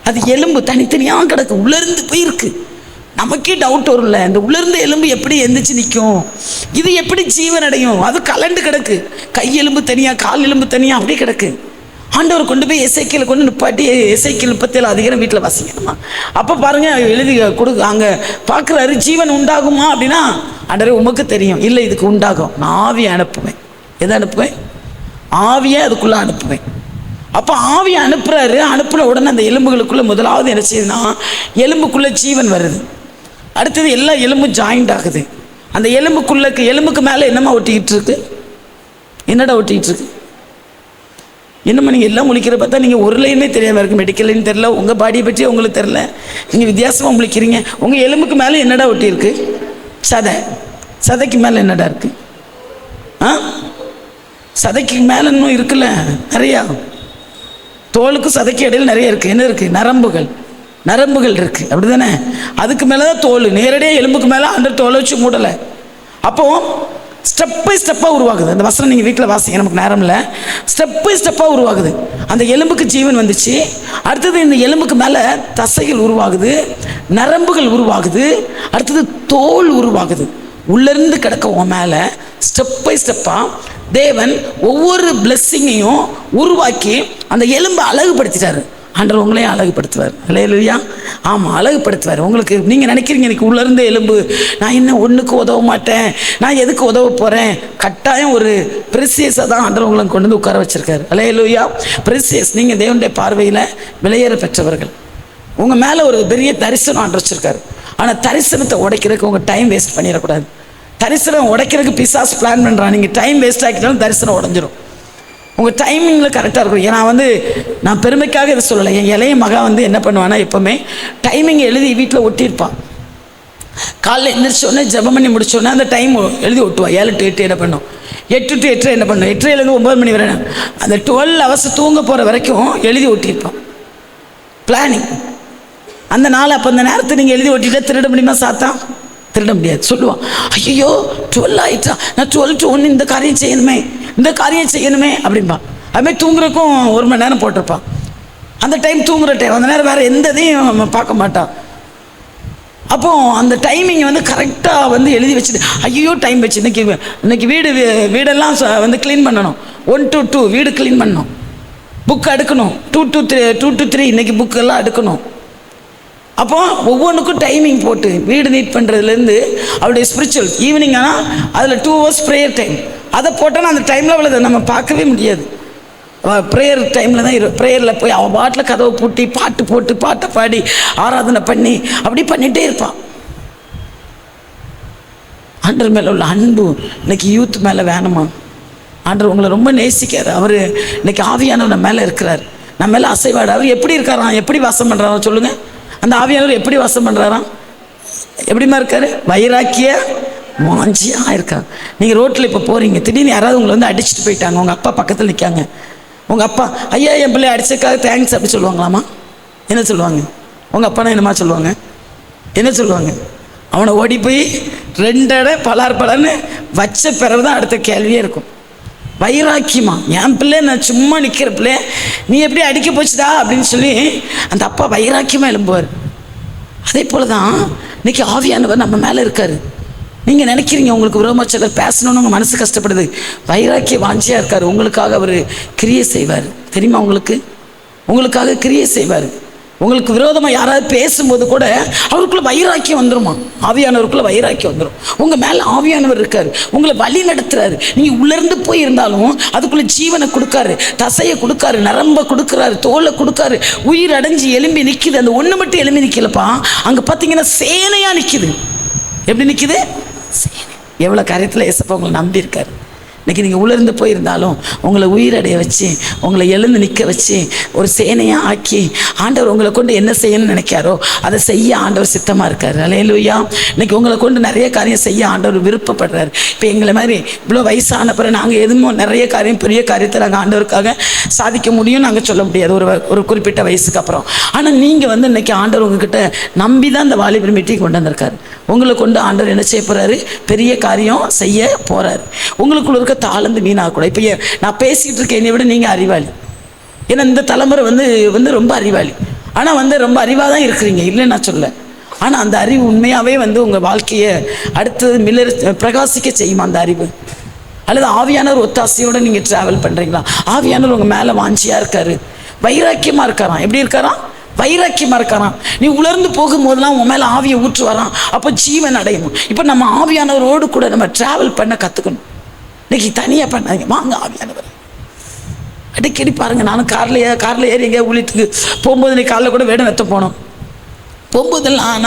அது எலும்பு தனித்தனியாக கிடக்கு, உலர்ந்து போயிருக்கு. நமக்கே டவுட் வரும்ல, இந்த உலர்ந்த எலும்பு எப்படி எந்திரிச்சு நிற்கும்? இது எப்படி ஜீவன் அடையும்? அது கலண்டு கிடக்கு, கை எலும்பு தனியாக, கால் எலும்பு தனியாக, அப்படியே கிடக்கு. ஆண்டவர் கொண்டு போய் எசேக்கியேல் கொண்டு நிப்பாட்டி, எசேக்கியேல் 37 அதிகாரம் வீட்டில் வாசிக்கணுமா? அப்போ பாருங்கள், எழுதி அங்கே பார்க்குறாரு, ஜீவன் உண்டாகுமா அப்படின்னா, ஆண்டவரே உமக்கு தெரியும். இல்லை, இதுக்கு உண்டாகும். நான் ஆவியை அனுப்புவேன். எதை அனுப்புவேன்? ஆவியை அதுக்குள்ளே அனுப்புவேன். அப்போ ஆவியை அனுப்புகிறாரு. அனுப்புன உடனே அந்த எலும்புகளுக்குள்ளே முதலாவது என்ன செய்யுதுன்னா, எலும்புக்குள்ளே ஜீவன் வருது. அடுத்தது எல்லா எலும்பும் ஜாயிண்ட் ஆகுது. அந்த எலும்புக்கு மேலே என்னம்மா ஒட்டிக்கிட்டு இருக்கு? என்னடா ஒட்டிக்கிட்டு இருக்கு? என்னம்மா நீங்கள் எல்லாம் முழிக்கிற பார்த்தா நீங்கள் ஒரு லைனே தெரியாமல் இருக்குது. மெடிக்கல் லைன் தெரில, உங்கள் பாடியை பற்றி உங்களுக்கு தெரில, நீங்கள் வித்தியாசமாக முழிக்கிறீங்க. உங்கள் எலும்புக்கு மேலே என்னடா ஒட்டியிருக்கு? சதைக்கு மேலே என்னடா இருக்குது? சதைக்கு மேலே இன்னும் இருக்குல்ல நிறையா. தோலுக்கு சதைக்கு இடையில் நிறைய இருக்குது. என்ன இருக்குது? நரம்புகள் இருக்குது, அப்படி தானே? அதுக்கு மேலே தான் தோல். நேரடியாக எலும்புக்கு மேலே அந்த தோலை வச்சு மூடலை. அப்போது ஸ்டெப் பை ஸ்டெப்பாக உருவாகுது. அந்த வசனம் நீங்கள் வீட்டில் வாசிங்க, நமக்கு நேரம் இல்லை. ஸ்டெப் பை ஸ்டெப்பாக உருவாகுது. அந்த எலும்புக்கு ஜீவன் வந்துச்சு. அடுத்தது இந்த எலும்புக்கு மேலே தசைகள் உருவாகுது, நரம்புகள் உருவாகுது, அடுத்தது தோல் உருவாகுது. உள்ளிருந்து கிடக்க உன் மேலே ஸ்டெப் பை ஸ்டெப்பாக தேவன் ஒவ்வொரு பிளெஸ்ஸிங்கையும் உருவாக்கி அந்த எலும்பை அழகுபடுத்திட்டாரு. ஆண்டவர் உங்களையும் அழகுபடுத்துவார். அல்லேலூயா. ஆமாம், அழகுபடுத்துவார். உங்களுக்கு நீங்கள் நினைக்கிறீங்க எனக்கு உள்ளிருந்த எலும்பு, நான் இன்னும் ஒன்றுக்கு உதவ மாட்டேன், நான் எதுக்கு உதவ போகிறேன். கட்டாயம் ஒரு ப்ரெசியஸாக தான் ஆண்டவர் உங்களை கொண்டு வந்து உட்கார வச்சுருக்காரு. அல்லேலூயா. ப்ரெசியஸ். நீங்கள் தேவனுடைய பார்வையில் விலையேற பெற்றவர்கள். உங்கள் மேலே ஒரு பெரிய தரிசனம் ஆண்டு வச்சுருக்காரு. ஆனால் தரிசனத்தை உடைக்கிறதுக்கு உங்கள் டைம் வேஸ்ட் பண்ணிடக்கூடாது. தரிசனம் உடைக்கிறதுக்கு பிசாசு பிளான் பண்ணுறான். நீங்கள் டைம் வேஸ்ட் ஆக்கிட்டாலும் தரிசனம் உடஞ்சிரும். உங்கள் டைமிங்கில் கரெக்டாக இருக்கும். ஏன்னா நான் பெருமைக்காக இதை சொல்லலை. என் இளைய மகன் என்ன பண்ணுவான்னா, எப்போவுமே டைமிங் எழுதி வீட்டில் ஒட்டியிருப்பான். காலைல எழுந்திரிச்சோடனே ஜெபம் பண்ணி முடிச்சோடனே அந்த டைம் எழுதி ஒட்டுவான். 7 to 8 என்ன பண்ணும், 8 to 8 என்ன பண்ணும், 8:30 9 மணி வரை அந்த 12 hours தூங்க போகிற வரைக்கும் எழுதி ஒட்டியிருப்பான். பிளானிங். அந்த நாள் அப்போ அந்த நேரத்தை நீங்கள் எழுதி ஒட்டிட்டா திருட முடியுமா? சாத்தா திருட முடியாது. சொல்லுவான், ஐயோ 12 ஆயிட்டா, நான் 12 to 1 இந்த காரியம் செய்யணுமே அப்படின்பா. அதுமாதிரி தூங்குறதுக்கும் 1 மணி நேரம் போட்டிருப்பான். அந்த டைம் தூங்குற டைம், அந்த நேரம் வேறு எந்த இதையும் பார்க்க மாட்டான். அப்போது அந்த டைமிங் கரெக்டாக எழுதி வச்சுட்டு, ஐயோ டைம் வச்சு இன்னைக்கு வீடெல்லாம் க்ளீன் பண்ணணும். 1 to 2 வீடு க்ளீன் பண்ணணும், புக் அடுக்கணும். 2 to 3 இன்னைக்கு புக்கெல்லாம் அடுக்கணும். அப்போ ஒவ்வொன்றுக்கும் டைமிங் போட்டு வீடு நீட் பண்ணுறதுலேருந்து அவருடைய ஸ்பிரிச்சுவல் ஈவினிங். ஆனால் அதில் 2 hours ப்ரேயர் டைம். அதை போட்டால் அந்த டைமில் அவளை நம்ம பார்க்கவே முடியாது. ப்ரேயர் டைமில் தான் ப்ரேயரில் போய் அவள் பாட்டில் கதவை பூட்டி பாட்டு போட்டு பாட்டை பாடி ஆராதனை பண்ணி அப்படி பண்ணிகிட்டே இருப்பான். ஆண்டவர் மேலே உள்ள அன்பு இன்னைக்கு யூத் மேலே வேணுமா? ஆண்டவர் உங்களை ரொம்ப நேசிக்கார். அவர் இன்னைக்கு ஆவியானவர் நம்ம மேலே இருக்கிறார், நம்ம மேலே அசைவாடு. அவர் எப்படி இருக்காராம், எப்படி வாசம் பண்ணுறாரோ சொல்லுங்கள். அந்த ஆவியானவர் எப்படி வாசம் பண்ணுறாராம், எப்படிமா இருக்காரு? வைராக்கிய வாஞ்சியாக இருக்காங்க. நீங்கள் ரோட்டில் இப்போ போகிறீங்க, திடீர்னு யாராவது உங்களை அடிச்சுட்டு போயிட்டாங்க, உங்கள் அப்பா பக்கத்தில் நிற்காங்க. உங்கள் அப்பா, ஐயா என் பிள்ளை அடிச்சதுக்காக தேங்க்ஸ் அப்படி சொல்லுவாங்களாமா? என்ன சொல்லுவாங்க? உங்கள் அப்பானா என்னமா சொல்லுவாங்க? என்ன சொல்லுவாங்க? அவனை ஓடி போய் 2 தடவை பலார்னு வச்ச பிறகு தான் அடுத்த கேள்வியே இருக்கும். வைராக்கியமா, என் பிள்ளை நான் சும்மா நிற்கிற பிள்ளை நீ எப்படி அடிக்க போச்சுடா அப்படின்னு சொல்லி அந்த அப்பா வைராக்கியமாக எழும்புவார். அதே போல தான் இன்னைக்கு ஆவியானவர் நம்ம மேலே இருக்கார். நீங்கள் நினைக்கிறீங்க உங்களுக்கு விரோதமாக சிலர் பேசணும்னு உங்கள் மனசு கஷ்டப்படுது. வைராக்கிய வாஞ்சியாக இருக்கார். உங்களுக்காக அவர் கிரியை செய்வார். தெரியுமா? உங்களுக்காக கிரியை செய்வார். உங்களுக்கு விரோதமாக யாராவது பேசும்போது கூட அவருக்குள்ள வைராக்கியம் வந்துருமா? ஆவியானவருக்குள்ள வைராக்கியம் வந்துடும். உங்கள் மேலே ஆவியானவர் இருக்கார், உங்களை வழி நடத்துறாரு. நீங்கள் உள்ளிருந்து போயிருந்தாலும் அதுக்குள்ளே ஜீவனை கொடுக்காரு, தசையை கொடுக்காரு, நரம்பை கொடுக்குறாரு, தோலை கொடுக்காரு. உயிர் அடைஞ்சு எலும்பி நிற்கிது. அந்த ஒன்று மட்டும் எலும்பி நிற்கலப்பா, அங்கே பார்த்தீங்கன்னா சேனையாக நிற்கிது. எப்படி நிற்கிது? சேனை. எவ்வளோ காரியத்தில் ஏசப்பா உங்களை நம்பியிருக்காரு. இன்றைக்கி நீங்கள் உள்ளிருந்து போயிருந்தாலும் உங்களை உயிரடைய வச்சு, உங்களை எழுந்து நிற்க வச்சு, ஒரு சேனையாக ஆக்கி ஆண்டவர் உங்களை கொண்டு என்ன செய்யணும்னு நினைக்காரோ அதை செய்ய ஆண்டவர் சித்தமாக இருக்கார். அல்லேலூயா. இன்றைக்கி உங்களை கொண்டு நிறைய காரியம் செய்ய ஆண்டவர் விருப்பப்படுறாரு. இப்போ எங்களை மாதிரி இவ்வளோ வயசான பிறகு நாங்கள் எதுவும் நிறைய காரியம், பெரிய காரியத்தை நாங்கள் ஆண்டவருக்காக சாதிக்க முடியும்னு நாங்கள் சொல்ல முடியாது ஒரு குறிப்பிட்ட வயசுக்கு அப்புறம். ஆனால் நீங்கள் இன்றைக்கி ஆண்டவர் உங்ககிட்ட நம்பி தான் இந்த வாலிபர் மீட்டிங் கொண்டு வந்திருக்காரு. உங்களை கொண்டு ஆண்டவர் என்ன செய்ய போகிறாரு? பெரிய காரியம் செய்ய போகிறாரு. உங்களுக்குள்ள இருக்க தாளந்து வீணாகக்கூடாது. இப்போ நான் பேசிகிட்டு இருக்கேன், என்னை விட நீங்கள் அறிவாளி. ஏன்னா இந்த தலைமுறை ரொம்ப அறிவாளி. ஆனால் ரொம்ப அறிவாக தான் இருக்கிறீங்க, இல்லைன்னு நான் சொல்ல. ஆனால் அந்த அறிவு உண்மையாகவே உங்கள் வாழ்க்கையை அடுத்தது பிரகாசிக்க செய்யுமா அந்த அறிவு? அல்லது ஆவியானவர் ஒத்தாசையோடு நீங்கள் ட்ராவல் பண்ணுறீங்களா? ஆவியானவர் உங்கள் மேலே வாஞ்சியாக இருக்காரு, வைராக்கியமாக இருக்காராம். எப்படி இருக்காராம்? வைராக்கியமாக இருக்காராம். நீ உலர்ந்து போகும்போதெல்லாம் உன் மேலே ஆவியை ஊற்று வரான். அப்போ ஜீவன் அடையணும். இப்போ நம்ம ஆவியானவரோடு கூட நம்ம ட்ராவல் பண்ண கற்றுக்கணும். இன்னைக்கு தனியாக பண்ணாங்க, வாங்க ஆவியானவர் அடிக்கடி பாருங்கள். நானும் காரில் ஏறி எங்கேயா ஊழியத்துக்கு போகும்போது இன்னைக்கு காலையில் கூட வேடம் வெத்த போனோம். போகும்போதெல்லாம்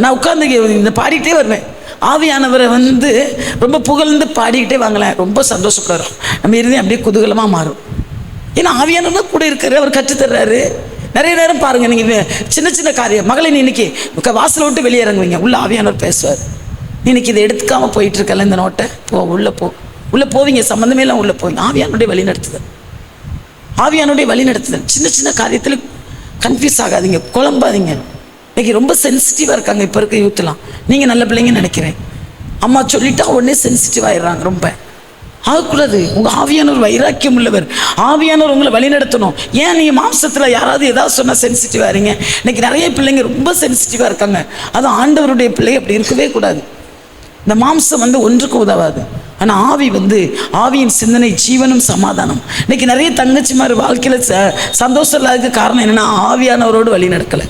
நான் உட்காந்து இந்த பாடிக்கிட்டே வருவேன். ஆவியானவரை ரொம்ப புகழ்ந்து பாடிக்கிட்டே வாங்கலேன், ரொம்ப சந்தோஷப்படுறோம். நம்ம இருந்தே அப்படியே குதூகலமாக மாறும். ஏன்னா ஆவியானவர் கூட இருக்காரு, அவர் கற்றுத்தர்றாரு. நிறைய நேரம் பாருங்கள், நீங்கள் சின்ன சின்ன காரியம், மகளை நீ இன்னைக்கு வாசலை விட்டு வெளியே இறங்குவீங்க, உள்ள ஆவியானவர் பேசுவார். இன்னைக்கு இதை எடுத்துக்காமல் போயிட்டு இருக்கல இந்த நோட்டை, உள்ளே போவீங்க, சம்மந்தமே எல்லாம் உள்ளே போவீங்க. ஆவியானுடைய வழி நடத்துதல். சின்ன சின்ன காரியத்தில் கன்ஃபியூஸ் ஆகாதீங்க, குழம்பாதீங்க. இன்னைக்கு ரொம்ப சென்சிட்டிவாக இருக்காங்க இப்போ இருக்க யூத்லாம். நீங்கள் நல்ல பிள்ளைங்கன்னு நினைக்கிறேன். அம்மா சொல்லிட்டா உடனே சென்சிட்டிவ் ஆயிடுறாங்க. ரொம்ப ஆகக்கூடாது. உங்கள் ஆவியானவர் வைராக்கியம் உள்ளவர். ஆவியானவர் உங்களை வழி நடத்தணும். ஏன் நீங்கள் மாம்சத்தில் யாராவது ஏதாவது சொன்னால் சென்சிட்டிவாக இருங்க? இன்னைக்கு நிறைய பிள்ளைங்க ரொம்ப சென்சிட்டிவாக இருக்காங்க. அது ஆண்டவருடைய பிள்ளை அப்படி இருக்கவே கூடாது. இந்த மாம்சம் வந்து ஒன்றுக்கு உதவாது. ஆனால் ஆவி வந்து ஆவியின் சிந்தனை ஜீவனும் சமாதானம். இன்னைக்கு நிறைய தங்கச்சிமார் வாழ்க்கையில் சந்தோஷம் இல்லாததுக்கு காரணம் என்னென்னா ஆவியானவரோடு வழி நடக்கலை.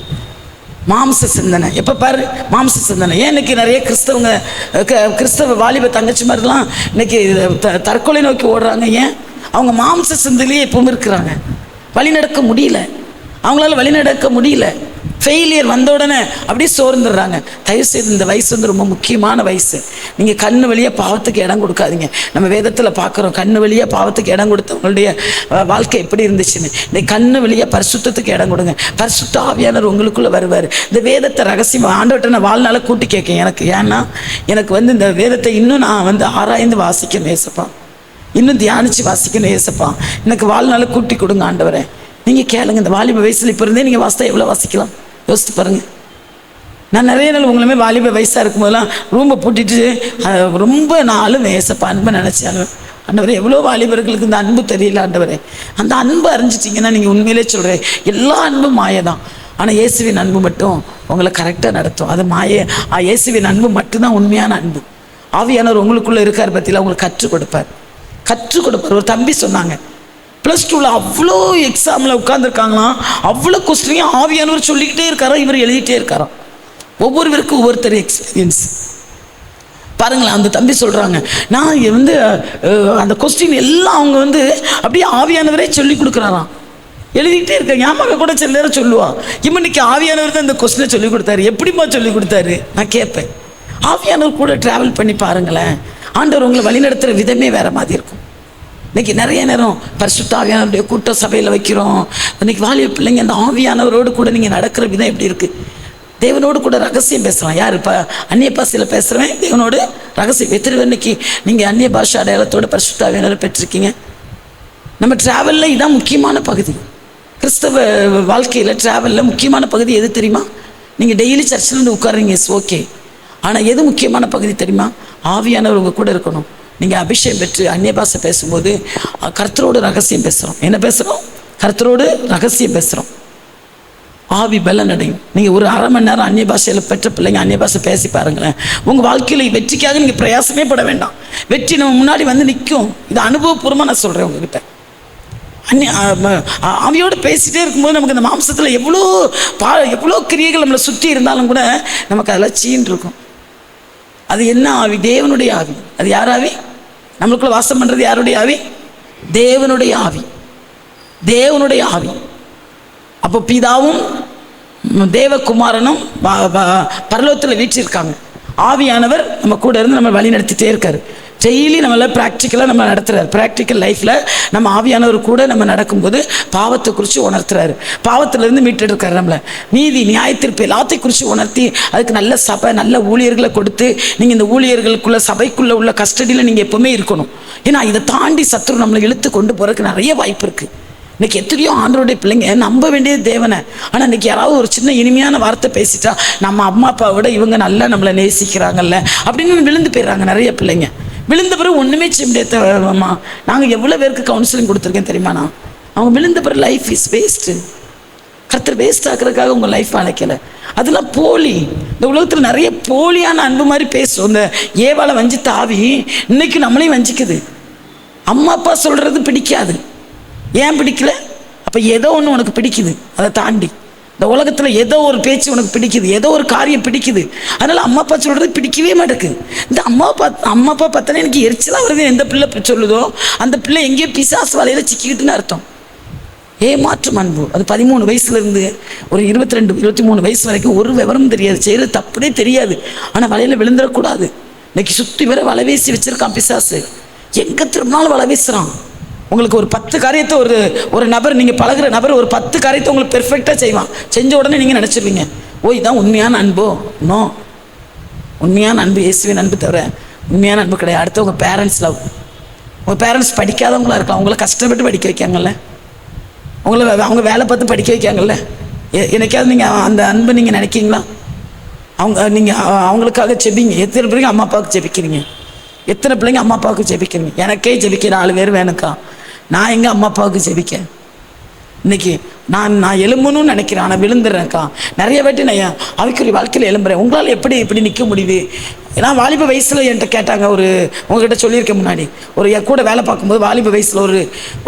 மாம்ச சிந்தனை, எப்போ பாரு மாம்ச சிந்தனை. ஏன் இன்னைக்கு நிறைய கிறிஸ்தவ வாலிப தங்கச்சிமாரெலாம் இன்னைக்கு தற்கொலை நோக்கி ஓடுறாங்க? ஏன்? அவங்க மாம்ச சிந்தனையே எப்பவும் இருக்கிறாங்க. வழி நடக்க முடியல, அவங்களால வழி நடக்க முடியல. ஃபெயிலியர் வந்த உடனே அப்படியே சோர்ந்துடுறாங்க. தயவுசெய்து இந்த வயசு வந்து ரொம்ப முக்கியமான வயசு. நீங்கள் கண்ணு வழியாக பாவத்துக்கு இடம் கொடுக்காதீங்க. நம்ம வேதத்தில் பார்க்குறோம், கண்ணு வழியாக பாவத்துக்கு இடம் கொடுத்தவங்களுடைய வாழ்க்கை எப்படி இருந்துச்சுன்னு. இந்த கண்ணு வழியாக பரிசுத்தத்துக்கு இடம் கொடுங்க. பரிசுத்த ஆவியானவர் உங்களுக்குள்ளே வருவார். இந்த வேதத்தை ரகசியம் ஆண்டவர்கிட்ட நான் வாழ்நாள கூட்டி கேட்கேன். ஏன்னா எனக்கு வந்து இந்த வேதத்தை இன்னும் நான் வந்து ஆராய்ந்து வாசிக்கணும் ஏசப்பா, இன்னும் தியானித்து வாசிக்கணும் ஏசப்பா, எனக்கு வாழ்நாள கூட்டி கொடுங்க ஆண்டவரே. நீங்கள் கேளுங்க. இந்த வாலிப வயசில் இப்போ இருந்தே நீங்கள் வாசித்தா எவ்வளோ வாசிக்கலாம் யோசித்து பாருங்கள். நான் நிறைய நாள் உங்களுமே வாலிப வயசாக இருக்கும்போதெல்லாம் ரூமை பூட்டிட்டு ரொம்ப நாளும் ஏசப்பா அன்பை நினச்சாங்க. ஆண்டவரே, எவ்வளோ வாலிபர்களுக்கு இந்த அன்பு தெரியல ஆண்டவரே. அந்த அன்பு அறிஞ்சிட்டிங்கன்னா நீங்கள் உண்மையிலே சொல்கிறேன், எல்லா அன்பும் மாயை தான். ஆனால் இயேசுவின் அன்பு மட்டும் உங்களை கரெக்டாக நடத்தும். அது இயேசுவின் அன்பு மட்டும்தான் உண்மையான அன்பு. ஆவியானவர் உங்களுக்குள்ளே இருக்கார் பற்றியில் உங்களுக்கு கற்றுக் கொடுப்பார். ஒரு தம்பி சொன்னாங்க, +2 அவ்வளோ எக்ஸாமில் உட்காந்துருக்காங்களாம், அவ்வளோ கொஸ்டினையும் ஆவியானவர் சொல்லிக்கிட்டே இருக்காரா, இவர் எழுதிட்டே இருக்காராம். ஒவ்வொருவருக்கும் ஒவ்வொருத்தர் எக்ஸ்பீரியன்ஸ் பாருங்களேன். அந்த தம்பி சொல்கிறாங்க, நான் வந்து அந்த கொஸ்டின் எல்லாம் அவங்க வந்து அப்படியே ஆவியானவரே சொல்லி கொடுக்குறாராம், எழுதிக்கிட்டே இருக்காங்க. என் மக கூட சில நேரம் சொல்லுவான், இன்னைக்கு ஆவியானவர் தான் இந்த கொஸ்டினை சொல்லி கொடுத்தாரு. எப்படிமா சொல்லி கொடுத்தாரு? நான் கேட்பேன். ஆவியானவர் கூட ட்ராவல் பண்ணி பாருங்களேன், ஆண்டவர் உங்களை வழிநடத்துகிற விதமே வேறு மாதிரி இருக்கும். இன்றைக்கி நிறைய நேரம் பரிசுத்த ஆவியானவருடைய கூட்ட சபையில் வைக்கிறோம். இன்றைக்கி வாலிப பிள்ளைங்க அந்த ஆவியானவரோடு கூட நீங்கள் நடக்கிற விதம் எப்படி இருக்குது? தேவனோடு கூட ரகசியம் பேசலாம். யார் இப்போ அந்நிய பாஷையில் பேசுகிறவன் தேவனோடு ரகசியம் எத்தனை இன்னைக்கு நீங்கள் அந்நிய பாஷை அடையாளத்தோடு பரிசுத்த ஆவியானவரை பெற்றிருக்கீங்க? நம்ம ட்ராவலில் இதான் முக்கியமான பகுதி. கிறிஸ்தவ வாழ்க்கையில் ட்ராவலில் முக்கியமான பகுதி எது தெரியுமா? நீங்கள் டெய்லி சர்ச்சில் வந்து உட்காருங்க, இஸ் ஓகே. ஆனால் எது முக்கியமான பகுதி தெரியுமா? ஆவியானவர் உங்கள் கூட இருக்கணும். நீங்கள் அபிஷேகம் பெற்று அந்நிய பாஷை பேசும்போது கர்த்தரோடு ரகசியம் பேசுகிறோம். என்ன பேசுகிறோம்? கர்த்தரோடு ரகசியம் பேசுகிறோம். ஆவி பலன் அடையும். நீங்கள் ஒரு அரை மணி நேரம் அந்நிய பாஷையில் பெற்ற பிள்ளைங்க அந்நிய பாஷை பேசி பாருங்களேன். உங்கள் வாழ்க்கையில் வெற்றிக்காக நீங்கள் பிரயாசமே பட வேண்டாம். வெற்றி நம்ம முன்னாடி வந்து நிற்கும். இது அனுபவபூர்வமாக நான் சொல்கிறேன் உங்ககிட்ட. ஆவியோடு பேசிகிட்டே இருக்கும்போது நமக்கு இந்த மாம்சத்தில் எவ்வளோ கிரியைகள் நம்மளை சுற்றி இருந்தாலும் கூட நமக்கு அதெல்லாம் சீன் இருக்கும். அது என்ன ஆவி? தேவனுடைய ஆவி. அது யார் ஆவி? நம்மளுக்குள்ள வாசம் பண்ணுறது யாருடைய ஆவி? தேவனுடைய ஆவி. தேவனுடைய ஆவி. அப்போ பிதாவும் தேவகுமாரனும் பரலோகத்தில் வீற்றிருக்காங்க. ஆவியானவர் நம்ம கூட இருந்து நம்ம வழி நடத்திட்டே இருக்காரு. டெய்லி நம்மள ப்ராக்டிக்கலாக நம்ம நடத்துகிறார். ப்ராக்டிக்கல் லைஃப்பில் நம்ம ஆவியானவர் கூட நம்ம நடக்கும்போது பாவத்தை குறித்து உணர்த்துறாரு. பாவத்திலேருந்து மீட்டெடுக்காரு நம்மளை. நீதி நியாயத்திற்பு எல்லாத்தையும் குறித்து உணர்த்தி அதுக்கு நல்ல சபை நல்ல ஊழியர்களை கொடுத்து நீங்கள் இந்த ஊழியர்களுக்குள்ள சபைக்குள்ளே உள்ள கஸ்டடியில் நீங்கள் எப்போவுமே இருக்கணும். ஏன்னா இதை தாண்டி சத்துரு நம்மளை இழுத்து கொண்டு போகிறதுக்கு நிறைய வாய்ப்பு இருக்குது. இன்றைக்கி எத்தனையோ ஆண்டவருடைய பிள்ளைங்க நம்ப வேண்டியது தேவனை. ஆனால் இன்றைக்கி யாராவது ஒரு சின்ன இனிமையான வார்த்தை பேசிட்டா நம்ம அம்மா அப்பாவை விட இவங்க நல்லா நம்மளை நேசிக்கிறாங்கல்ல அப்படின்னு விழுந்து போயிடுறாங்க நிறைய பிள்ளைங்க. விழுந்த பிறகு ஒன்றுமே செய்ய முடியாதம்மா. நாங்கள் எவ்வளோ பேருக்கு கவுன்சிலிங் கொடுத்துருக்கேன் தெரியுமாண்ணா? அவங்க விழுந்த பிறகு லைஃப் இஸ் வேஸ்ட்டு. கர்த்தர் வேஸ்ட் ஆக்குறதுக்காக உங்கள் லைஃப் அழைக்கலை. அதெல்லாம் போலி. இந்த உலகத்தில் நிறைய போலியான அன்பு மாதிரி பேசும். இந்த ஏவாளை வஞ்சித்த ஆவி இன்னைக்கு நம்மளையும் வஞ்சிக்குது. அம்மா அப்பா சொல்கிறது பிடிக்காது. ஏன் பிடிக்கல? அப்போ ஏதோ ஒன்று உனக்கு பிடிக்குது. அதை தாண்டி இந்த உலகத்தில் ஏதோ ஒரு பேச்சு உனக்கு பிடிக்குது, ஏதோ ஒரு காரியம் பிடிக்குது. அதனால் அம்மா அப்பா சொல்கிறது பிடிக்கவே மாட்டேங்குது. இந்த அம்மா அப்பா பார்த்தோன்னே எனக்கு எரிச்சலாக வருது. எந்த பிள்ளை சொல்லுதோ அந்த பிள்ளை எங்கேயோ பிசாசு வலையில் சிக்கிக்கிட்டுன்னு அர்த்தம். ஏமாற்றும் அன்பு. அது 13 வயசுலேருந்து ஒரு 22 23 வயசு வரைக்கும் ஒரு விவரம் தெரியாது, செய்கிறது தப்புனே தெரியாது. ஆனால் வலையில் விழுந்துடக்கூடாது. இன்னைக்கு சுற்றி வர வலை வீசி வச்சிருக்கான் பிசாசு. எங்கே திரும்பினாலும் வலை வீசுகிறான். உங்களுக்கு ஒரு 10 காரியத்தை ஒரு நபர், நீங்கள் பழகிற நபர் ஒரு 10 காரியத்தை உங்களுக்கு பெர்ஃபெக்டாக செய்வான். செஞ்ச உடனே நீங்கள் நினச்சிருவீங்க, ஓ இதான் உண்மையான அன்போ? நோ, உண்மையான அன்பு இயேசுவின் அன்பு தவிர உண்மையான அன்பு கிடையாது. அடுத்து உங்கள் பேரண்ட்ஸ் லவ். உங்கள் பேரண்ட்ஸ் படிக்காதவங்களா இருக்கலாம், அவங்கள கஷ்டப்பட்டு படிக்க வைக்காங்கல்ல, அவங்க வேலை பார்த்து படிக்க வைக்காங்கல்ல. என்னைக்காவது நீங்கள் அந்த அன்பை நீங்கள் நினைக்கிங்களா? நீங்கள் அவங்களுக்காக ஜெபிங்க. எத்தனை பிள்ளைங்க அம்மா அப்பாவுக்கு ஜெபிக்கிறீங்க? எத்தனை பிள்ளைங்க அம்மா அப்பாவுக்கு ஜெபிக்கிறீங்க? எனக்கே ஜெபிக்கிற 4 பேர் வேணுக்கா. நான் எங்கள் அம்மா அப்பாவுக்கு ஜெபிக்க? இன்னைக்கு நான் எழும்பணும்னு நினைக்கிறேன், ஆனால் விழுந்துடுறேன்க்கா. நிறைய வாட்டி நான் ஆவிக்குரிய வாழ்க்கையில் எழும்புறேன். உங்களால் எப்படி இப்படி நிற்க முடியுது? நான் வாலிப வயசில் என்கிட்ட கேட்டாங்க, உங்ககிட்ட சொல்லியிருக்கேன் முன்னாடி, என் கூட வேலை பார்க்கும்போது வாலிப வயசில்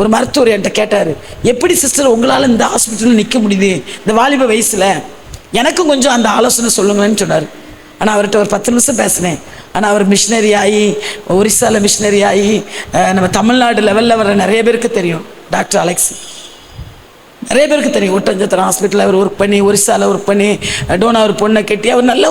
ஒரு மருத்துவர் என்கிட்ட கேட்டார், எப்படி சிஸ்டர் உங்களால் இந்த ஹாஸ்பிட்டலில் நிற்க முடியுது இந்த வாலிப வயசில், எனக்கும் கொஞ்சம் அந்த ஆலோசனை சொல்லுங்களேன்னு சொன்னார். ஆனால் அவர்கிட்ட ஒரு 10 நிமிஷம் பேசினேன். ஆனால் அவர் மிஷினரி ஆகி, ஒரிசாவில் மிஷினரி ஆகி, நம்ம தமிழ்நாடு லெவலில் வர நிறைய பேருக்கு தெரியும். டாக்டர் அலெக்ஸ் நிறைய பேருக்கு தெரியும். ஒட்டஞ்சத்திரம் ஹாஸ்பிட்டலில் அவர் ஒர்க் பண்ணி, ஒரிசாவில் ஒர்க் பண்ணி, டோனா ஒரு பொண்ணை கட்டி, அவர் நல்ல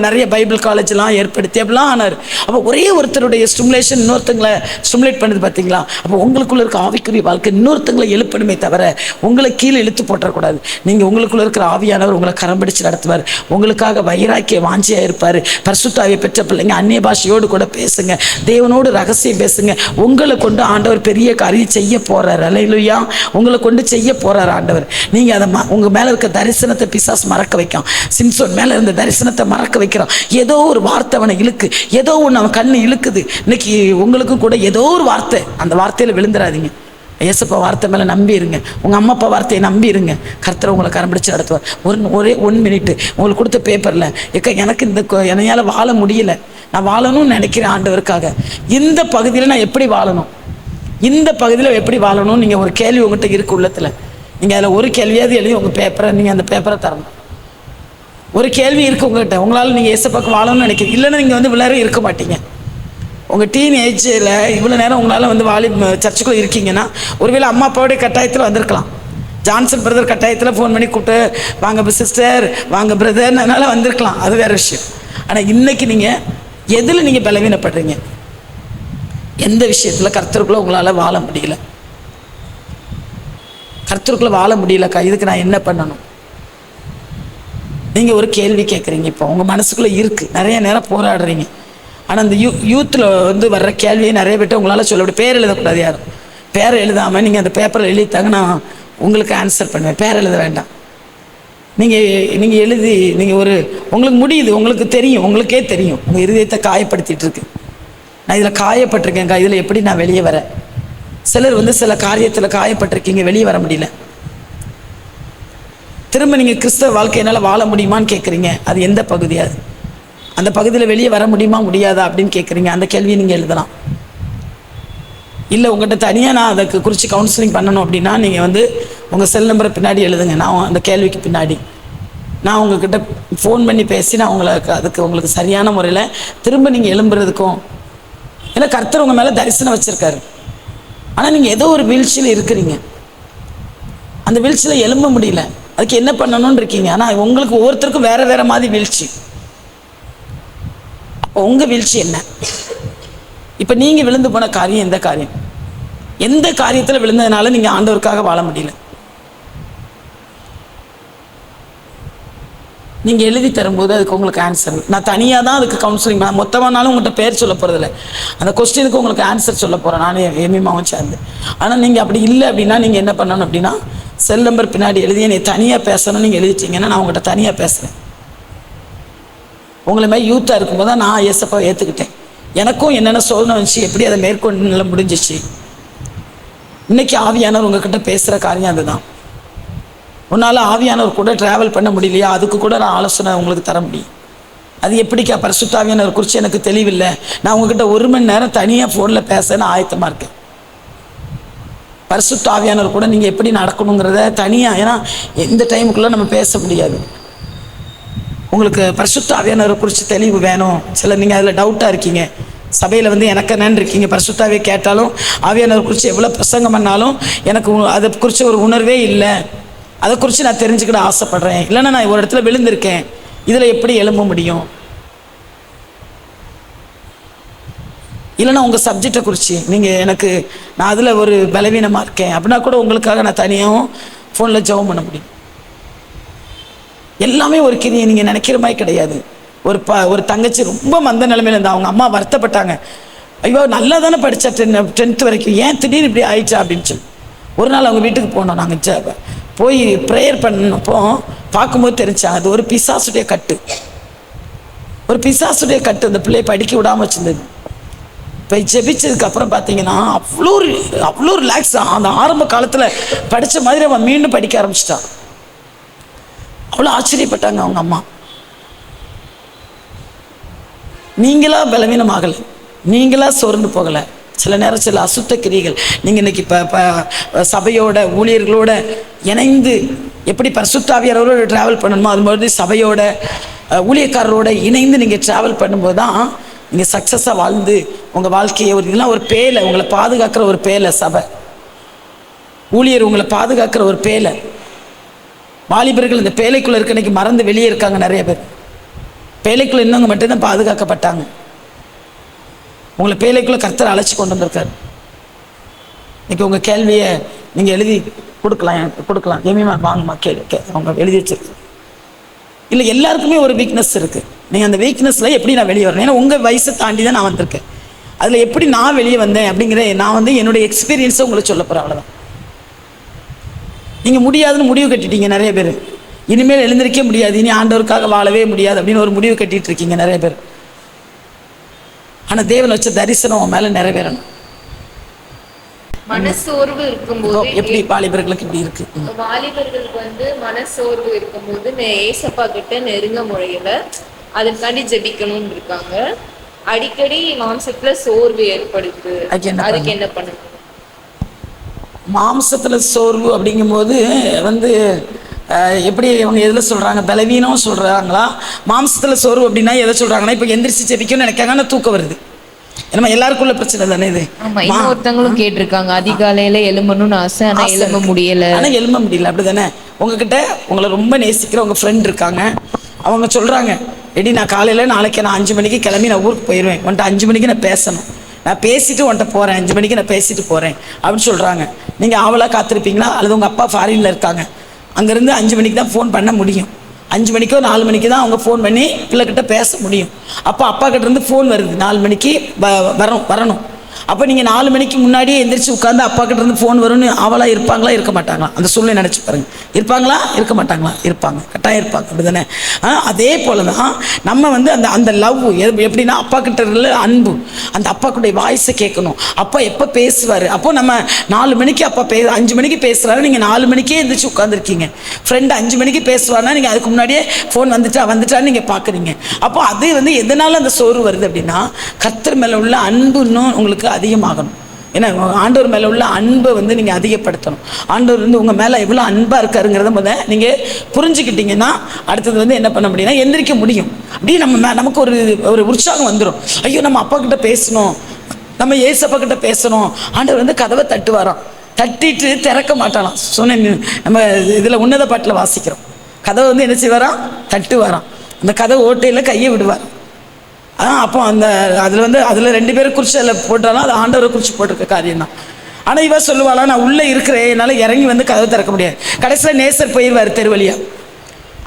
நிறைய பைபிள் காலேஜ்லாம் ஏற்படுத்தி அப்படிலாம் ஆனார். அப்போ ஒரே ஒருத்தருடைய ஸ்டிமுலேஷன் இன்னொருத்தங்களை ஸ்டிமுலேட் பண்ணுது பார்த்தீங்களா? அப்போ உங்களுக்குள்ளே இருக்க ஆவிக்குரிய வாழ்க்கை இன்னொருத்தங்களை எழுப்பணுமே தவிர உங்களை கீழே இழுத்து போட்டக்கூடாது. நீங்கள் உங்களுக்குள்ளே இருக்கிற ஆவியானவர் உங்களை கரம் பிடிச்சு நடத்துவார். உங்களுக்காக வைராக்கிய வாஞ்சியாக இருப்பார். பரிசுத்தாவியை பெற்ற பிள்ளைங்க அந்நிய பாஷையோடு கூட பேசுங்க, தேவனோடு ரகசியம் பேசுங்க. உங்களை கொண்டு ஆண்டவர் பெரிய காரியம் செய்ய போகிறார். அல்லேலூயா. உங்களை கொண்டு செய்ய போகிறார் ஆண்டவர். நீங்க அதை உங்க மேல இருக்க தரிசனத்தை பிசாசு மறக்க வைக்கும். சிம்சோன் மேல இருந்த தரிசனத்தை மறக்க வைக்கிறான். ஏதோ ஒரு வார்த்தை அவனை இழுக்கு, ஏதோ ஒன்று அவன் கண்ணு இழுக்குது. இன்னைக்கு உங்களுக்கும் கூட ஏதோ ஒரு வார்த்தை, அந்த வார்த்தையில விழுந்துடாதீங்க. ஏசப்பா வார்த்தை மேல நம்பி இருங்க. உங்க அம்மா அப்பா வார்த்தையை நம்பி இருங்க. கர்த்தர் உங்களை கரம்பிடிச்சு நடத்துவார். ஒரே 1 மினிட் உங்களுக்கு கொடுத்த பேப்பர்ல, எனக்கு என்னையால வாழ முடியல, நான் வாழணும்னு நினைக்கிறேன் ஆண்டவருக்காக, இந்த பகுதியில் நான் எப்படி வாழணும், இந்த பகுதியில் எப்படி வாழணும், நீங்க ஒரு கேள்வி உங்கள்கிட்ட இருக்கு உள்ளத்துல. நீங்கள் அதில் ஒரு கேள்வியாவது எழுதி உங்கள் பேப்பரை, நீங்கள் அந்த பேப்பரை தரணும். ஒரு கேள்வி இருக்குது உங்கள்கிட்ட, உங்களால் நீங்கள் ஏசப்பாக்கு வாழணும்னு நினைக்கிறீங்க. இல்லைன்னா நீங்கள் விளையாட இருக்க மாட்டீங்க. உங்கள் டீன் ஏஜில் இவ்வளோ நேரம் உங்களால் சர்ச்சுக்குள்ளே இருக்கீங்கன்னா ஒருவேளை அம்மா அப்பாவுடைய கட்டாயத்தில் வந்திருக்கலாம். ஜான்சன் பிரதர் கட்டாயத்தில் ஃபோன் பண்ணி கூப்பிட்டு வாங்க சிஸ்டர், வாங்க பிரதர், அதனால் வந்திருக்கலாம். அது வேறு விஷயம். ஆனால் இன்றைக்கி நீங்கள் எதில் நீங்கள் பலவீனப்படுறீங்க? எந்த விஷயத்தில் கர்த்தருக்குள்ளே உங்களால் வாழ முடியல? கர்த்தருக்குள்ளே வாழ முடியலக்கா, இதுக்கு நான் என்ன பண்ணணும்? நீங்கள் ஒரு கேள்வி கேட்குறீங்க. இப்போ உங்கள் மனசுக்குள்ளே இருக்குது, நிறைய நேரம் போராடுறீங்க. ஆனால் அந்த யூத்தில் வர்ற கேள்வியை நிறைய பேர்ட்ட உங்களால் சொல்ல முடியும். பேர் எழுதக்கூடாது யாரும். பேரை எழுதாமல் நீங்கள் அந்த பேப்பரில் எழுதித்தாங்க, நான் உங்களுக்கு ஆன்சர் பண்ணுவேன். பேர் எழுத வேண்டாம். நீங்கள் எழுதி, நீங்கள் உங்களுக்கு முடியுது, உங்களுக்கு தெரியும், உங்களுக்கே தெரியும் உங்கள் இருதயத்தை காயப்படுத்திட்டு இருக்கு. நான் இதில் காயப்பட்டிருக்கேன்க்கா, இதில் எப்படி நான் வெளியே வரேன்? சிலர் சில காரியத்தில் காயப்பட்டிருக்கீங்க, வெளியே வர முடியல. திரும்ப நீங்கள் கிறிஸ்தவ வாழ்க்கை என்னால் வாழ முடியுமான்னு கேட்குறீங்க. அது எந்த பகுதியாது? அந்த பகுதியில் வெளியே வர முடியுமா முடியாதா அப்படின்னு கேட்குறீங்க. அந்த கேள்வியை நீங்கள் எழுதலாம். இல்லை உங்கள்கிட்ட தனியாக நான் அதுக்கு குறித்து கவுன்சிலிங் பண்ணணும் அப்படின்னா நீங்கள் உங்கள் செல் நம்பரை பின்னாடி எழுதுங்க. நான் அந்த கேள்விக்கு பின்னாடி நான் உங்ககிட்ட ஃபோன் பண்ணி பேசி நான் உங்களுக்கு சரியான முறையில் திரும்ப நீங்கள் எழும்புறதுக்கும், ஏன்னா கர்த்தர் உங்கள் மேலே தரிசனம் வச்சுருக்காரு. ஆனால் நீங்கள் ஏதோ ஒரு வீழ்ச்சியில் இருக்கிறீங்க, அந்த வீழ்ச்சியில் எழும்ப முடியல, அதுக்கு என்ன பண்ணணும்னு இருக்கீங்க. ஆனால் உங்களுக்கு ஒவ்வொருத்தருக்கும் வேறு மாதிரி வீழ்ச்சி. அப்போ உங்கள் வீழ்ச்சி என்ன? இப்போ நீங்கள் விழுந்து போன காரியம் எந்த காரியம்? எந்த காரியத்தில் விழுந்ததுனால நீங்கள் ஆண்டவருக்காக வாழ முடியல? நீங்கள் எழுதி தரும்போது அதுக்கு உங்களுக்கு ஆன்சர். நான் தனியாக தான் அதுக்கு கவுன்சிலிங் பண்ண, மொத்தமானாலும் உங்கள்கிட்ட பேர் சொல்ல போகிறதில்ல, அந்த கொஸ்டினுக்கு உங்களுக்கு ஆன்சர் சொல்ல போகிறேன் நானே எமிமாவும் சேர்ந்து. ஆனால் நீங்கள் அப்படி இல்லை அப்படின்னா நீங்கள் என்ன பண்ணணும் அப்படின்னா, செல் நம்பர் பின்னாடி எழுதி என்னை தனியாக பேசணும்னு நீங்கள் எழுதிட்டீங்கன்னா நான் உங்கள்கிட்ட தனியாக பேசுகிறேன். உங்களை மாதிரி யூத்தாக இருக்கும்போது தான் நான் ஏசப்பா ஏற்றுக்கிட்டேன். எனக்கும் என்னென்ன சோதனை வந்துச்சு, எப்படி அதை மேற்கொண்டு முடிஞ்சிச்சு. இன்றைக்கி ஆவியானவர் உங்ககிட்ட பேசுகிற காரியம் அதுதான். உன்னால் ஆவியானவர் கூட ட்ராவல் பண்ண முடியலையா, அதுக்கு கூட நான் ஆலோசனை உங்களுக்கு தர முடியும். அது எப்படிக்கா? பரிசுத்த ஆவியானவர் குறித்து எனக்கு தெளிவில்லை, நான் உங்ககிட்ட 1 மணி நேரம் தனியாக ஃபோனில் பேச நான் ஆயத்தமாக இருக்கேன். பரிசுத்த ஆவியானவர் கூட நீங்கள் எப்படி நடக்கணுங்கிறத தனியாக, ஏன்னா எந்த டைமுக்குள்ளே நம்ம பேச முடியாது. உங்களுக்கு பரிசுத்த ஆவியானவர் குறித்து தெளிவு வேணும். சில நீங்கள் அதில் டவுட்டாக இருக்கீங்க, சபையில் எனக்கு என்னன்னு இருக்கீங்க, பரிசுத்தாவே கேட்டாலும் ஆவியானவர் குறித்து எவ்வளோ பிரசங்கம் பண்ணாலும் எனக்கு அதை குறித்து ஒரு உணர்வே இல்லை, அதை குறித்து நான் தெரிஞ்சுக்கிட ஆசைப்பட்றேன், இல்லைன்னா நான் ஒரு இடத்துல விழுந்திருக்கேன், இதில் எப்படி எழும்ப முடியும்? இல்லைன்னா உங்கள் சப்ஜெக்டை குறித்து நீங்கள் நான் அதில் ஒரு பலவீனமாக இருக்கேன் அப்படின்னா கூட உங்களுக்காக நான் தனியாகவும் ஃபோனில் ஜெபம் பண்ண முடியும். எல்லாமே ஒரு கிரியை நீங்கள் நினைக்கிற மாதிரி கிடையாது. ஒரு தங்கச்சி ரொம்ப மந்த நிலைமையில் இருந்தால் அவங்க அம்மா வருத்தப்பட்டாங்க. ஐயோ நல்லா தானே படித்தா 10th வரைக்கும், ஏன் திடீர்னு இப்படி ஆயிடுச்சா அப்படின்னு சொல்லி ஒரு நாள் அவங்க வீட்டுக்கு போனோம். நாங்கள் போய் ப்ரேயர் பண்ணப்போ பார்க்கும்போது தெரிஞ்சாங்க அது ஒரு பிசாசுடைய கட்டு. அந்த பிள்ளையை படிக்க விடாமல் வச்சுருந்தது. இப்போ ஜெபிச்சதுக்கப்புறம் பார்த்தீங்கன்னா அவ்வளோ ரிலாக்ஸ். அந்த ஆரம்ப காலத்தில் படித்த மாதிரி அவன் மீண்டும் படிக்க ஆரம்பிச்சிட்டான். அவ்வளோ ஆச்சரியப்பட்டாங்க அவங்க அம்மா. நீங்களா பலவீனமாகலை, நீங்களா சோர்ந்து போகலை. சில நேரம் சில அசுத்த கிரிகள் நீங்கள் இன்னைக்கு இப்போ சபையோட ஊழியர்களோட இணைந்து எப்படி பரிசுத்தாவியாரோட ட்ராவல் பண்ணணுமோ அது மாதிரி சபையோட ஊழியக்காரரோட இணைந்து நீங்கள் ட்ராவல் பண்ணும்போது தான் நீங்கள் சக்ஸஸாக வாழ்ந்து உங்கள் வாழ்க்கையை இதெல்லாம் ஒரு பேலை, உங்களை பாதுகாக்கிற ஒரு பேலை. சபை ஊழியர் உங்களை பாதுகாக்கிற ஒரு பேலை. வாலிபர்கள் இந்த பேலைக்குள்ளே இருக்க இன்னைக்கு மறந்து வெளியே இருக்காங்க. நிறைய பேர் பேலைக்குள்ளே இன்னவங்க மட்டும்தான் பாதுகாக்கப்பட்டாங்க. உங்களை பேலைக்குள்ளே கர்த்தர் அழைச்சி கொண்டு வந்திருக்காரு. இன்னைக்கு உங்கள் கேள்வியை நீங்கள் எழுதி கொடுக்கலாம். ஏமிமா வாங்கம்மா அவங்க எழுதி வச்சிருக்கு. இல்லை, எல்லாருக்குமே ஒரு வீக்னஸ் இருக்குது. நீங்கள் அந்த வீக்னஸில் எப்படி நான் வெளியே வரேன்? ஏன்னா உங்கள் வயசை தாண்டி தான் நான் வந்திருக்கேன். அதில் எப்படி நான் வெளியே வந்தேன் அப்படிங்கிற நான் என்னுடைய எக்ஸ்பீரியன்ஸை உங்களுக்கு சொல்ல போகிறேன். அவ்வளோதான். நீங்கள் முடியாதுன்னு முடிவு கட்டிட்டீங்க நிறைய பேர். இனிமேல் எழுந்திருக்கே முடியாது, இனி ஆண்டவருக்காக வாழவே முடியாது அப்படின்னு ஒரு முடிவு கட்டிட்டு இருக்கீங்க நிறைய பேர். ஆனால் தேவன் வச்ச தரிசனம் உன் மேலே நிறைவேறணும். மனசோர்வு இருக்கும்போது எப்படி வாலிபர்களுக்கு இப்படி இருக்கு? வாலிபர்களுக்கு மனசோர்வு இருக்கும்போது ஏசப்பா கிட்ட நெருங்க முறையில அதற்காண்டி ஜெபிக்கணும்னு இருக்காங்க. அடிக்கடி மாம்சத்துல சோர்வு ஏற்படுது, அதுக்கு என்ன பண்ணுங்க? மாம்சத்துல சோர்வு அப்படிங்கும்போது எப்படி அவங்க எதில் சொல்கிறாங்க? பலவீனம் சொல்கிறாங்களா? மாம்சத்தில் சோர்வு அப்படின்னா எதை சொல்கிறாங்கன்னா, இப்போ எந்திரிச்சு ஜெபிக்கணும்னு நினைக்காங்கன்னா தூக்கம் வருது. ஏன்னா எல்லாருக்குள்ள பிரச்சனை தானே இது. இன்னொருத்தவங்களும் கேட்டிருக்காங்க, அதிகாலையில எழும்பணும்னு ஆசை, ஆனால் எழும்ப முடியல. அப்படிதானே? உங்ககிட்ட உங்களை ரொம்ப நேசிக்கிற உங்கள் ஃப்ரெண்ட் இருக்காங்க. அவங்க சொல்கிறாங்க, எடி நான் காலையில் நாளைக்கு நான் 5 மணிக்கு கிளம்பி நான் ஊருக்கு போயிடுவேன், உன்ட்ட 5 மணிக்கு நான் பேசணும், நான் பேசிட்டு உன்ட்ட போகிறேன், 5 மணிக்கு நான் பேசிட்டு போகிறேன் அப்படின்னு சொல்கிறாங்க. நீங்கள் ஆவலாக காத்திருப்பீங்களா? அல்லது உங்கள் அப்பா ஃபாரினில் இருக்காங்க, அங்கேருந்து 5 மணிக்கு தான் ஃபோன் பண்ண முடியும், 5 மணிக்கோ 4 மணிக்கு தான் அவங்க ஃபோன் பண்ணி பிள்ளைகிட்ட பேச முடியும். அப்போ அப்பா கிட்டேருந்து ஃபோன் வருது, 4 மணிக்கு வரணும். அப்போ நீங்கள் 4 மணிக்கு முன்னாடியே எந்திரிச்சு உட்காந்து அப்பா கிட்டேருந்து ஃபோன் வரும்னு ஆவலாக இருப்பாங்களா இருக்க மாட்டாங்களா? அந்த சூழ்நிலை நினச்சி பாருங்கள். இருப்பாங்களா இருக்க மாட்டாங்களா? இருப்பாங்க, கட்டாயம் இருப்பாங்க. அப்படி தானே? அதே போல் தான் நம்ம அந்த லவ் எப்படின்னா அப்பா கிட்ட உள்ள அன்பு, அந்த அப்பாக்குடைய வாய்ஸை கேட்கணும். அப்பா எப்போ பேசுவார்? அப்போ நம்ம 4 மணிக்கு அப்பா 5 மணிக்கு பேசுகிறாரு, நீங்கள் 4 மணிக்கே எந்திரிச்சு உட்காந்துருக்கீங்க. ஃப்ரெண்டு 5 மணிக்கு பேசுவார்னா நீங்கள் அதுக்கு முன்னாடியே ஃபோன் வந்துட்டான்னு நீங்கள் பார்க்குறீங்க. அப்போ அது எதனால் அந்த சோர்வு வருது அப்படின்னா, கர்த்தர் மேலே உள்ள அன்பு இன்னும் உங்களுக்கு அதிகமாகணும். ஏன்னா ஆண்டவர் மேலே உள்ள அன்பை நீங்கள் அதிகப்படுத்தணும். ஆண்டவர் உங்கள் மேலே எவ்வளோ அன்பாக இருக்காருங்கிறத நீங்கள் புரிஞ்சுக்கிட்டீங்கன்னா அடுத்தது என்ன பண்ண முடியும்னா எந்திரிக்க முடியும். அப்படியே நமக்கு ஒரு உற்சாகம் வந்துடும். ஐயோ, நம்ம அப்பா கிட்ட பேசணும், நம்ம ஏசப்பா கிட்ட பேசணும். ஆண்டவர் கதவை தட்டுவாராம், தட்டிட்டு திறக்க மாட்டாலாம். சொன்னேன், நம்ம இதில் உன்னத பாட்டில் வாசிக்கிறோம். கதவை என்ன செய்வாராம்? தட்டுவாராம். அந்த கதவை ஓட்டையில் கையை விடுவார். அப்போ அதில் 2 பேரை குறித்து அதில் போட்டாலும் அது ஆண்டவரை குறித்து போட்டிருக்க காரியம் தான். ஆனால் இவ சொல்லுவாளா, நான் உள்ளே இருக்கிறேன், என்னால் இறங்கி கதவை திறக்க முடியாது. கடைசியில் நேசர் போயிடுவார் தெருவழியா.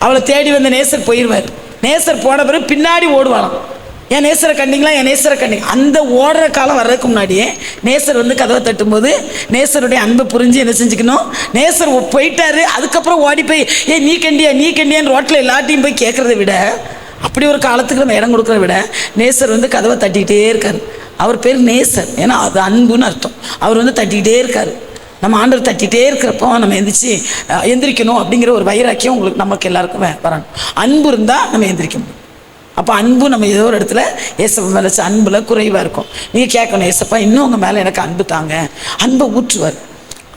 அவளை தேடி நேசர் போயிடுவார். நேசர் போன பிறகு பின்னாடி ஓடுவாளாம். என் நேசரை கண்டிங்களா, என் நேசரை கண்டிங்க. அந்த ஓடுற காலம் வர்றதுக்கு முன்னாடியே நேசர் கதவை தட்டும்போது நேசருடைய அன்பை புரிஞ்சு என்ன செஞ்சுக்கணும்? நேசர் போயிட்டாரு, அதுக்கப்புறம் ஓடி போய் நீ கண்டியான்னு ரோட்டில் எல்லாத்தையும் போய் கேட்குறத விட, அப்படி ஒரு காலத்துக்கு நம்ம இடம் கொடுக்குறத விட, நேசர் கதவை தட்டிக்கிட்டே இருக்கார். அவர் பேர் நேசர், ஏன்னா அது அன்புன்னு அர்த்தம். அவர் தட்டிக்கிட்டே இருக்கார். நம்ம ஆண்டவர் தட்டிகிட்டே இருக்கிறப்போ நம்ம எந்திரிக்கணும் அப்படிங்கிற ஒரு வைராக்கியம் நமக்கு எல்லாருக்கும் வரணும். அன்பு இருந்தால் நம்ம எந்திரிக்க முடியும். அப்போ அன்பு நம்ம ஏதோ ஒரு இடத்துல ஏசப்பா மேலே வச்ச அன்பில் குறைவாக இருக்கும். நீங்கள் கேட்கணும், ஏசப்பா இன்னும் உங்கள் மேலே எனக்கு அன்பு தாங்க. அன்பை ஊற்றுவார்.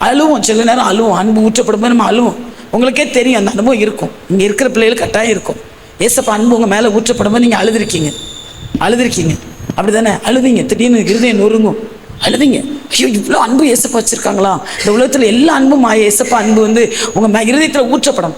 அழுவோம், சில நேரம் அழுவோம். அன்பு ஊற்றப்படும்போது நம்ம அழுவோம். உங்களுக்கே தெரியும், அந்த அனுபவம் இருக்கும். இங்கே இருக்கிற பிள்ளைகளுக்கு கட்டாயம் இருக்கும். ஏசப்பா அன்பு உங்கள் மேலே ஊற்றப்படும்போது நீங்கள் அழுதுருக்கீங்க. அப்படி தானே? அழுதிங்க, திடீர்னு இருதயம் நொறுங்கும், அழுதிங்க. ஐயோ, இவ்வளோ அன்பு ஏசப்பா வச்சுருக்காங்களா? இந்த உலகத்தில் எல்லா அன்பும் ஏசப்பா அன்பு உங்கள் இருதயத்தில் ஊற்றப்படும்.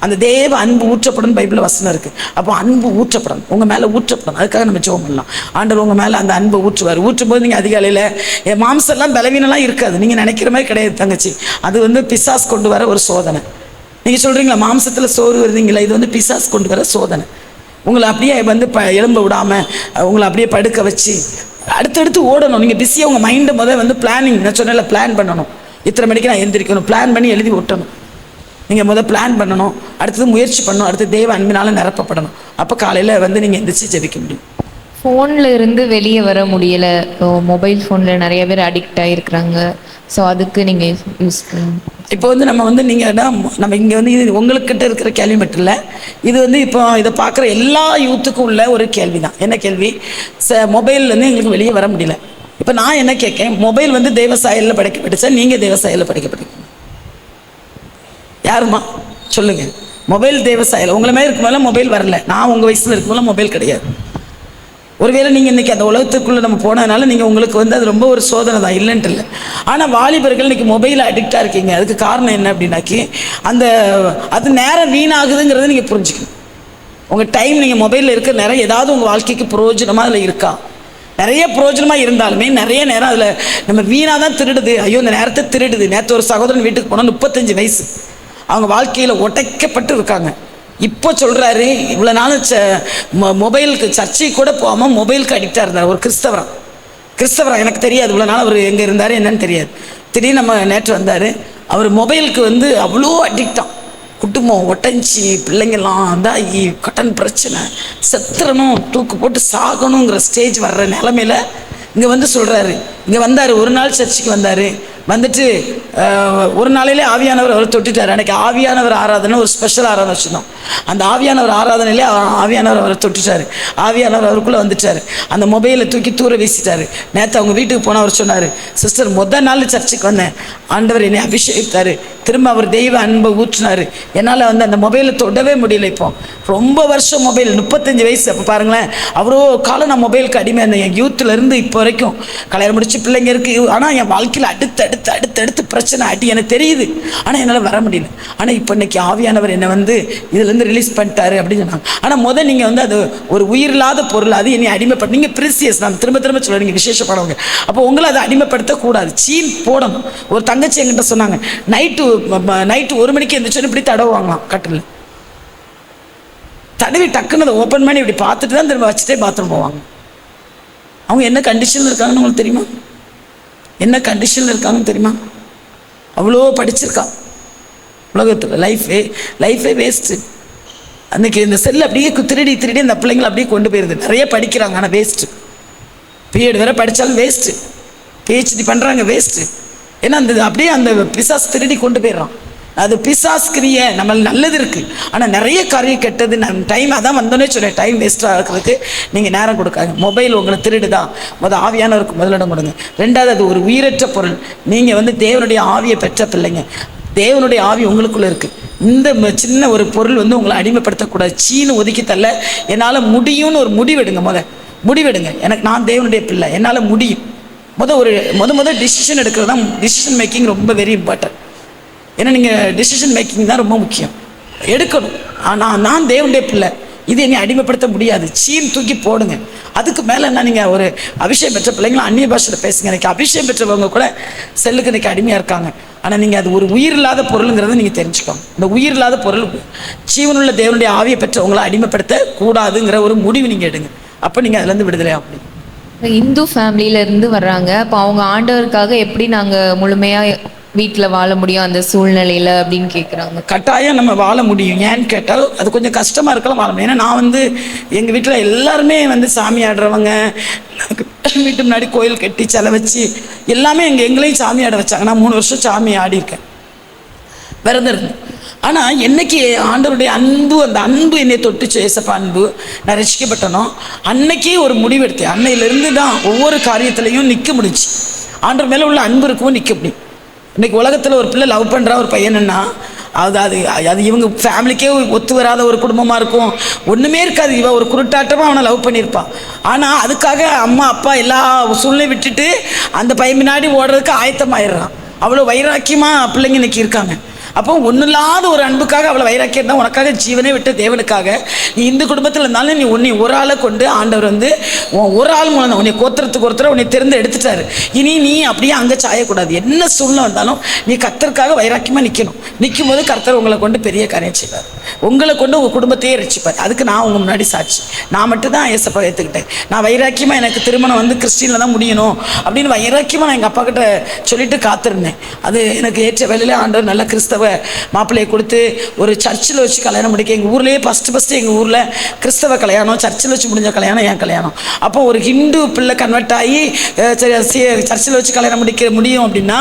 அந்த தேவ அன்பு ஊற்றப்படும் பைபிளில் வசனம் இருக்குது. அப்போ அன்பு ஊற்றப்படும், உங்கள் மேலே ஊற்றப்படும். அதுக்காக நம்ம ஜெபம் பண்ணலாம். ஆண்டவர் உங்கள் மேலே அந்த அன்பை ஊற்றுவார். ஊற்றும்போது நீங்கள் அதிகாலையில் மாம்சம்லாம் பலவீனம்லாம் இருக்காது. நீங்கள் நினைக்கிற மாதிரி கிடையாது தங்கச்சி. அது பிசாசு கொண்டு வர ஒரு சோதனை. நீங்கள் சொல்கிறீங்களா மாம்சத்தில் சோறு வருதுங்களா? இது பிசாசு கொண்டு வர சோதனை. உங்களை அப்படியே எலும்ப விடாமல் உங்களை அப்படியே படுக்க வச்சு அடுத்தடுத்து ஓடணும். நீங்கள் பிஸியாக உங்கள் மைண்டை பிளானிங், நான் சொன்னேன்ல, பிளான் பண்ணணும். இத்தனை மணிக்கு நான் எந்திரிக்கணும், பிளான் பண்ணி எழுதி ஒட்டணும். நீங்கள் பிளான் பண்ணணும், அடுத்தது முயற்சி பண்ணணும், அடுத்து தேவ அன்பினால் நிரப்பப்படணும். அப்போ காலையில் நீங்கள் எந்திரிச்சு ஜெபிக்க முடியும். ஃபோனில் இருந்து வெளியே வர முடியல. மொபைல் ஃபோனில் நிறைய பேர் அடிக்ட் ஆகிருக்கிறாங்க. ஸோ அதுக்கு நீங்கள் யூஸ் பண்ணுங்க. இப்போ வந்து நீங்கள் நம்ம இங்கே வந்து இது உங்களுக்கிட்ட இருக்கிற கேள்வி மட்டும் இல்லை, இது வந்து இப்போ இதை பார்க்குற எல்லா யூத்துக்கும் உள்ள ஒரு கேள்வி தான். என்ன கேள்வி? மொபைல்லேருந்து எங்களுக்கு வெளியே வர முடியல. இப்போ நான் என்ன கேட்கேன், மொபைல் வந்து தெய்வ சாயலில் படைக்கப்பட்டுச்சா, நீங்கள் தெய்வ சாயலில் படைக்கப்பட்டீங்க? யாருமா சொல்லுங்கள். மொபைல் தெய்வ சாயல் உங்களை மாதிரி இருக்கும் போதெல்லாம் மொபைல் வரல. நான் உங்கள் வயசில் இருக்கும் போதெல்லாம் மொபைல் கிடையாது. ஒருவேளை நீங்கள் இன்றைக்கி அந்த உலகத்துக்குள்ளே நம்ம போனதுனால நீங்கள் உங்களுக்கு வந்து அது ரொம்ப ஒரு சோதனை தான், இல்லைன்ட்டு இல்லை. ஆனால் வாலிபர்கள் இன்றைக்கி மொபைலில் அடிக்டாக இருக்கீங்க. அதுக்கு காரணம் என்ன அப்படின்னாக்கி அது நேரம் வீணாகுதுங்கிறத நீங்கள் புரிஞ்சுக்கணும். உங்கள் டைம் நீங்கள் மொபைலில் இருக்கிற நேரம் ஏதாவது உங்கள் வாழ்க்கைக்கு பிரயோஜனமாக அதில் இருக்கா? நிறைய பிரயோஜனமாக இருந்தாலுமே நிறைய நேரம் அதில் நம்ம வீணாக தான் திருடுது. ஐயோ இந்த நேரத்தை திருடுது. நேற்று ஒரு சகோதரன் வீட்டுக்கு போனால் 35 வயசு, அவங்க வாழ்க்கையில் உடைக்கப்பட்டு இருக்காங்க. இப்போ சொல்கிறாரு, இவ்வளோ நாள் மொபைலுக்கு சர்ச்சைக்கு கூட போகாமல் மொபைலுக்கு அடிக்டாக இருந்தார். ஒரு கிறிஸ்தவரா எனக்கு தெரியாது, இவ்வளோ நாள் அவர் எங்கே இருந்தார் என்னன்னு தெரியாது. திடீர்னு நம்ம நேற்று வந்தார். அவர் மொபைலுக்கு வந்து அவ்வளோ அடிக்டான். குடும்பம் ஒட்டஞ்சி, பிள்ளைங்கள்லாம் அதாகி, கடன் பிரச்சனை, செத்துறணும், தூக்கு போட்டு சாகணுங்கிற ஸ்டேஜ் வர்ற நிலமையில இங்கே வந்து சொல்கிறாரு. இங்கே வந்தார், ஒரு நாள் சர்ச்சுக்கு வந்தார். வந்துட்டு ஒரு நாளையிலே ஆவியானவர் அவர் தொட்டுட்டார். அன்றைக்கி ஆவியானவர் ஆராதனை ஒரு ஸ்பெஷல் ஆராதனை வச்சுருந்தோம். அந்த ஆவியானவர் ஆராதனையிலே ஆவியானவர் அவரை தொட்டுட்டார். ஆவியானவர் அவருக்குள்ளே வந்துட்டார். அந்த மொபைலை தூக்கி தூர வீசிட்டார். நேற்று அவங்க வீட்டுக்கு போனால் அவர் சொன்னார், சிஸ்டர் மொதல் நாள் சர்ச்சுக்கு வந்தேன், ஆண்டவர் என்னை அபிஷேகித்தார், திரும்ப அவர் தெய்வ அன்பை ஊற்றினார், என்னால் வந்து அந்த மொபைலை தொடவே முடியல. இப்போ ரொம்ப வருஷம் மொபைல், 35 வயசு. அப்போ பாருங்களேன், அவ்வளோ காலம் நான் மொபைலுக்கு அடிமை இருந்தேன். என் யூத்துலேருந்து இப்போ வரைக்கும் கல்யாணம் முடிச்சு பிள்ளைங்க இருக்குது. ஆனால் என் வாழ்க்கையில் அடுத்தடுத்து பிரச்சனை அடி எனக்கு தெரியுது. ஆனால் என்னால் வர முடியல. ஆனால் இப்போ இன்னைக்கு ஆவியானவர் என்னை வந்து இதுலேருந்து ரிலீஸ் பண்ணிட்டாரு அப்படின்னு சொன்னாங்க. ஆனால் நீங்கள் வந்து அது ஒரு உயிரில்லாத பொருள், அது என்னை அடிமைப்பட்டு, நீங்கள் ப்ரீசியஸ், நான் திரும்ப சொல்லுவேன், நீங்கள் விசேஷப்படுவாங்க. அப்போ உங்களை அதை அடிமைப்படுத்தக்கூடாது, சீன் போடணும். ஒரு தங்கச்சி என்கிட்ட சொன்னாங்க, நைட்டு 1 மணிக்கு எழுந்திரிச்சோன்னு இப்படி தடவுவாங்களாம் கட்டில். தடவி டக்குன்னு அதை ஓப்பன் பண்ணி இப்படி பார்த்துட்டு தான் திரும்ப வச்சுட்டே பாத்ரூம் போவாங்க. அவங்க என்ன கண்டிஷனில் இருக்காங்கன்னு உங்களுக்கு தெரியுமா? என்ன கண்டிஷனில் இருக்காங்கன்னு தெரியுமா? அவ்வளோ படிச்சிருக்கா, உலகத்தில் லைஃபே வேஸ்ட்டு. அன்றைக்கி இந்த செல் அப்படியே திருடி அந்த பிள்ளைங்களை அப்படியே கொண்டு போயிடுது. நிறைய படிக்கிறாங்க, ஆனால் வேஸ்ட்டு. பிஎட் வேறு படித்தாலும் வேஸ்ட்டு, பிஹெச்டி பண்ணுறாங்க வேஸ்ட்டு. ஏன்னா அப்படியே அந்த பிசாஸ் திருடி கொண்டு போயிடுறான். அது பிசாஸ் கிரியை. நம்ம நல்லது இருக்குது, ஆனால் நிறைய காரியம் கெட்டது. நம்ம டைம் அதான் வந்தோன்னே சொல்கிறேன், டைம் வேஸ்ட்டாக இருக்கிறதுக்கு நீங்கள் நேரம் கொடுக்காங்க. மொபைல் உங்களை திருடுதான். ஆவியானவருக்கு முதலிடம் கொடுங்க. ரெண்டாவது, அது ஒரு உயிரற்ற பொருள். நீங்கள் வந்து தேவனுடைய ஆவியை பெற்ற பிள்ளைங்க, தேவனுடைய ஆவி உங்களுக்குள்ளே இருக்குது. இந்த சின்ன ஒரு பொருள் வந்து உங்களை அடிமைப்படுத்தக்கூடாது. சீனு ஒதுக்கி தள்ள என்னால் முடியும்னு ஒரு முடிவெடுங்க. முடிவெடுங்க, நான் தேவனுடைய பிள்ளை, என்னால் முடியும். முதல் டிசிஷன் எடுக்கிறது தான். டிசிஷன் மேக்கிங் ரொம்ப வெரி இம்பார்ட்டன்ட். ஏன்னா நீங்கள் டிசிஷன் மேக்கிங் தான் ரொம்ப முக்கியம், எடுக்கணும். ஆனால் நான் தேவனுடைய பிள்ளை, இது என்னை அடிமைப்படுத்த முடியாது, சீன் தூக்கி போடுங்க. அதுக்கு மேலே என்ன, நீங்கள் ஒரு அபிஷேகம் பெற்ற பிள்ளைங்களும் அந்நிய பாஷையில் பேசுங்க. எனக்கு அபிஷேகம் பெற்றவங்க கூட செல்லுக்கு இன்றைக்கி அடிமையாக இருக்காங்க. ஆனால் நீங்கள் அது ஒரு உயிர் இல்லாத பொருளுங்கிறத நீங்கள் தெரிஞ்சுக்கோங்க. இந்த உயிர் இல்லாத பொருள் ஜீவனுள்ள தேவனுடைய ஆவியை பெற்றவங்களை அடிமைப்படுத்த கூடாதுங்கிற ஒரு முடிவு நீங்கள் எடுங்க. அப்போ நீங்கள் அதுலேருந்து விடுதலை ஆகும். இந்து ஃபேமிலியிலேருந்து வர்றாங்க. அப்போ அவங்க ஆண்டவருக்காக எப்படி நாங்கள் முழுமையாக வீட்டில் வாழ முடியும் அந்த சூழ்நிலையில் அப்படின்னு கேட்குறாங்க. கட்டாயம் நம்ம வாழ முடியும். ஏன்னு கேட்டால் அது கொஞ்சம் கஷ்டமாக இருக்கலாம், வாழ முடியும். ஏன்னா நான் வந்து எங்கள் வீட்டில் எல்லாருமே வந்து சாமி ஆடுறவங்க, வீட்டு முன்னாடி கோயில் கட்டி செலை வச்சு எல்லாமே எங்களையும் சாமி ஆட வச்சாங்க. நான் 3 வருஷம் சாமி ஆடியிருக்கேன், விரதம் இருந்தேன். ஆனால் என்னைக்கு ஆண்டவருடைய அன்பு, அந்த அன்பு என்னை தொட்டுச்சு, ஏசப்பா அன்பு, நான் ரசிக்கப்பட்டனோ அன்னைக்கே ஒரு முடிவு எடுத்தேன். அன்னையிலேருந்து தான் ஒவ்வொரு காரியத்துலையும் நிற்க முடிச்சு. ஆண்டவர் மேலே உள்ள அன்பு இருக்கவும் நிற்க முடியும். இன்றைக்கி உலகத்தில் ஒரு பிள்ளை லவ் பண்ணுறா ஒரு பையனுன்னா அது இவங்க ஃபேமிலிக்கே ஒத்து வராத ஒரு குடும்பமாக இருக்கும், ஒன்றுமே இருக்காது. இவன் ஒரு குருட்டாட்டமாக அவனை லவ் பண்ணியிருப்பான். ஆனால் அதுக்காக அம்மா அப்பா எல்லா சூழ்நிலையும் விட்டுட்டு அந்த பையன் பின்னாடி ஓடுறதுக்கு ஆயத்தமாயிடுறான். அவ்வளோ வைராக்கியமாக பிள்ளைங்க இன்றைக்கி இருக்காங்க. அப்போ ஒன்றும் இல்லாத ஒரு அன்புக்காக அவ்வளோ வைராக்கியம் தான், உனக்காக ஜீவனே விட்டு தேவனுக்காக நீ இந்த குடும்பத்தில் இருந்தாலும் நீ உன்னை ஒரு ஆளை கொண்டு ஆண்டவர் வந்து ஒரு ஆள் மூலம் தான் உன்னை கோத்திரத்துக்கு ஒருத்தர் உன்னை திறந்து எடுத்துட்டாரு. இனி நீ அப்படியே அங்கே சாயக்கூடாது. என்ன சூழ்நிலை வந்தாலும் நீ கர்த்தருக்காக வைராக்கியமாக நிற்கணும். நிற்கும் போது கர்த்தர் உங்களை கொண்டு பெரிய காரியம் செய்வார். உங்களை கொண்டு உங்கள் குடும்பத்தையே ரட்சிப்பார். அதுக்கு நான் உங்கள் முன்னாடி சாட்சி. நான் மட்டும் தான் ஏசப்பா ஏற்றுக்கிட்டேன். நான் வைராக்கியமாக எனக்கு திருமணம் வந்து கிறிஸ்டினில் தான் முடியணும் அப்படின்னு வைராக்கியமாக நான் எங்கள் அப்பா கிட்ட சொல்லிட்டு காத்திருந்தேன். அது எனக்கு ஏற்ற வேலையில் ஆண்டவர் நல்ல கிறிஸ்தவ மாப்பிள்ளையை கொடுத்து ஒரு சர்ச்சில் வச்சு கல்யாணம் முடிக்க. எங்கள் ஊர்லேயே ஃபஸ்ட்டு எங்கள் ஊரில் கிறிஸ்தவ கல்யாணம், சர்ச்சில் வச்சு முடிஞ்ச கல்யாணம் என் கல்யாணம். அப்போ ஒரு ஹிந்து பிள்ளை கன்வெர்ட் ஆகி சர்ச்சில் வச்சு கல்யாணம் முடியும் அப்படின்னா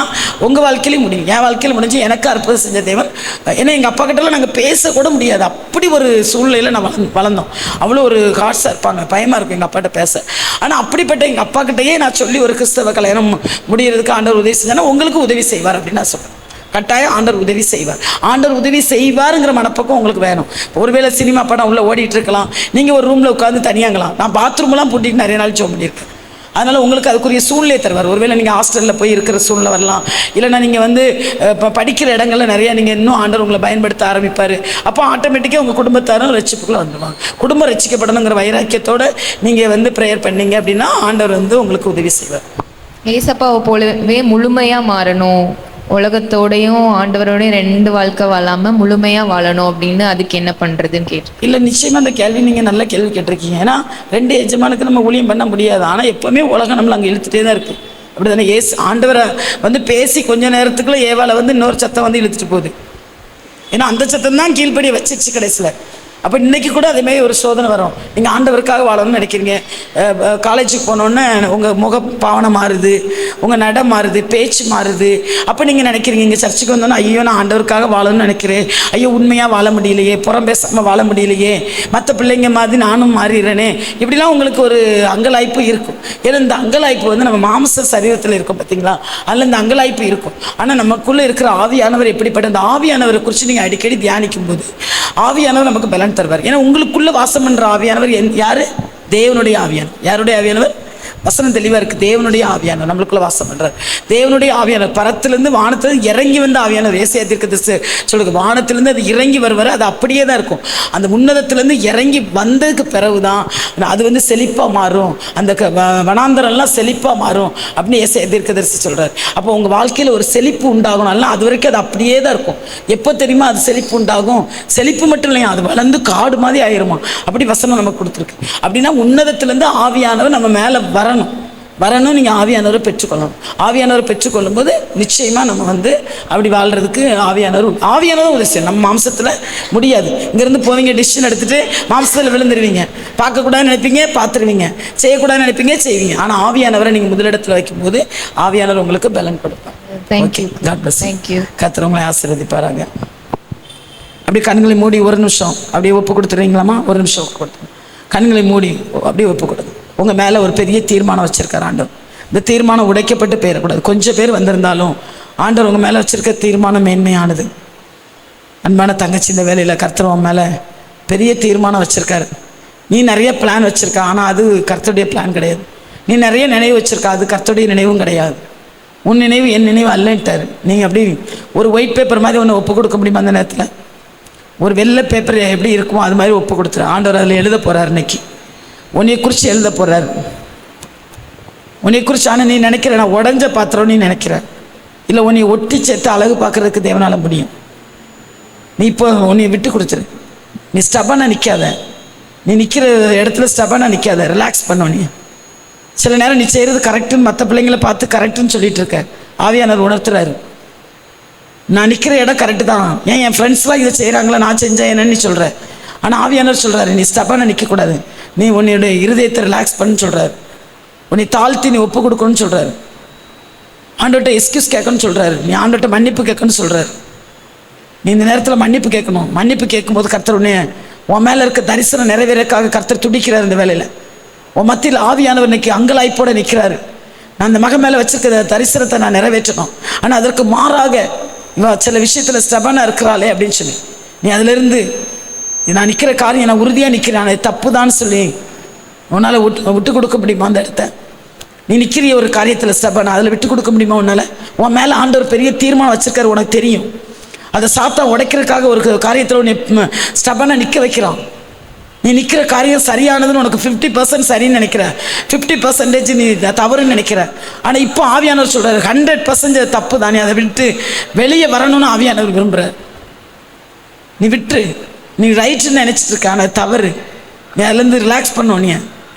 உங்கள் வாழ்க்கையிலையும் முடியும், என் வாழ்க்கையில் முடிஞ்சு எனக்கு அற்புதம் செஞ்ச தேவன். ஏன்னா எங்கள் அப்பா கிட்டலாம் நாங்கள் பேசக்கூட முடியாது, அப்படி ஒரு சூழ்நிலையில் நான் வளர்ந்தோம். அவ்வளோ ஒரு ஹார்ட்ஸாக இருப்பாங்க, பயமாக இருக்கும் எங்கள் அப்பாட்ட பேச. ஆனால் அப்படிப்பட்ட எங்கள் அப்பா கிட்டேயே நான் சொல்லி ஒரு கிறிஸ்தவ கல்யாணம் முடிகிறதுக்கு ஆண்டவர் உதவி செஞ்சேன்னா உங்களுக்கு உதவி செய்வார் அப்படின்னு நான் சொல்கிறேன். கட்டாயம் ஆண்டவர் உதவி செய்வார். ஆண்டவர் உதவி செய்வாருங்கிற மனப்பக்கம் உங்களுக்கு வேணும். ஒருவேளை சினிமா படம் உள்ளே ஓடிட்டு இருக்கலாம், நீங்கள் ஒரு ரூமில் உட்காந்து தனியாங்கலாம். நான் பாத்ரூம்லாம் பூட்டிட்டு நிறைய நாள் ஜோம் பண்ணியிருக்கேன். அதனால் உங்களுக்கு அதுக்குரிய சூழ்நிலை தருவார். ஒருவேளை நீங்கள் ஹாஸ்டலில் போய் இருக்கிற சூழ்நிலை வரலாம், இல்லைனா நீங்கள் வந்து இப்போ படிக்கிற இடங்களில் நிறையா நீங்கள் இன்னும் ஆண்டவர் உங்களை பயன்படுத்த ஆரம்பிப்பார். அப்போ ஆட்டோமேட்டிக்காக உங்கள் குடும்பத்தாரும் ரட்சிப்புக்குள்ளே வந்துடுவாங்க. குடும்பம் ரட்சிக்கப்படணுங்கிற வைராக்கியத்தோடு நீங்கள் வந்து ப்ரேயர் பண்ணீங்க அப்படின்னா ஆண்டவர் வந்து உங்களுக்கு உதவி செய்வார். ஏசப்பாவை போலவே முழுமையாக மாறணும், உலகத்தோடையும் ஆண்டவரோடையும் 2 வாழ்க்கை வாழாமல் முழுமையாக வாழணும் அப்படின்னு அதுக்கு என்ன பண்ணுறதுன்னு கேட்டு. இல்லை, நிச்சயமாக அந்த கேள்வி நீங்கள் நல்ல கேள்வி கேட்டிருக்கீங்க. ஏன்னா 2 எஜமானுக்கு நம்ம ஊழியம் பண்ண முடியாது. ஆனால் எப்போவுமே உலகம் நம்மளை அங்கே இழுத்துட்டே தான் இருக்குது. அப்படி தானே? ஆண்டவரை வந்து பேசி கொஞ்சம் நேரத்துக்குள்ளே ஏவாளை வந்து இன்னொரு சத்தம் வந்து இழுத்துட்டு போகுது. ஏன்னா அந்த சத்தம் தான் கீழ்படியை வச்சிருச்சு கடைசியில். அப்போ இன்றைக்கி கூட அதேமாதிரி ஒரு சோதனை வரும். நீங்கள் ஆண்டவருக்காக வாழணும்னு நினைக்கிறீங்க, காலேஜுக்கு போனோன்னே உங்கள் முக பாவனை மாறுது, உங்கள் நட மாறுது, பேச்சு மாறுது. அப்போ நீங்கள் நினைக்கிறீங்க இங்கே சர்ச்சுக்கு வந்தோன்னா ஐயோ நான் ஆண்டவருக்காக வாழணும்னு நினைக்கிறேன், ஐயோ உண்மையாக வாழ முடியலையே, புறம் பேசாமல் வாழ முடியலையே, மற்ற பிள்ளைங்க மாதிரி நானும் மாறிடுறேனே, இப்படிலாம் உங்களுக்கு ஒரு அங்கலாய்ப்பு இருக்கும். ஏன்னா இந்த அங்கலாய்ப்பு வந்து நம்ம மாம்ச சரீரத்தில் இருக்கும் பார்த்தீங்களா, அதில் இந்த அங்கலாய்ப்பு இருக்கும். ஆனால் நமக்குள்ளே இருக்கிற ஆவியானவர் எப்படிப்பட்ட அந்த ஆவியானவரை குறித்து நீங்கள் அடிக்கடி தியானிக்கும் போது ஆவியானவர் நமக்கு பலன் தருவார். ஏன்னா உங்களுக்குள்ள வாசம் பண்ற ஆவியானவர் யாரு? தேவனுடைய ஆவியானவர். யாருடைய ஆவியானவர்? வசனம் தெளிவாக இருக்குது. தேவனுடைய ஆவியானவர் நம்மளுக்குள்ள வாசம் பண்ணுறார். தேவனுடைய ஆவியானவர் பரத்திலிருந்து வானத்திலிருந்து இறங்கி வந்த ஆவியானவர். ஏசாயா தீர்க்கதரிசி சொல்லுது, வானத்திலிருந்து அது இறங்கி வருவார், அது அப்படியே தான் இருக்கும். அந்த உன்னதத்திலேருந்து இறங்கி வந்ததுக்கு பிறகு தான் அது வந்து செழிப்பாக மாறும், அந்த வனாந்தரம்லாம் செழிப்பாக மாறும் அப்படின்னு ஏசாயா தீர்க்கதரிசி சொல்கிறார். அப்போ உங்கள் வாழ்க்கையில் ஒரு செழிப்பு உண்டாகணும். அல்ல அது வரைக்கும் அது அப்படியே தான் இருக்கும். எப்போ தெரியுமா அது செழிப்பு உண்டாகும்? செழிப்பு மட்டும் இல்லையா, அது வளர்ந்து காடு மாதிரி ஆயிருமா. அப்படி வசனம் நமக்கு கொடுத்துருக்கு. அப்படின்னா உன்னதத்திலேருந்து ஆவியானவர் நம்ம மேலே வரணும். நீங்கள் ஆவியானவரை பெற்றுக்கொள்ளணும். ஆவியானவரை பெற்றுக்கொள்ளும் போது நிச்சயமாக நம்ம வந்து அப்படி வாழ்கிறதுக்கு ஆவியானவர் உதவி செய்யணும். நம்ம மாம்சத்தில் முடியாது. இங்கேருந்து போவீங்க, டிசிஷன் எடுத்துகிட்டு மாம்சத்தில் விழுந்துருவீங்க. பார்க்கக்கூடாதுன்னு நினைப்பீங்க, பார்த்துருவீங்க. செய்யக்கூடாதுன்னு நினைப்பீங்க, செய்வீங்க. ஆனால் ஆவியானவரை நீங்கள் முதலிடத்தில் வைக்கும்போது ஆவியானவர் உங்களுக்கு பலன் கொடுப்பாங்க. தேங்க்யூ. God bless. தேங்க்யூ. கர்த்தர் உங்களை ஆசீர்வதிப்பாராங்க. அப்படியே கண்களை மூடி ஒரு நிமிஷம் அப்படியே ஒப்பு கொடுத்துருவீங்களாமா? ஒரு நிமிஷம் ஒப்பு கொடுத்துருங்க. கண்களை மூடி அப்படியே ஒப்பு கொடுங்க. உங்கள் மேலே ஒரு பெரிய தீர்மானம் வச்சுருக்கார் ஆண்டவர். இந்த தீர்மானம் உடைக்கப்பட்டு போயிடக்கூடாது. கொஞ்சம் பேர் வந்திருந்தாலும் ஆண்டவர் உங்கள் மேலே வச்சுருக்க தீர்மானம் மேன்மையானது. அன்பான தங்கச்சி, இந்த வேலையில் கர்த்தர் உன் மேலே பெரிய தீர்மானம் வச்சுருக்காரு. நீ நிறைய பிளான் வச்சுருக்க, ஆனால் அது கர்த்தருடைய பிளான் கிடையாது. நீ நிறைய நினைவு வச்சுருக்க, அது கர்த்தருடைய நினைவும் கிடையாது. உன் நினைவு என் நினைவு அல்லன்ட்டார். நீங்கள் அப்படி ஒரு ஒயிட் பேப்பர் மாதிரி ஒன்று ஒப்பு கொடுக்க முடியுமா? அந்த நேரத்தில் ஒரு வெள்ளை பேப்பர் எப்படி இருக்குமோ அது மாதிரி ஒப்பு கொடுத்துரு. ஆண்டவர் அதில் எழுத போகிறார். இன்னைக்கு உன்னை குறித்து எழுத போகிறார். உன்னை குறித்து. ஆனால் நீ நினைக்கிற நான் உடஞ்ச பாத்திரம் நீ நினைக்கிற, இல்லை உன்னை ஒட்டி சேர்த்து அழகு பார்க்குறதுக்கு தேவனால் முடியும். நீ இப்போ உன்னை விட்டு கொடுத்துரு. நீ ஸ்டபனாக நிற்காத. நீ நிற்கிற இடத்துல ஸ்டபனாக நிற்காத. ரிலாக்ஸ் பண்ண. நீ சில நேரம் நீ செய்கிறது கரெக்டுன்னு மற்ற பிள்ளைங்களை பார்த்து கரெக்டுன்னு சொல்லிட்டு இருக்க. ஆவியானவர் உணர்த்துறாரு, நான் நிற்கிற இடம் கரெக்டு தான். ஏன் என் ஃப்ரெண்ட்ஸ்லாம் இதை செய்கிறாங்களா, நான் செஞ்சேன் என்னன்னு நீ சொல்கிற. ஆனால் ஆவியானவர் சொல்கிறாரு, நீ ஸ்டபனாக நிற்கக்கூடாது. நீ உன்னுடைய இருதயத்தை ரிலாக்ஸ் பண்ணுன்னு சொல்கிறாரு. உன்னை தாழ்த்தி நீ ஒப்பு கொடுக்கணும்னு சொல்கிறாரு. ஆண்டவர்கிட்ட எக்ஸ்கியூஸ் கேட்கணும்னு சொல்கிறாரு. நீ ஆண்டவர்கிட்ட மன்னிப்பு கேட்கணும்னு சொல்கிறாரு. நீ இந்த நேரத்தில் மன்னிப்பு கேட்கணும். மன்னிப்பு கேட்கும்போது கர்த்தர் உன்னை உன் மேலே இருக்க தரிசனம் நிறைவேறக்காக கர்த்தர் துடிக்கிறார். இந்த வேலையில் உன் மத்தியில் ஆவியானவர் இன்னைக்கு அங்கலாய்ப்போடு நிற்கிறாரு. நான் அந்த மகன் மேலே வச்சிருக்க தரிசனத்தை நான் நிறைவேற்றணும். ஆனால் அதற்கு மாறாக இவ சில விஷயத்தில் ஸ்டபனாக இருக்கிறாளே அப்படின்னு சொல்லி நீ அதிலிருந்து நான் நிற்கிற காரியம் நான் உறுதியாக நிற்கிறேன், அது தப்பு தான் சொல்லி உன்னால் விட்டு கொடுக்க முடியுமா? அந்த இடத்த நீ நிற்கிற ஒரு காரியத்தில் ஸ்டபனா, அதில் விட்டு கொடுக்க முடியுமா உன்னால்? உன் மேலே ஆண்டவர் பெரிய தீர்மானம் வச்சிருக்காரு, உனக்கு தெரியும். அதை சாத்தா உடைக்கிறதுக்காக ஒரு காரியத்தில் உன்னை ஸ்டபனாக நிற்க வைக்கிறான். நீ நிற்கிற காரியம் சரியானதுன்னு உனக்கு 50% சரின்னு நினைக்கிற, 50% நீ தவறுன்னு நினைக்கிற. ஆனால் இப்போ ஆவியானவர் சொல்கிறார் 100% தப்பு தானே, அதை விட்டு வெளியே வரணும்னு ஆவியானவர் விரும்புகிறார். நீ விட்டுரு. நீ ரைட்டுன்னு நினச்சிட்டு இருக்க, ஆனால் தவறு. மேலேருந்து ரிலாக்ஸ் பண்ணுவோம். நீ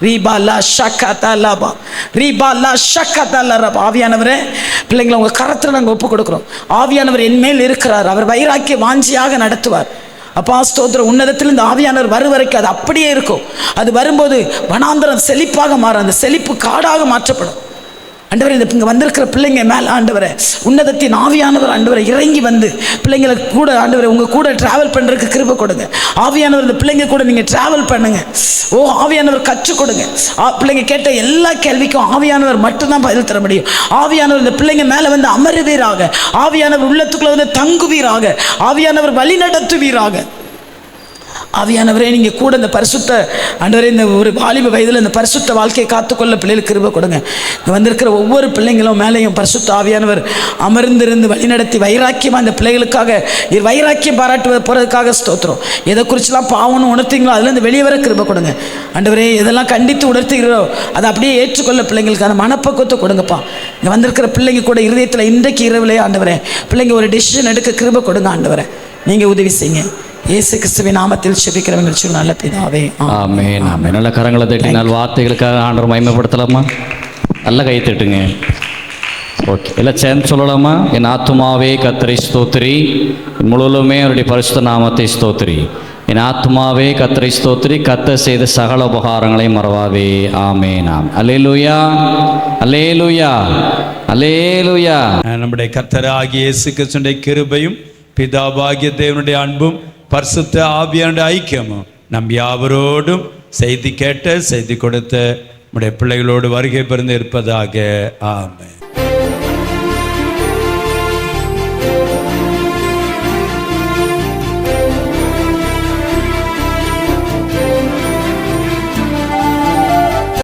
ரீபா லா ஷக்கா லாபா ரீபா லா ஷக்கா லபா. ஆவியானவரே, பிள்ளைங்களை உங்கள் கரத்தில் நாங்கள் ஒப்பு கொடுக்குறோம். ஆவியானவர் என்மேல் இருக்கிறார். அவர் வைராக்கிய வாஞ்சியாக நடத்துவார். அப்பா ஸ்தோத்திரம். உன்னதத்தில் இந்த ஆவியானவர் வரும் வரைக்கும் அது அப்படியே இருக்கும். அது வரும்போது வனாந்தரம் செழிப்பாக மாறும், அந்த செழிப்பு காடாக மாற்றப்படும். ஆண்டவரே, இந்த இங்கே வந்திருக்கிற பிள்ளைங்க மேலே ஆண்டவரே உன்னதத்தின் ஆவியானவர் ஆண்டவரை இறங்கி வந்து பிள்ளைங்களுக்கு கூட ஆண்டவரை உங்கள் கூட ட்ராவல் பண்ணுறதுக்கு கிருபை கொடுங்க. ஆவியானவர் இந்த பிள்ளைங்க கூட நீங்கள் ட்ராவல் பண்ணுங்க. ஓ ஆவியானவர் கற்றுக் கொடுங்க. பிள்ளைங்க கேட்ட எல்லா கேள்விக்கும் ஆவியானவர் மட்டும்தான் பதில் தர முடியும். ஆவியானவர் இந்த பிள்ளைங்க மேலே வந்து அமருவீராக. ஆவியானவர் உள்ளத்துக்குள்ள வந்து தங்குவீராக. ஆவியானவர் வழி நடத்துவீராக. ஆவியானவரே, நீங்கள் கூட இந்த பரிசுத்த ஆண்டவரே, இந்த ஒரு வாலிப வயதில் இந்த பரிசுத்த வாழ்க்கையை காத்துக்கொள்ள பிள்ளைகளுக்கு கிருபை கொடுங்க. இங்கே வந்திருக்கிற ஒவ்வொரு பிள்ளைங்களும் மேலேயும் பரிசுத்த ஆவியானவர் அமர்ந்திருந்து வழிநடத்தி வைராக்கியமாக இந்த பிள்ளைகளுக்காக வைராக்கியம் பாராட்டுவது போகிறதுக்காக ஸ்தோத்திரம். எதை குறிச்செல்லாம் பாவம்னு உணர்த்தீங்களோ அதுலேருந்து வெளியே வர கிருபை கொடுங்க. ஆண்டவரே, எதெல்லாம் கண்டித்து உணர்த்துகிறோ அதை அப்படியே ஏற்றுக்கொள்ள பிள்ளைங்களுக்கு அந்த மனப்பக்குவத்தை கொடுங்கப்பா. இங்கே வந்திருக்கிற பிள்ளைங்க கூட இருதயத்தில் இன்றைக்கு இரவிலே ஆண்டவரே பிள்ளைங்க ஒரு டெசிஷன் எடுக்க கிருபை கொடுங்க. ஆண்டவரே, நீங்கள் உதவி செய்யுங்க. இயேசு கிறிஸ்துவின் நாமத்தில் ஜெபிக்கிறவங்க நல்ல பிதாவே, ஆமென். ஆமென். நல்ல கரங்களை தட்டினால் வார்த்தைகளுக்காக ஆண்டவர் மகிமைப்படுத்தலாமா? நல்ல கை தட்டுங்க. ஓகே, எல்லாம் சேர்ந்து சொல்லலாமா? என் ஆத்துமாவே கர்த்தரை ஸ்தோத்திரி, முழுவதுமே அவருடைய பரிசுத்த நாமத்தை ஸ்தோத்திரி. என் ஆத்துமாவே கர்த்தரை ஸ்தோத்திரி, கர்த்தர் செய்த சகல உபகாரங்களை மறவாதே. ஆமென். ஆமென். அல்லேலூயா, அல்லேலூயா, அல்லேலூயா. நம்முடைய கர்த்தராகிய இயேசு கிறிஸ்துவின் கிருபையும் பிதாவாகிய தேவனுடைய அன்பும் பரிசுத்த ஆவியானுடைய ஐக்கியமும் நம் யாவரோடும் செய்தி கேட்ட செய்தி கொடுத்த நம்முடைய பிள்ளைகளோடு வருகை பெறுந்து இருப்பதாக. ஆமென்.